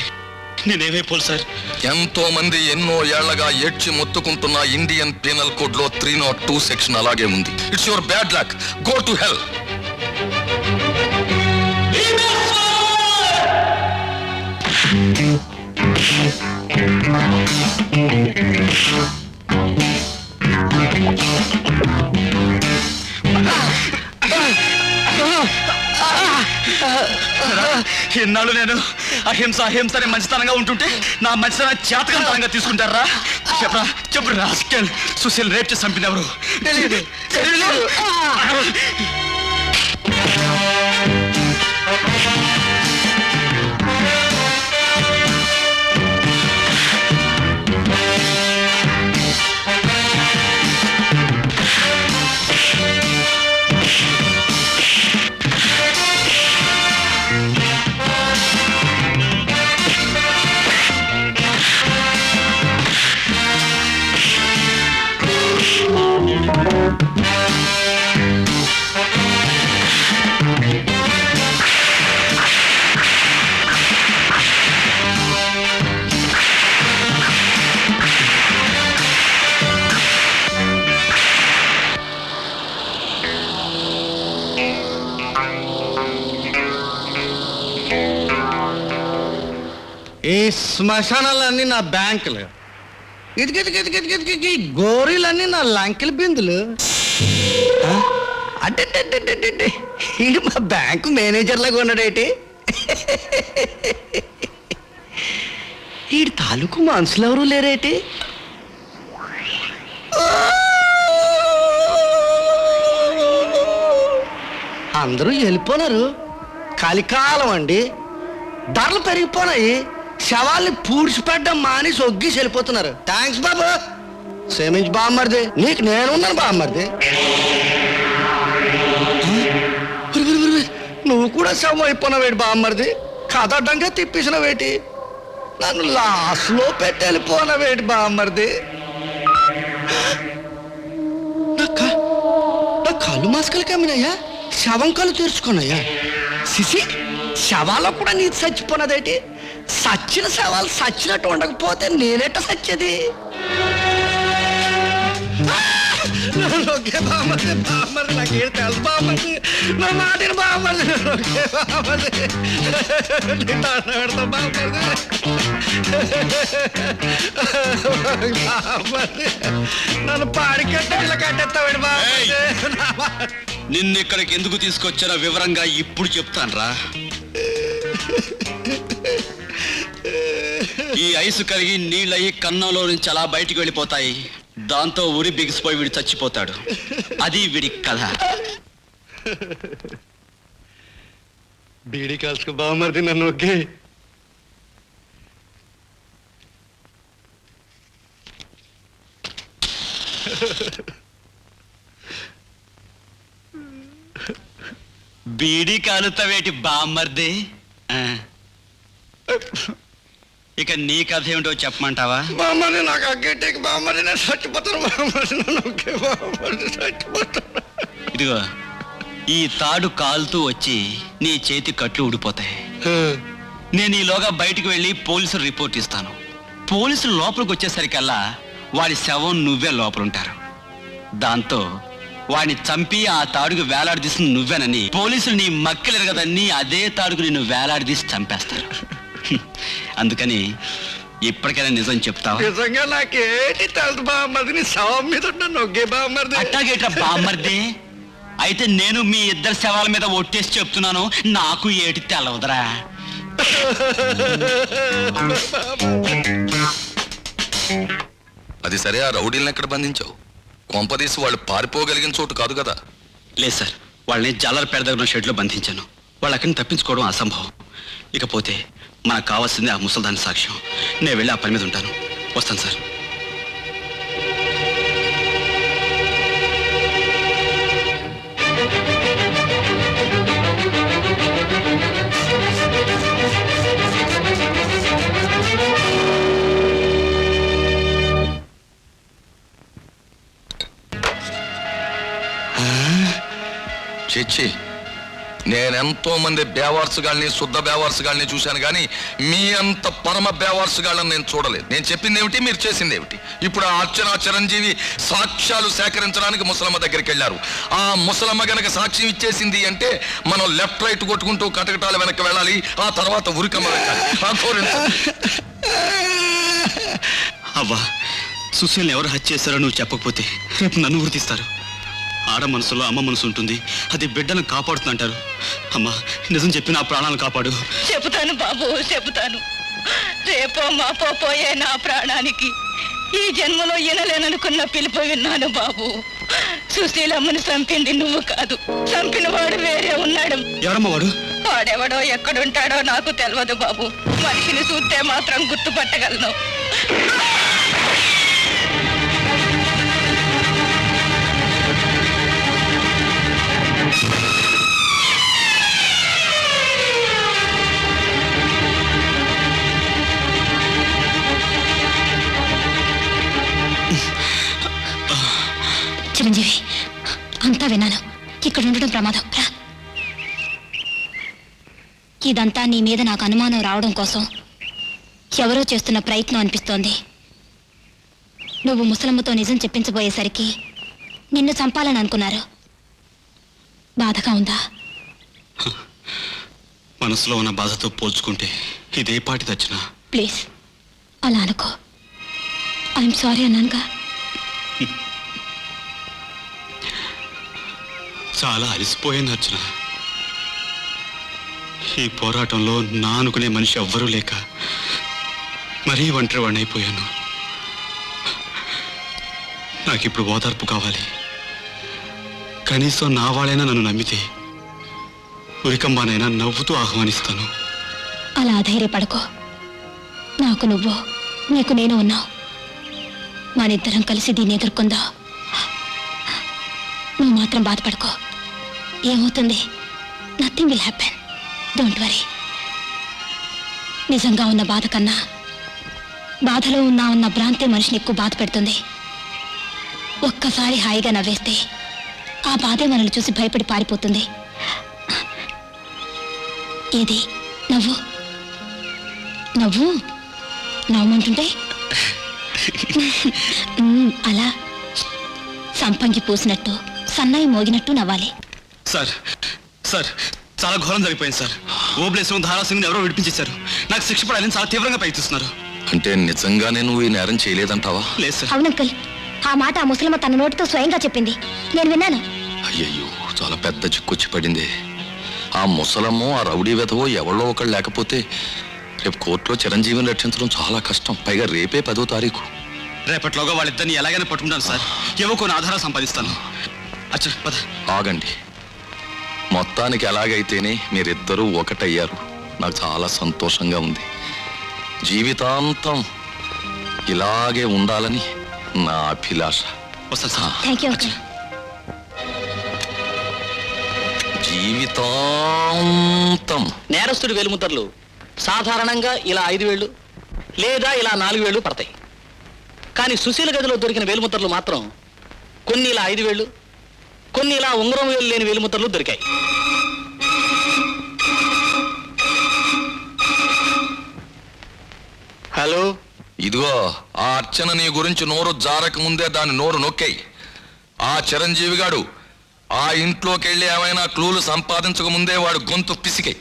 నేనేమైపోలు సార్. ఎంతో మంది ఎన్నో ఏళ్లగా ఏడ్చి మొత్తుకుంటున్న ఇండియన్ పీనల్ కోడ్ లో 302 సెక్షన్ అలాగే ఉంది. It's your bad luck. Go to hell. ఎన్నాళ్ళు నేను అహింస అహింస అని మంచితనంగా ఉంటుంటే నా మంచితనం చేతకంతనంగా తీసుకుంటారా? చెప్పరా, చెప్పురా. సుశీల్ రేప్ చేసి చంపినెవరు? తెలియదు. ఈ శ్మశానాలన్నీ నా బ్యాంకులు, ఈ గోరీలన్నీ నా లంకెల బిందులు. అంటే ఇది మా బ్యాంకు మేనేజర్ లాగా ఉన్నాడేటి. ఈ తాలూకు మనుషులు ఎవరు లేరేటి. అందరూ వెళ్ళిపోనారు. కలికాలం అండి, ధరలు పెరిగిపోనాయి. శవాల్ని పూడ్చిపెట్టడం మానేసి ఒగ్గేసి వెళ్ళిపోతున్నారు. థ్యాంక్స్ బాబు, క్షమించి బామ్మర్ది, నీకు నేనున్నాను బామ్మర్ది. నువ్వు కూడా శవం అయిపోయినావేటి బామ్మర్ది. కథ అడ్డంగా తిప్పేసినవేటి. నన్ను లాస్లో పెట్టి వెళ్ళిపోయినవేటి బామ్మర్ది. నా కళ్ళు మాస్కలు కమ్మినాయా, శవం కళ్ళు తెరుచుకున్నాయా? సిసి, శవాల్లో కూడా నీ చచ్చిపోయినదేటి. సచ్చిన శవాలు సచ్చినట్టు ఉండకపోతే నేనెట్ట సచ్చేది? నాకేం తెలుసు బామ్మది, నా మాటిన బామ్మది. పెడతా బామ్మది. నన్ను పాడికట్ట ఇలా కట్టేస్తాడు బామ్మది. నిన్నిక్కడికి ఎందుకు తీసుకొచ్చారో వివరంగా ఇప్పుడు చెప్తానురా. ఈ ఐసు కరిగి నీళ్ళయి కన్నంలో నుంచి అలా బయటికి వెళ్ళిపోతాయి. దాంతో ఉరి బిగిసిపోయి వీడు చచ్చిపోతాడు. అది వీడి కథ. బీడీ కాల్చుకో బామ్మర్ది నన్ను. ఓకే, బీడీ కాలుతావేటి బామ్మర్ది? ఇక నీ కథ ఏమిటో చెప్పమంటావా? బామ్మని నాకు అగ్గేటేకి బామ్మని, నేను చచ్చిపోతాను బామ్మని. నన్ను ఓకే బామ్మని, చచ్చిపోతాను. ఇదిగో, ఈ తాడు కాలుతూ వచ్చి నీ చేతి కట్లు ఊడిపోతాయి. నేను ఈలోగా బయటికి వెళ్ళి పోలీసులు రిపోర్ట్ ఇస్తాను. పోలీసులు లోపలికి వచ్చేసరికల్లా వాడి శవం నువ్వే లోపలుంటారు. దాంతో వాడిని చంపి ఆ తాడుకు వేలాడదీసిన నువ్వేనని పోలీసులు నీ మక్కిలెరగదని అదే తాడుకు నిన్ను వేలాడదీసి చంపేస్తారు. అందుకని ఇప్పటికైనా నిజం చెప్తావా? నిజంగా నాకేటి తెలుసు బామ్మది. నీ శవం మీద నొగ్గే బామ్మది. అట్టాగేట్రా బామ్మర్ది? అయితే నేను మీ ఇద్దరు శవాల మీద ఒట్టేసి చెప్తున్నాను, నాకు ఏటి తెలవదురా. అది సరే, ఆ రౌడీలను ఎక్కడ బంధించావు? కొంపదీసి వాళ్ళు పారిపోగలిగిన చోటు కాదు కదా. లేదు సార్, వాళ్ళని జాలర్ పేడ దగ్గర షెడ్లో బంధించాను. వాళ్ళు అక్కడిని తప్పించుకోవడం అసంభవం. ఇకపోతే మనకు కావాల్సింది ఆ ముసల్దాని సాక్ష్యం. నేను వెళ్ళి ఆ పని మీద ఉంటాను. వస్తాను సార్. చిచ్చి, నేనెంతో మంది బేవార్సుగాల్ని, శుద్ధ బేవార్సుగాల్ని చూశాను కానీ మీ అంత పరమ బేవార్సుగాళ్ళని నేను చూడలేదు. నేను చెప్పింది ఏమిటి, మీరు చేసింది ఏమిటి? ఇప్పుడు ఆ అర్చన చిరంజీవి సాక్ష్యాలు సేకరించడానికి ముసలమ్మ దగ్గరికి వెళ్ళారు. ఆ ముసలమ్మ గనక సాక్ష్యం ఇచ్చేసింది అంటే మనం లెఫ్ట్ రైట్ కొట్టుకుంటూ కటకటాల వెనక్కి వెళ్ళాలి. ఆ తర్వాత ఉరికమ్మ వెళ్ళాలి. అవ్వా, సుశీల్ని ఎవరు హత్య చేశారో నువ్వు చెప్పకపోతే రేపు నన్ను గుర్తిస్తారు. ఆడ మనసులో అమ్మ మనసు ఉంటుంది, అది బిడ్డను కాపాడుతుందంటారు. అమ్మా, నిజం చెప్పి నా ప్రాణాలను కాపాడు. చెబుతాను బాబు, చెబుతాను. రేపో మాపో పోయే నా ప్రాణానికి ఈ జన్మలో వినలేననుకున్న పిలుపు విన్నాను బాబు. సుశీలమ్మని చంపింది నువ్వు కాదు, చంపిన వాడు వేరే ఉన్నాడు. ఎవరమ్మ వాడు? వాడెవడో ఎక్కడుంటాడో నాకు తెలియదు బాబు. మనిషిని చూస్తే మాత్రం గుర్తుపట్టగలను. చిరంజీవి, అంతా విన్నాను. ఇక్కడ ఉండడం ప్రమాదం. రా. ఇదంతా నీ మీద నాకు అనుమానం రావడం కోసం ఎవరో చేస్తున్న ప్రయత్నం అనిపిస్తోంది. నువ్వు ముసలమ్మతో నిజం చెప్పించబోయేసరికి నిన్ను చంపాలని అనుకున్నారు. బాధగా ఉందా? మనసులో ఉన్న బాధతో పోల్చుకుంటే ఇదే పాటి తెచ్చినా. ప్లీజ్ అలా అనుకో. ఐఎమ్ సారీ అన్నానుగా. చాలా అలసిపోయింది అర్చన. ఈ పోరాటంలో నా అనుకునే మనిషి ఎవ్వరూ లేక మరీ ఒంటరి వాడిని అయిపోయాను. నాకిప్పుడు ఓదార్పు కావాలి. కనీసం నా వాళ్ళైనా నన్ను నమ్మితే ఉరికంబానైనా నవ్వుతూ ఆహ్వానిస్తాను. అలా అధైర్యపడకో. నాకు నువ్వు, నీకు నేను ఉన్నావు. మనిద్దరం కలిసి దీన్ని ఎదుర్కొందా. నువ్వు మాత్రం బాధపడకో. ఏమవుతుంది? Nothing will happen. Don't worry. నిజంగా ఉన్న బాధ కన్నా బాధలో ఉన్న భ్రాంతి మనిషిని ఎక్కువ బాధ పెడుతుంది. ఒక్కసారి హాయిగా నవ్వేస్తే ఆ బాధే మనల్ని చూసి భయపడి పారిపోతుంది. ఏది నవ్వు నవ్వు నవ్వమంటుంటే అలా సంపంగి పూసినట్టు సన్నాయి మోగినట్టు నవ్వాలి. సార్ సార్ చాలా ఘోరం జరిగిపోయింది సార్. ఓబ్లేసు ధారాసింగ్ ఎవరో విడిపించేశారు. నాకు శిక్ష పడాలని చాలా తీవ్రంగా ప్రయత్నిస్తున్నారు. అంటే నిజంగానే నువ్వు ఈ నేరం చేయలేదంటావా? లేదు సార్. అవును అంకుల్. ఆ మాట ఆ ముసలమ్మ తన నోటితో స్వయంగా చెప్పింది. నేను విన్నాను. అయ్యయ్యో, చాలా పెద్ద చిక్కొచ్చి పడింది. ఆ ముసలమ్మో ఆ రౌడీ వెధవో ఎవరో ఒకళ్ళు లేకపోతే రేపు కోర్టులో చిరంజీవిని రక్షించడం చాలా కష్టం. పైగా రేపే 10వ తారీఖు. రేపట్లోగా వాళ్ళిద్దరిని ఎలాగైనా పట్టుకుంటాను సార్. ఏవో కొన్ని ఆధారాలు సంపాదిస్తాను. అచ్చా పద. ఆగండి. మొత్తానికి ఎలాగైతేనే మీరిద్దరూ ఒకటయ్యారు. నాకు చాలా సంతోషంగా ఉంది. జీవితాంతం ఇలాగే ఉండాలని నా అభిలాష. జీవితాంతం. నేరస్తుడి వేలుముద్రలు సాధారణంగా ఇలా 5 వేళ్ళు లేదా ఇలా 4 వేళ్ళు పడతాయి. కానీ సుశీల గదిలో దొరికిన వేలుముద్రలు మాత్రం కొన్ని ఇలా 5 వేళ్ళు, కొన్ని ఇలా ఉంగరం వేలు లేని వేలుముద్రలు దొరికాయి. హలో, ఇదిగో ఆ అర్చన నీ గురించి నోరు జారక ముందే దాని నోరు నొక్కాయి. ఆ చిరంజీవి గాడు ఆ ఇంట్లోకి వెళ్ళి ఏమైనా క్లూలు సంపాదించక ముందే వాడు గొంతు పిసికాయి.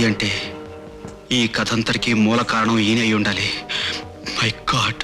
అంటే ఈ కథంతరికి మూల కారణం ఈయన అయి ఉండాలి. My God.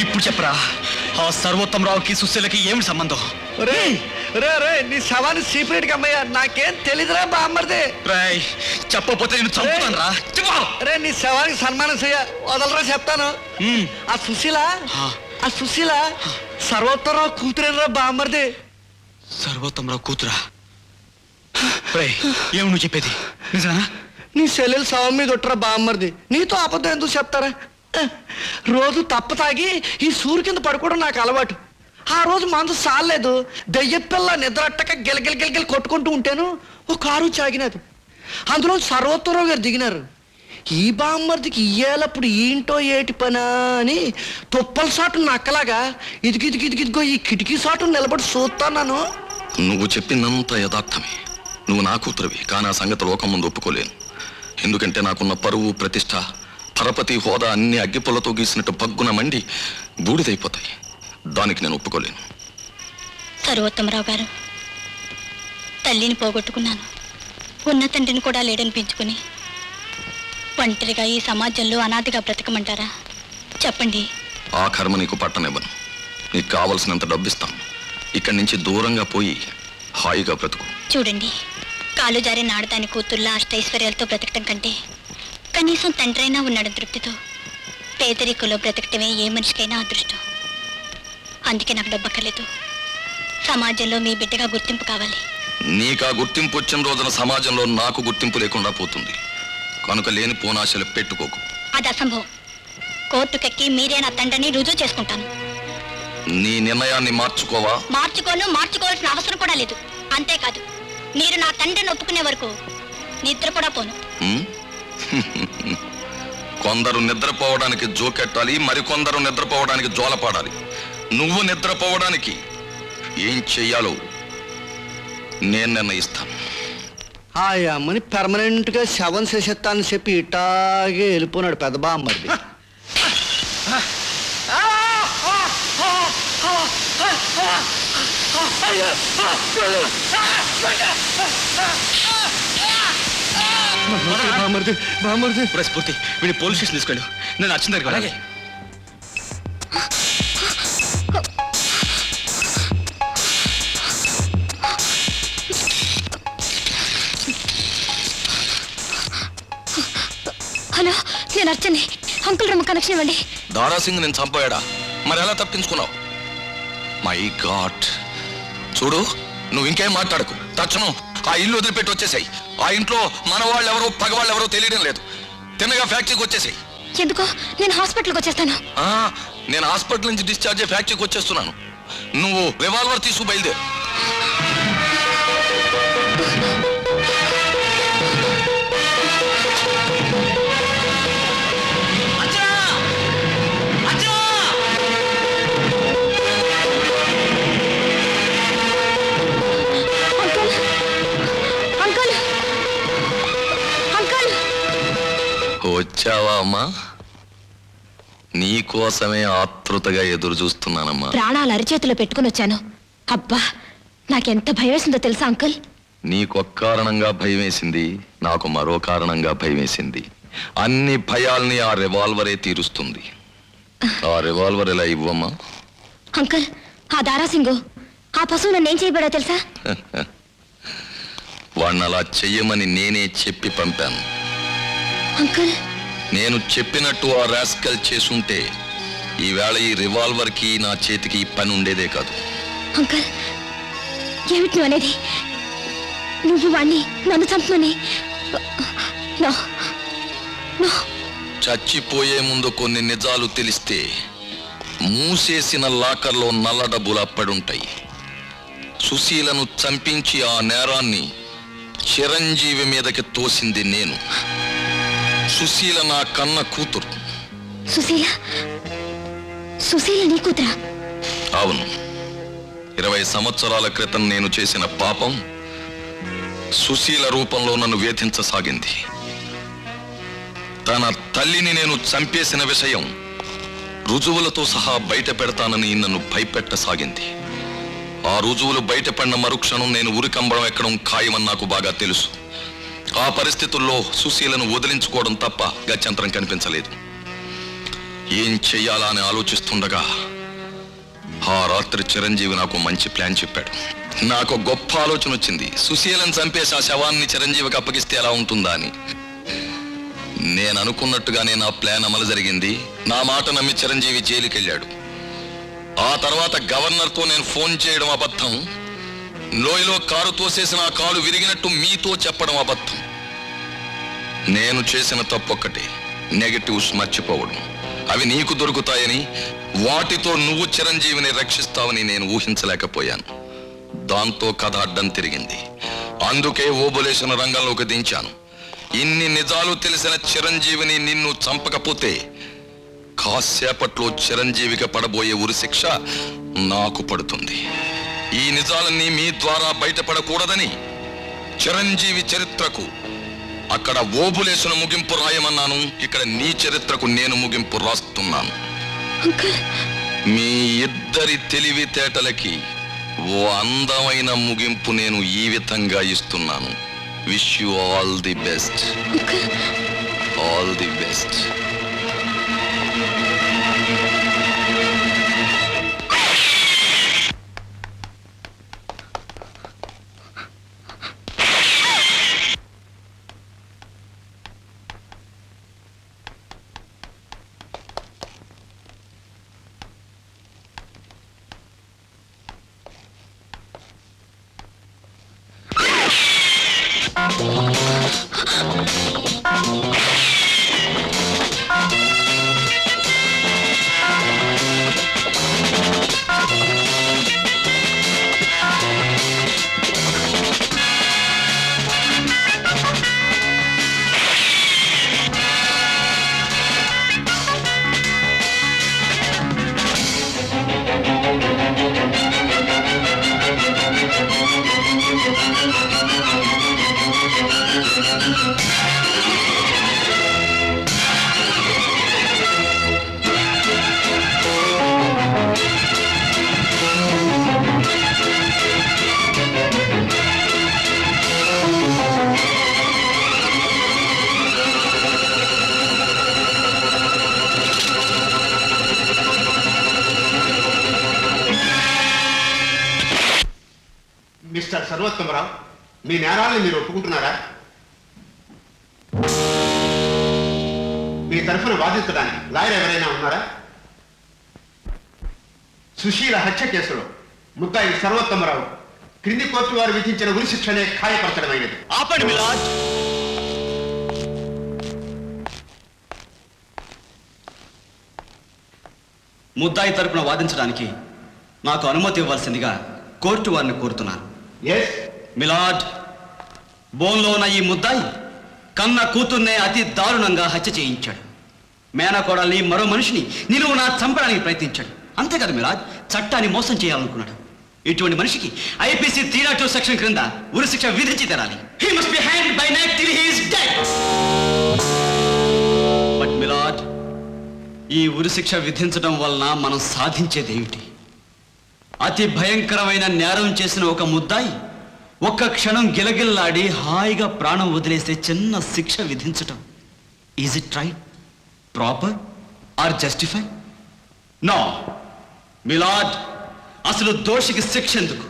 ఇప్పుడు చెప్పరా, ఆ సర్వోత్తమరావుకి సుశీలకి ఏమిటి సంబంధం? రే రే రే, నీ శవాన్ని సీక్రెట్ గా అమ్మయ్యా, నాకేం తెలీదురా బామ్మర్ది. చెప్పకపోతే నేను చంపుతాను రా. రే, నీ శవానికి సన్మానం చెయ్య, వదలరా చెప్తాను. ఆ సుశీల సర్వోత్తమరావు కూతురేనరా బామ్మర్ది. సర్వోత్తమరావు కూతురా? ఏమి నువ్వు చెప్పేది నిజానా? నీ సెల్లెలు శవం మీద ఒట్టరా బామ్మర్ది, నీతో అబద్ధం ఎందుకు చెప్తారా? రోజు తప్ప తాగి ఈ సూర్యు కింద పడుకోవడం నాకు అలవాటు. ఆ రోజు మందు సాలేదు, దెయ్యపిల్ల నిద్రట్టక గిలగిల కొట్టుకుంటూ ఉంటాను. ఓ కారు చాగినది, అందులో సర్వోత్తరావు గారు దిగినారు. ఈ బామ్మర్దికి ఇయ్యాలప్పుడు ఏంటో ఏటి పనా అని తుప్పల సాటు నక్కలాగా ఇదిగిదిగిదిగిదిగో ఈ కిటికీ సాటు నిలబడి చూస్తాను. నువ్వు చెప్పిందంతా యథార్థమే. నువ్వు నా కూతురువి, కానీ ఆ సంగతి లోకం ముందు ఒప్పుకోలేను. ఎందుకంటే నాకున్న పరువు, ప్రతిష్ట, పరపతి, హోదా అన్ని అగ్గిపుల్లతో గీసినట్టు పగ్గున మండి బూడిదైపోతాయి. దానికి నేను ఒప్పుకోలేను. సర్వోత్తమరావు గారు, తల్లిని పోగొట్టుకున్నాను, ఉన్న తండ్రిని కూడా లేడనిపించుకుని ఒంటరిగా ఈ సమాజంలో అనాథగా బ్రతకమంటారా? చెప్పండి. ఆ కర్మ నీకు పట్టనివ్వను. నీకు కావలసినంత డబ్బిస్తాను. ఇక్కడి నుంచి దూరంగా పోయి హాయిగా బ్రతుకు. చూడండి, కాలు జారి నాడదాని కూతుర్లా అష్టైశ్వర్యాలతో బ్రతకటం కంటే కనీసం తండ్రైనా ఉన్నాడు తృప్తితో పేదరికంలో బ్రతకటమే ఏ మనిషికైనా అదృష్టం. అందుకే నాకు డబ్బక్కర్లేదు. సమాజంలో మీ బిడ్డగా గుర్తింపు కావాలి. నీకు ఆ గుర్తింపు వచ్చిన రోజున సమాజంలో నాకు గుర్తింపు లేకుండా పోతుంది. కనుక లేని పోనాశలు పెట్టుకోకు. అది అసంభవం. కోర్టుకెక్కి మీరే నా తండ్రిని రుజువు చేసుకుంటాను. నీ నిర్ణయాన్ని మార్చుకోవా? మార్చుకోవాల్సిన అవసరం కూడా లేదు. అంతేకాదు, మీరు నా తండ్రిని ఒప్పుకునే వరకు నిద్ర కూడా పోను. కొందరు నిద్రపోవడానికి జోకెట్టాలి, మరికొందరు నిద్రపోవడానికి జోలపాడాలి. నువ్వు నిద్రపోవడానికి ఏం చెయ్యాలో నేను నిర్ణయిస్తాను. ఆ అమ్మని పెర్మనెంట్ గా శవం చేసేస్తానని చెప్పి ఇట్టాగే వెళ్ళిపోనాడు పెద్ద బామ్మర్ది. స్ఫూర్తి వీడి పోలీస్ స్టేషన్ తీసుకెళ్ళు. నేను అర్చన దగ్గర అలాగే. హలో, నేను అర్చని. అంకుల్ రూమ్ కనెక్షన్ ఇవ్వండి. దారాసింగ్ నేను చంపాడా? మరి ఎలా తప్పించుకున్నావు? My God. చూడు, నువ్వు ఇంకేం మాట్లాడకు. తక్షణం ఆ ఇల్లు వదిలిపెట్టి వచ్చేసాయి. ఆ ఇంట్లో మన వాళ్ళు ఎవరో పగవాళ్ళు ఎవరో తెలియడం లేదు. తిన్నగా ఫ్యాక్టరీకి వచ్చేసాయి. ఎందుకో నేను హాస్పిటల్కి వచ్చేస్తాను. నేను హాస్పిటల్ నుంచి డిశ్చార్జ్ అయ్యి ఫ్యాక్టరీకి వచ్చేస్తున్నాను. నువ్వు రివాల్వర్ తీసుకు బయలుదేరు. వచ్చావా అమ్మా? నీకోసమే ఆతృతగా ఎదురు చూస్తున్నానమ్మా. ప్రాణాలు అరిచేతిలో పెట్టుకుని వచ్చాను. అబ్బా, నాకెంత భయం వేసిందో తెలుసా అంకుల్? నీకొక్క కారణంగా భయం వేసింది, నాకు మరో కారణంగా భయం వేసింది. అన్ని భయాల్ని ఆ రివాల్వరే తీరుస్తుంది. ఆ రివాల్వర్ ఎలా ఇవ్వమ్మా? అంకుల్, ఆ దారాసింగు ఆ పశువు నన్ను ఏం చేయబడా తెలుసా? వాడిని అలా చెయ్యమని నేనే చెప్పి పంపాను. అంకుల్, నేను చెప్పినట్టు ఆ రాస్కల్ చేసుంటే ఈవేళ ఈ రివాల్వర్ కి నా చేతికి పని ఉండేదే కాదు. అంకుల్, ఏమిటి నువ్వు అనేది? నువ్వు వాణ్ణి నన్ను చంపమని? చచ్చిపోయే ముందు కొన్ని నిజాలు తెలిస్తే మూసేసిన లాకర్లో నల్ల డబ్బులు అప్పడుంటాయి. సుశీలను చంపించి ఆ నేరాన్ని చిరంజీవి మీదకి తోసింది నేను. సుశీల నా కన్న కూతురు. సుశీల నీ కూతురా? అవును. 20 సంవత్సరాల క్రితం నేను చేసిన పాపం సుశీల రూపంలో నన్ను వేధించసాగింది. తన తల్లిని నేను చంపేసిన విషయం రుజువులతో సహా బయట పెడతానని నన్ను భయపెట్టసాగింది. ఆ రుజువులు బయటపడిన మరుక్షణం నేను ఉరికంబడం ఎక్కడం ఖాయమని నాకు బాగా తెలుసు. ఆ పరిస్థితుల్లో సుశీలను వదిలించుకోవడం తప్ప గత్యంతరం కనిపించలేదు. ఏం చెయ్యాలా అని ఆలోచిస్తుండగా ఆ రాత్రి చిరంజీవి నాకు మంచి ప్లాన్ చెప్పాడు. నాకు గొప్ప ఆలోచన వచ్చింది. సుశీలను చంపేసి ఆ శవాన్ని చిరంజీవికి అప్పగిస్తే ఎలా ఉంటుందా అని. నేను అనుకున్నట్టుగానే నా ప్లాన్ అమలు జరిగింది. నా మాట నమ్మి చిరంజీవి జైలుకి వెళ్ళాడు. ఆ తర్వాత గవర్నర్తో నేను ఫోన్ చేయడం అబద్ధం, లోయలో కారు తోసేసిన ఆ కాలు విరిగినట్టు మీతో చెప్పడం అబద్ధం. నేను చేసిన తప్పొక్కటి, నెగటివ్స్ మర్చిపోవడం. అవి నీకు దొరుకుతాయని, వాటితో నువ్వు చిరంజీవిని రక్షిస్తావని నేను ఊహించలేకపోయాను. దాంతో కథ అడ్డం తిరిగింది. అందుకే ఓబులేసిన రంగంలోకి దించాను. ఇన్ని నిజాలు తెలిసిన చిరంజీవిని నిన్ను చంపకపోతే కాసేపట్లో చిరంజీవికి పడబోయే ఉరిశిక్ష నాకు పడుతుంది. ఈ నిజాలన్నీ మీ ద్వారా బయటపడకూడదని చిరంజీవి చరిత్రకు అక్కడ ఓబులేసును ముగింపు రాయమన్నాను. ఇక్కడ నీ చరిత్రకు నేను ముగింపు రాస్తున్నాను. మీ ఇద్దరి తెలివితేటలకి ఓ అందమైన ముగింపు నేను ఈ విధంగా ఇస్తున్నాను. Wish you all the best. All the best. Mister Sarvottamarao, మీ నేరాలను మీరు ఒప్పుకుంటున్నారా? మీ తరఫున వాదించడానికి లాయర్ ఎవరైనా ఉన్నారా? సుశీల హత్య కేసులో ముద్దాయి సర్వోత్తమరావు క్రింది కోర్టు వారు విధించిన ఉరిశిక్షనే ఖాయపరచడమైనది. ఆపండి మిలాజ్. ముద్దాయి తరపున వాదించడానికి నాకు అనుమతి ఇవ్వాల్సిందిగా కోర్టు వారిని కోరుతున్నాను. మిలాడ్, బోన్లో ఉన్న ఈ ముద్దాయి కన్న కూతుర్నే అతి దారుణంగా హత్య చేయించాడు. మేనకోడల్ని, మరో మనిషిని నిలువునా చంపడానికి ప్రయత్నించాడు. అంతేకాదు మిలాద్, చట్టాన్ని మోసం చేయాలనుకున్నాడు. ఇటువంటి మనిషికి ఐపీసీ 302 సెక్షన్ క్రింద ఉరిశిక్ష విధించి తెరాలి. He must be hanged by neck till he is dead. But my lord, ఈ ఉరిశిక్ష విధించడం వలన మనం సాధించేదేమిటి? అతి భయంకరమైన నేరం చేసిన ఒక ముద్దాయి ఒక్క క్షణం గిలగిల్లాడి హాయిగా ప్రాణం వదిలేసే చిన్న శిక్ష విధించటం, is it right, proper or justify? No milord, అసలు దోషికి శిక్ష ఎందుకు?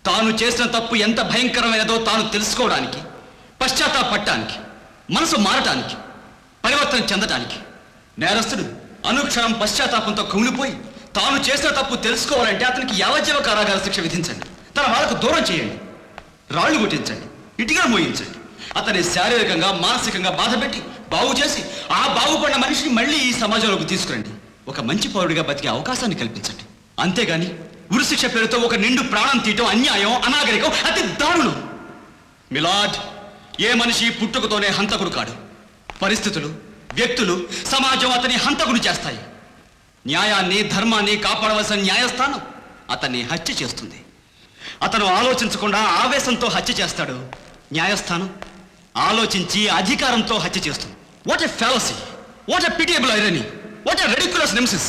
తాను చేసిన తప్పు ఎంత భయంకరమైనదో తాను తెలుసుకోవడానికి, పశ్చాత్తాపడటానికి, మనసు మారటానికి, పరివర్తన చెందటానికి. నేరస్తుడు అనుక్షణం పశ్చాత్తాపంతో కుమిలిపోయి తాను చేసిన తప్పు తెలుసుకోవాలంటే అతనికి యావజ్జీవ కారాగార శిక్ష విధించండి. తన వాళ్ళకు దూరం చేయండి, రాళ్లు కొట్టించండి, ఇటుకలు మోయించండి, అతన్ని శారీరకంగా, మానసికంగా బాధపెట్టి బాగు చేసి ఆ బాగుపడిన మనిషిని మళ్ళీ ఈ సమాజంలోకి తీసుకురండి. ఒక మంచి పౌరుడిగా బతికే అవకాశాన్ని కల్పించండి. అంతేగాని ఉరిశిక్ష పేరుతో ఒక నిండు ప్రాణం తీయటం అన్యాయం, అనాగరికం, అతి దారుణం. మిలాడ్, ఏ మనిషి పుట్టుకతోనే హంతకుడు కాడు. పరిస్థితులు, వ్యక్తులు, సమాజం అతని హంతకుడు చేస్తాయి. న్యాయాన్ని, ధర్మాన్ని కాపాడవలసిన న్యాయస్థానం అతన్ని హత్య చేస్తుంది. అతను ఆలోచించకుండా ఆవేశంతో హత్య చేస్తాడు. న్యాయస్థానం ఆలోచించి అధికారంతో హత్య చేస్తుంది. What a fallacy, what a pitiable irony, what a ridiculous nemesis.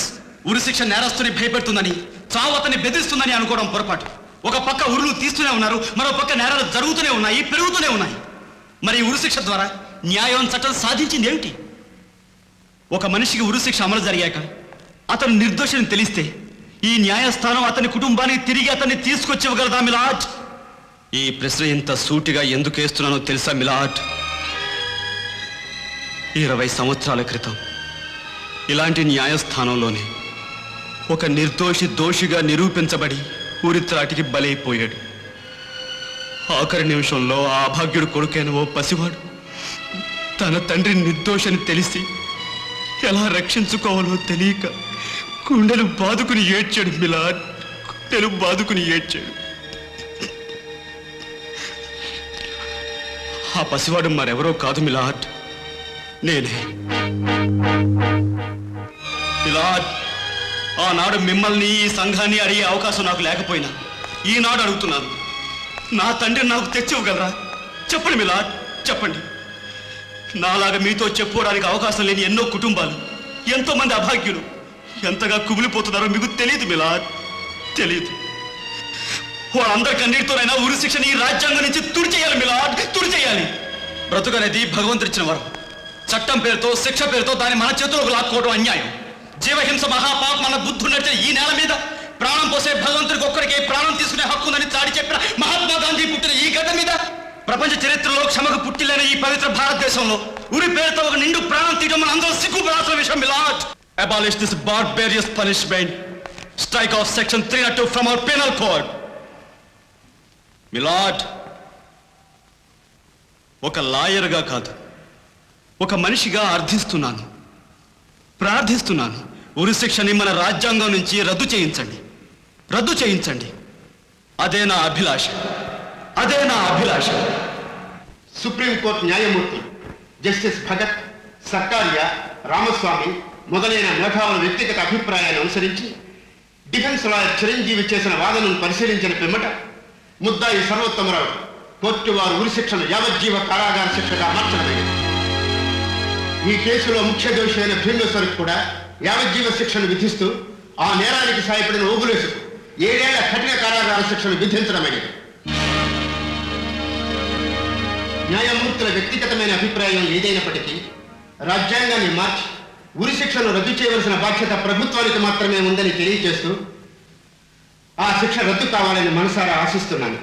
ఉరిశిక్ష నేరస్తుని భయపెడుతుందని, చావు అతన్ని బెదిరిస్తుందని అనుకోవడం పొరపాటు. ఒక పక్క ఉరులు తీస్తూనే ఉన్నారు, మరో పక్క నేరాలు జరుగుతూనే ఉన్నాయి, పెరుగుతూనే ఉన్నాయి. మరి ఉరిశిక్ష ద్వారా న్యాయం, చట్టం సాధించింది ఏమిటి? ఒక మనిషికి ఉరిశిక్ష అమలు జరిగాక అతను నిర్దోషిని తెలిస్తే ఈ న్యాయస్థానం అతని కుటుంబాన్ని తిరిగి అతన్ని తీసుకొచ్చివ్వగలదా మిలాడ్? ఈ ప్రశ్న ఇంత సూటిగా ఎందుకు వేస్తున్నానో తెలుసా మిలాడ్? 20 సంవత్సరాల క్రితం ఇలాంటి న్యాయస్థానంలోనే ఒక నిర్దోషి దోషిగా నిరూపించబడి ఉరిత్రాటికి బలైపోయాడు. ఆఖరి నిమిషంలో ఆ అభాగ్యుడు కొడుకైన ఓ పసివాడు తన తండ్రి నిర్దోషని తెలిసి ఎలా రక్షించుకోవాలో తెలియక గుండెలు బాదుకుని ఏడ్చాడు మిలాద్. గుండెలు బాదుకుని ఏడ్చాడు. ఆ పసివాడు మరెవరో కాదు మిలాద్, నేనే. మిలాద్, ఆనాడు మిమ్మల్ని ఈ సంఘాన్ని అడిగే అవకాశం నాకు లేకపోయినా ఈనాడు అడుగుతున్నాను. నా తండ్రి నాకు తెచ్చివ్వగలరా? చెప్పండి మిలాద్, చెప్పండి. నాలాగా మీతో చెప్పుకోవడానికి అవకాశం లేని ఎన్నో కుటుంబాలు, ఎంతో మంది అభాగ్యులు ఎంతగా కుమిలిపోతున్నారో మీకు తెలియదు మిలాద్, తెలియదు. వాళ్ళందరికన్నిటితోనైనా ఉరి శిక్షని ఈ రాజ్యాంగం నుంచి తుడిచేయాలి మిలాద్, తుడిచేయాలి. బ్రతుకనేది భగవంతుడిచ్చిన వరం. చట్టం పేరుతో, శిక్ష పేరుతో దాన్ని మన చేతులకు లాక్కోవడం అన్యాయం. జీవహింస మహాపాపం మన బుద్ధుడు నడిచే ఈ నేల మీద ప్రాణం పోసే భగవంతుడికి ఒక్కడికే ప్రాణం తీసుకునే హక్కు ఉందని చాటి చెప్పిన మహాత్మా గాంధీ పుట్టిన ఈ గడ్డ మీద, ప్రపంచ చరిత్రలో క్షమకు పుట్టిలేని ఈ పవిత్ర భారతదేశంలో ఉరి పేరుతో ఒక నిండు ప్రాణం తీయడం మన అందరూ సిగ్గుపడాల్సిన విషయం Milad. Abolish this barbarous punishment. Strike off section 302 from our penal code. Milad, ఒక లాయర్గా కాదు, ఒక మనిషిగా అర్థిస్తున్నాను, ప్రార్థిస్తున్నాను. ఉరి శిక్షని మన రాజ్యాంగం నుంచి రద్దు చేయించండి, రద్దు చేయించండి. అదే నా అభిలాష, అదే నా అభిలాష. సుప్రీంకోర్టు న్యాయమూర్తులు జస్టిస్ భగత్, సర్కారియా, రామస్వామి మొదలైన మేధావుల వ్యక్తిగత అభిప్రాయాన్ని అనుసరించి డిఫెన్స్ లాయర్ చిరంజీవి చేసిన వాదనను పరిశీలించిన పిమ్మట ముద్దాయి సర్వోత్తమరావు కోర్టు వారు ఉరి శిక్షను యావజ్జీవ కారాగార శిక్షగా మార్చడమైంది. ఈ కేసులో ముఖ్య దోషి అయిన భీమేశ్వరికి కూడా యావజ్జీవ శిక్షను విధిస్తూ ఆ నేరానికి సాయపడిన ఓబులేసుకు 7 ఏళ్ల కఠిన కారాగార శిక్షను విధించడమైనది. న్యాయమూర్తుల వ్యక్తిగతమైన అభిప్రాయం ఏదైనప్పటికీ రాజ్యాంగాన్ని మార్చి ఉరి శిక్షను రద్దు చేయవలసిన బాధ్యత ప్రభుత్వానికి మాత్రమే ఉందని తెలియజేస్తూ ఆ శిక్ష రద్దు కావాలని మనసారా ఆశిస్తున్నాను.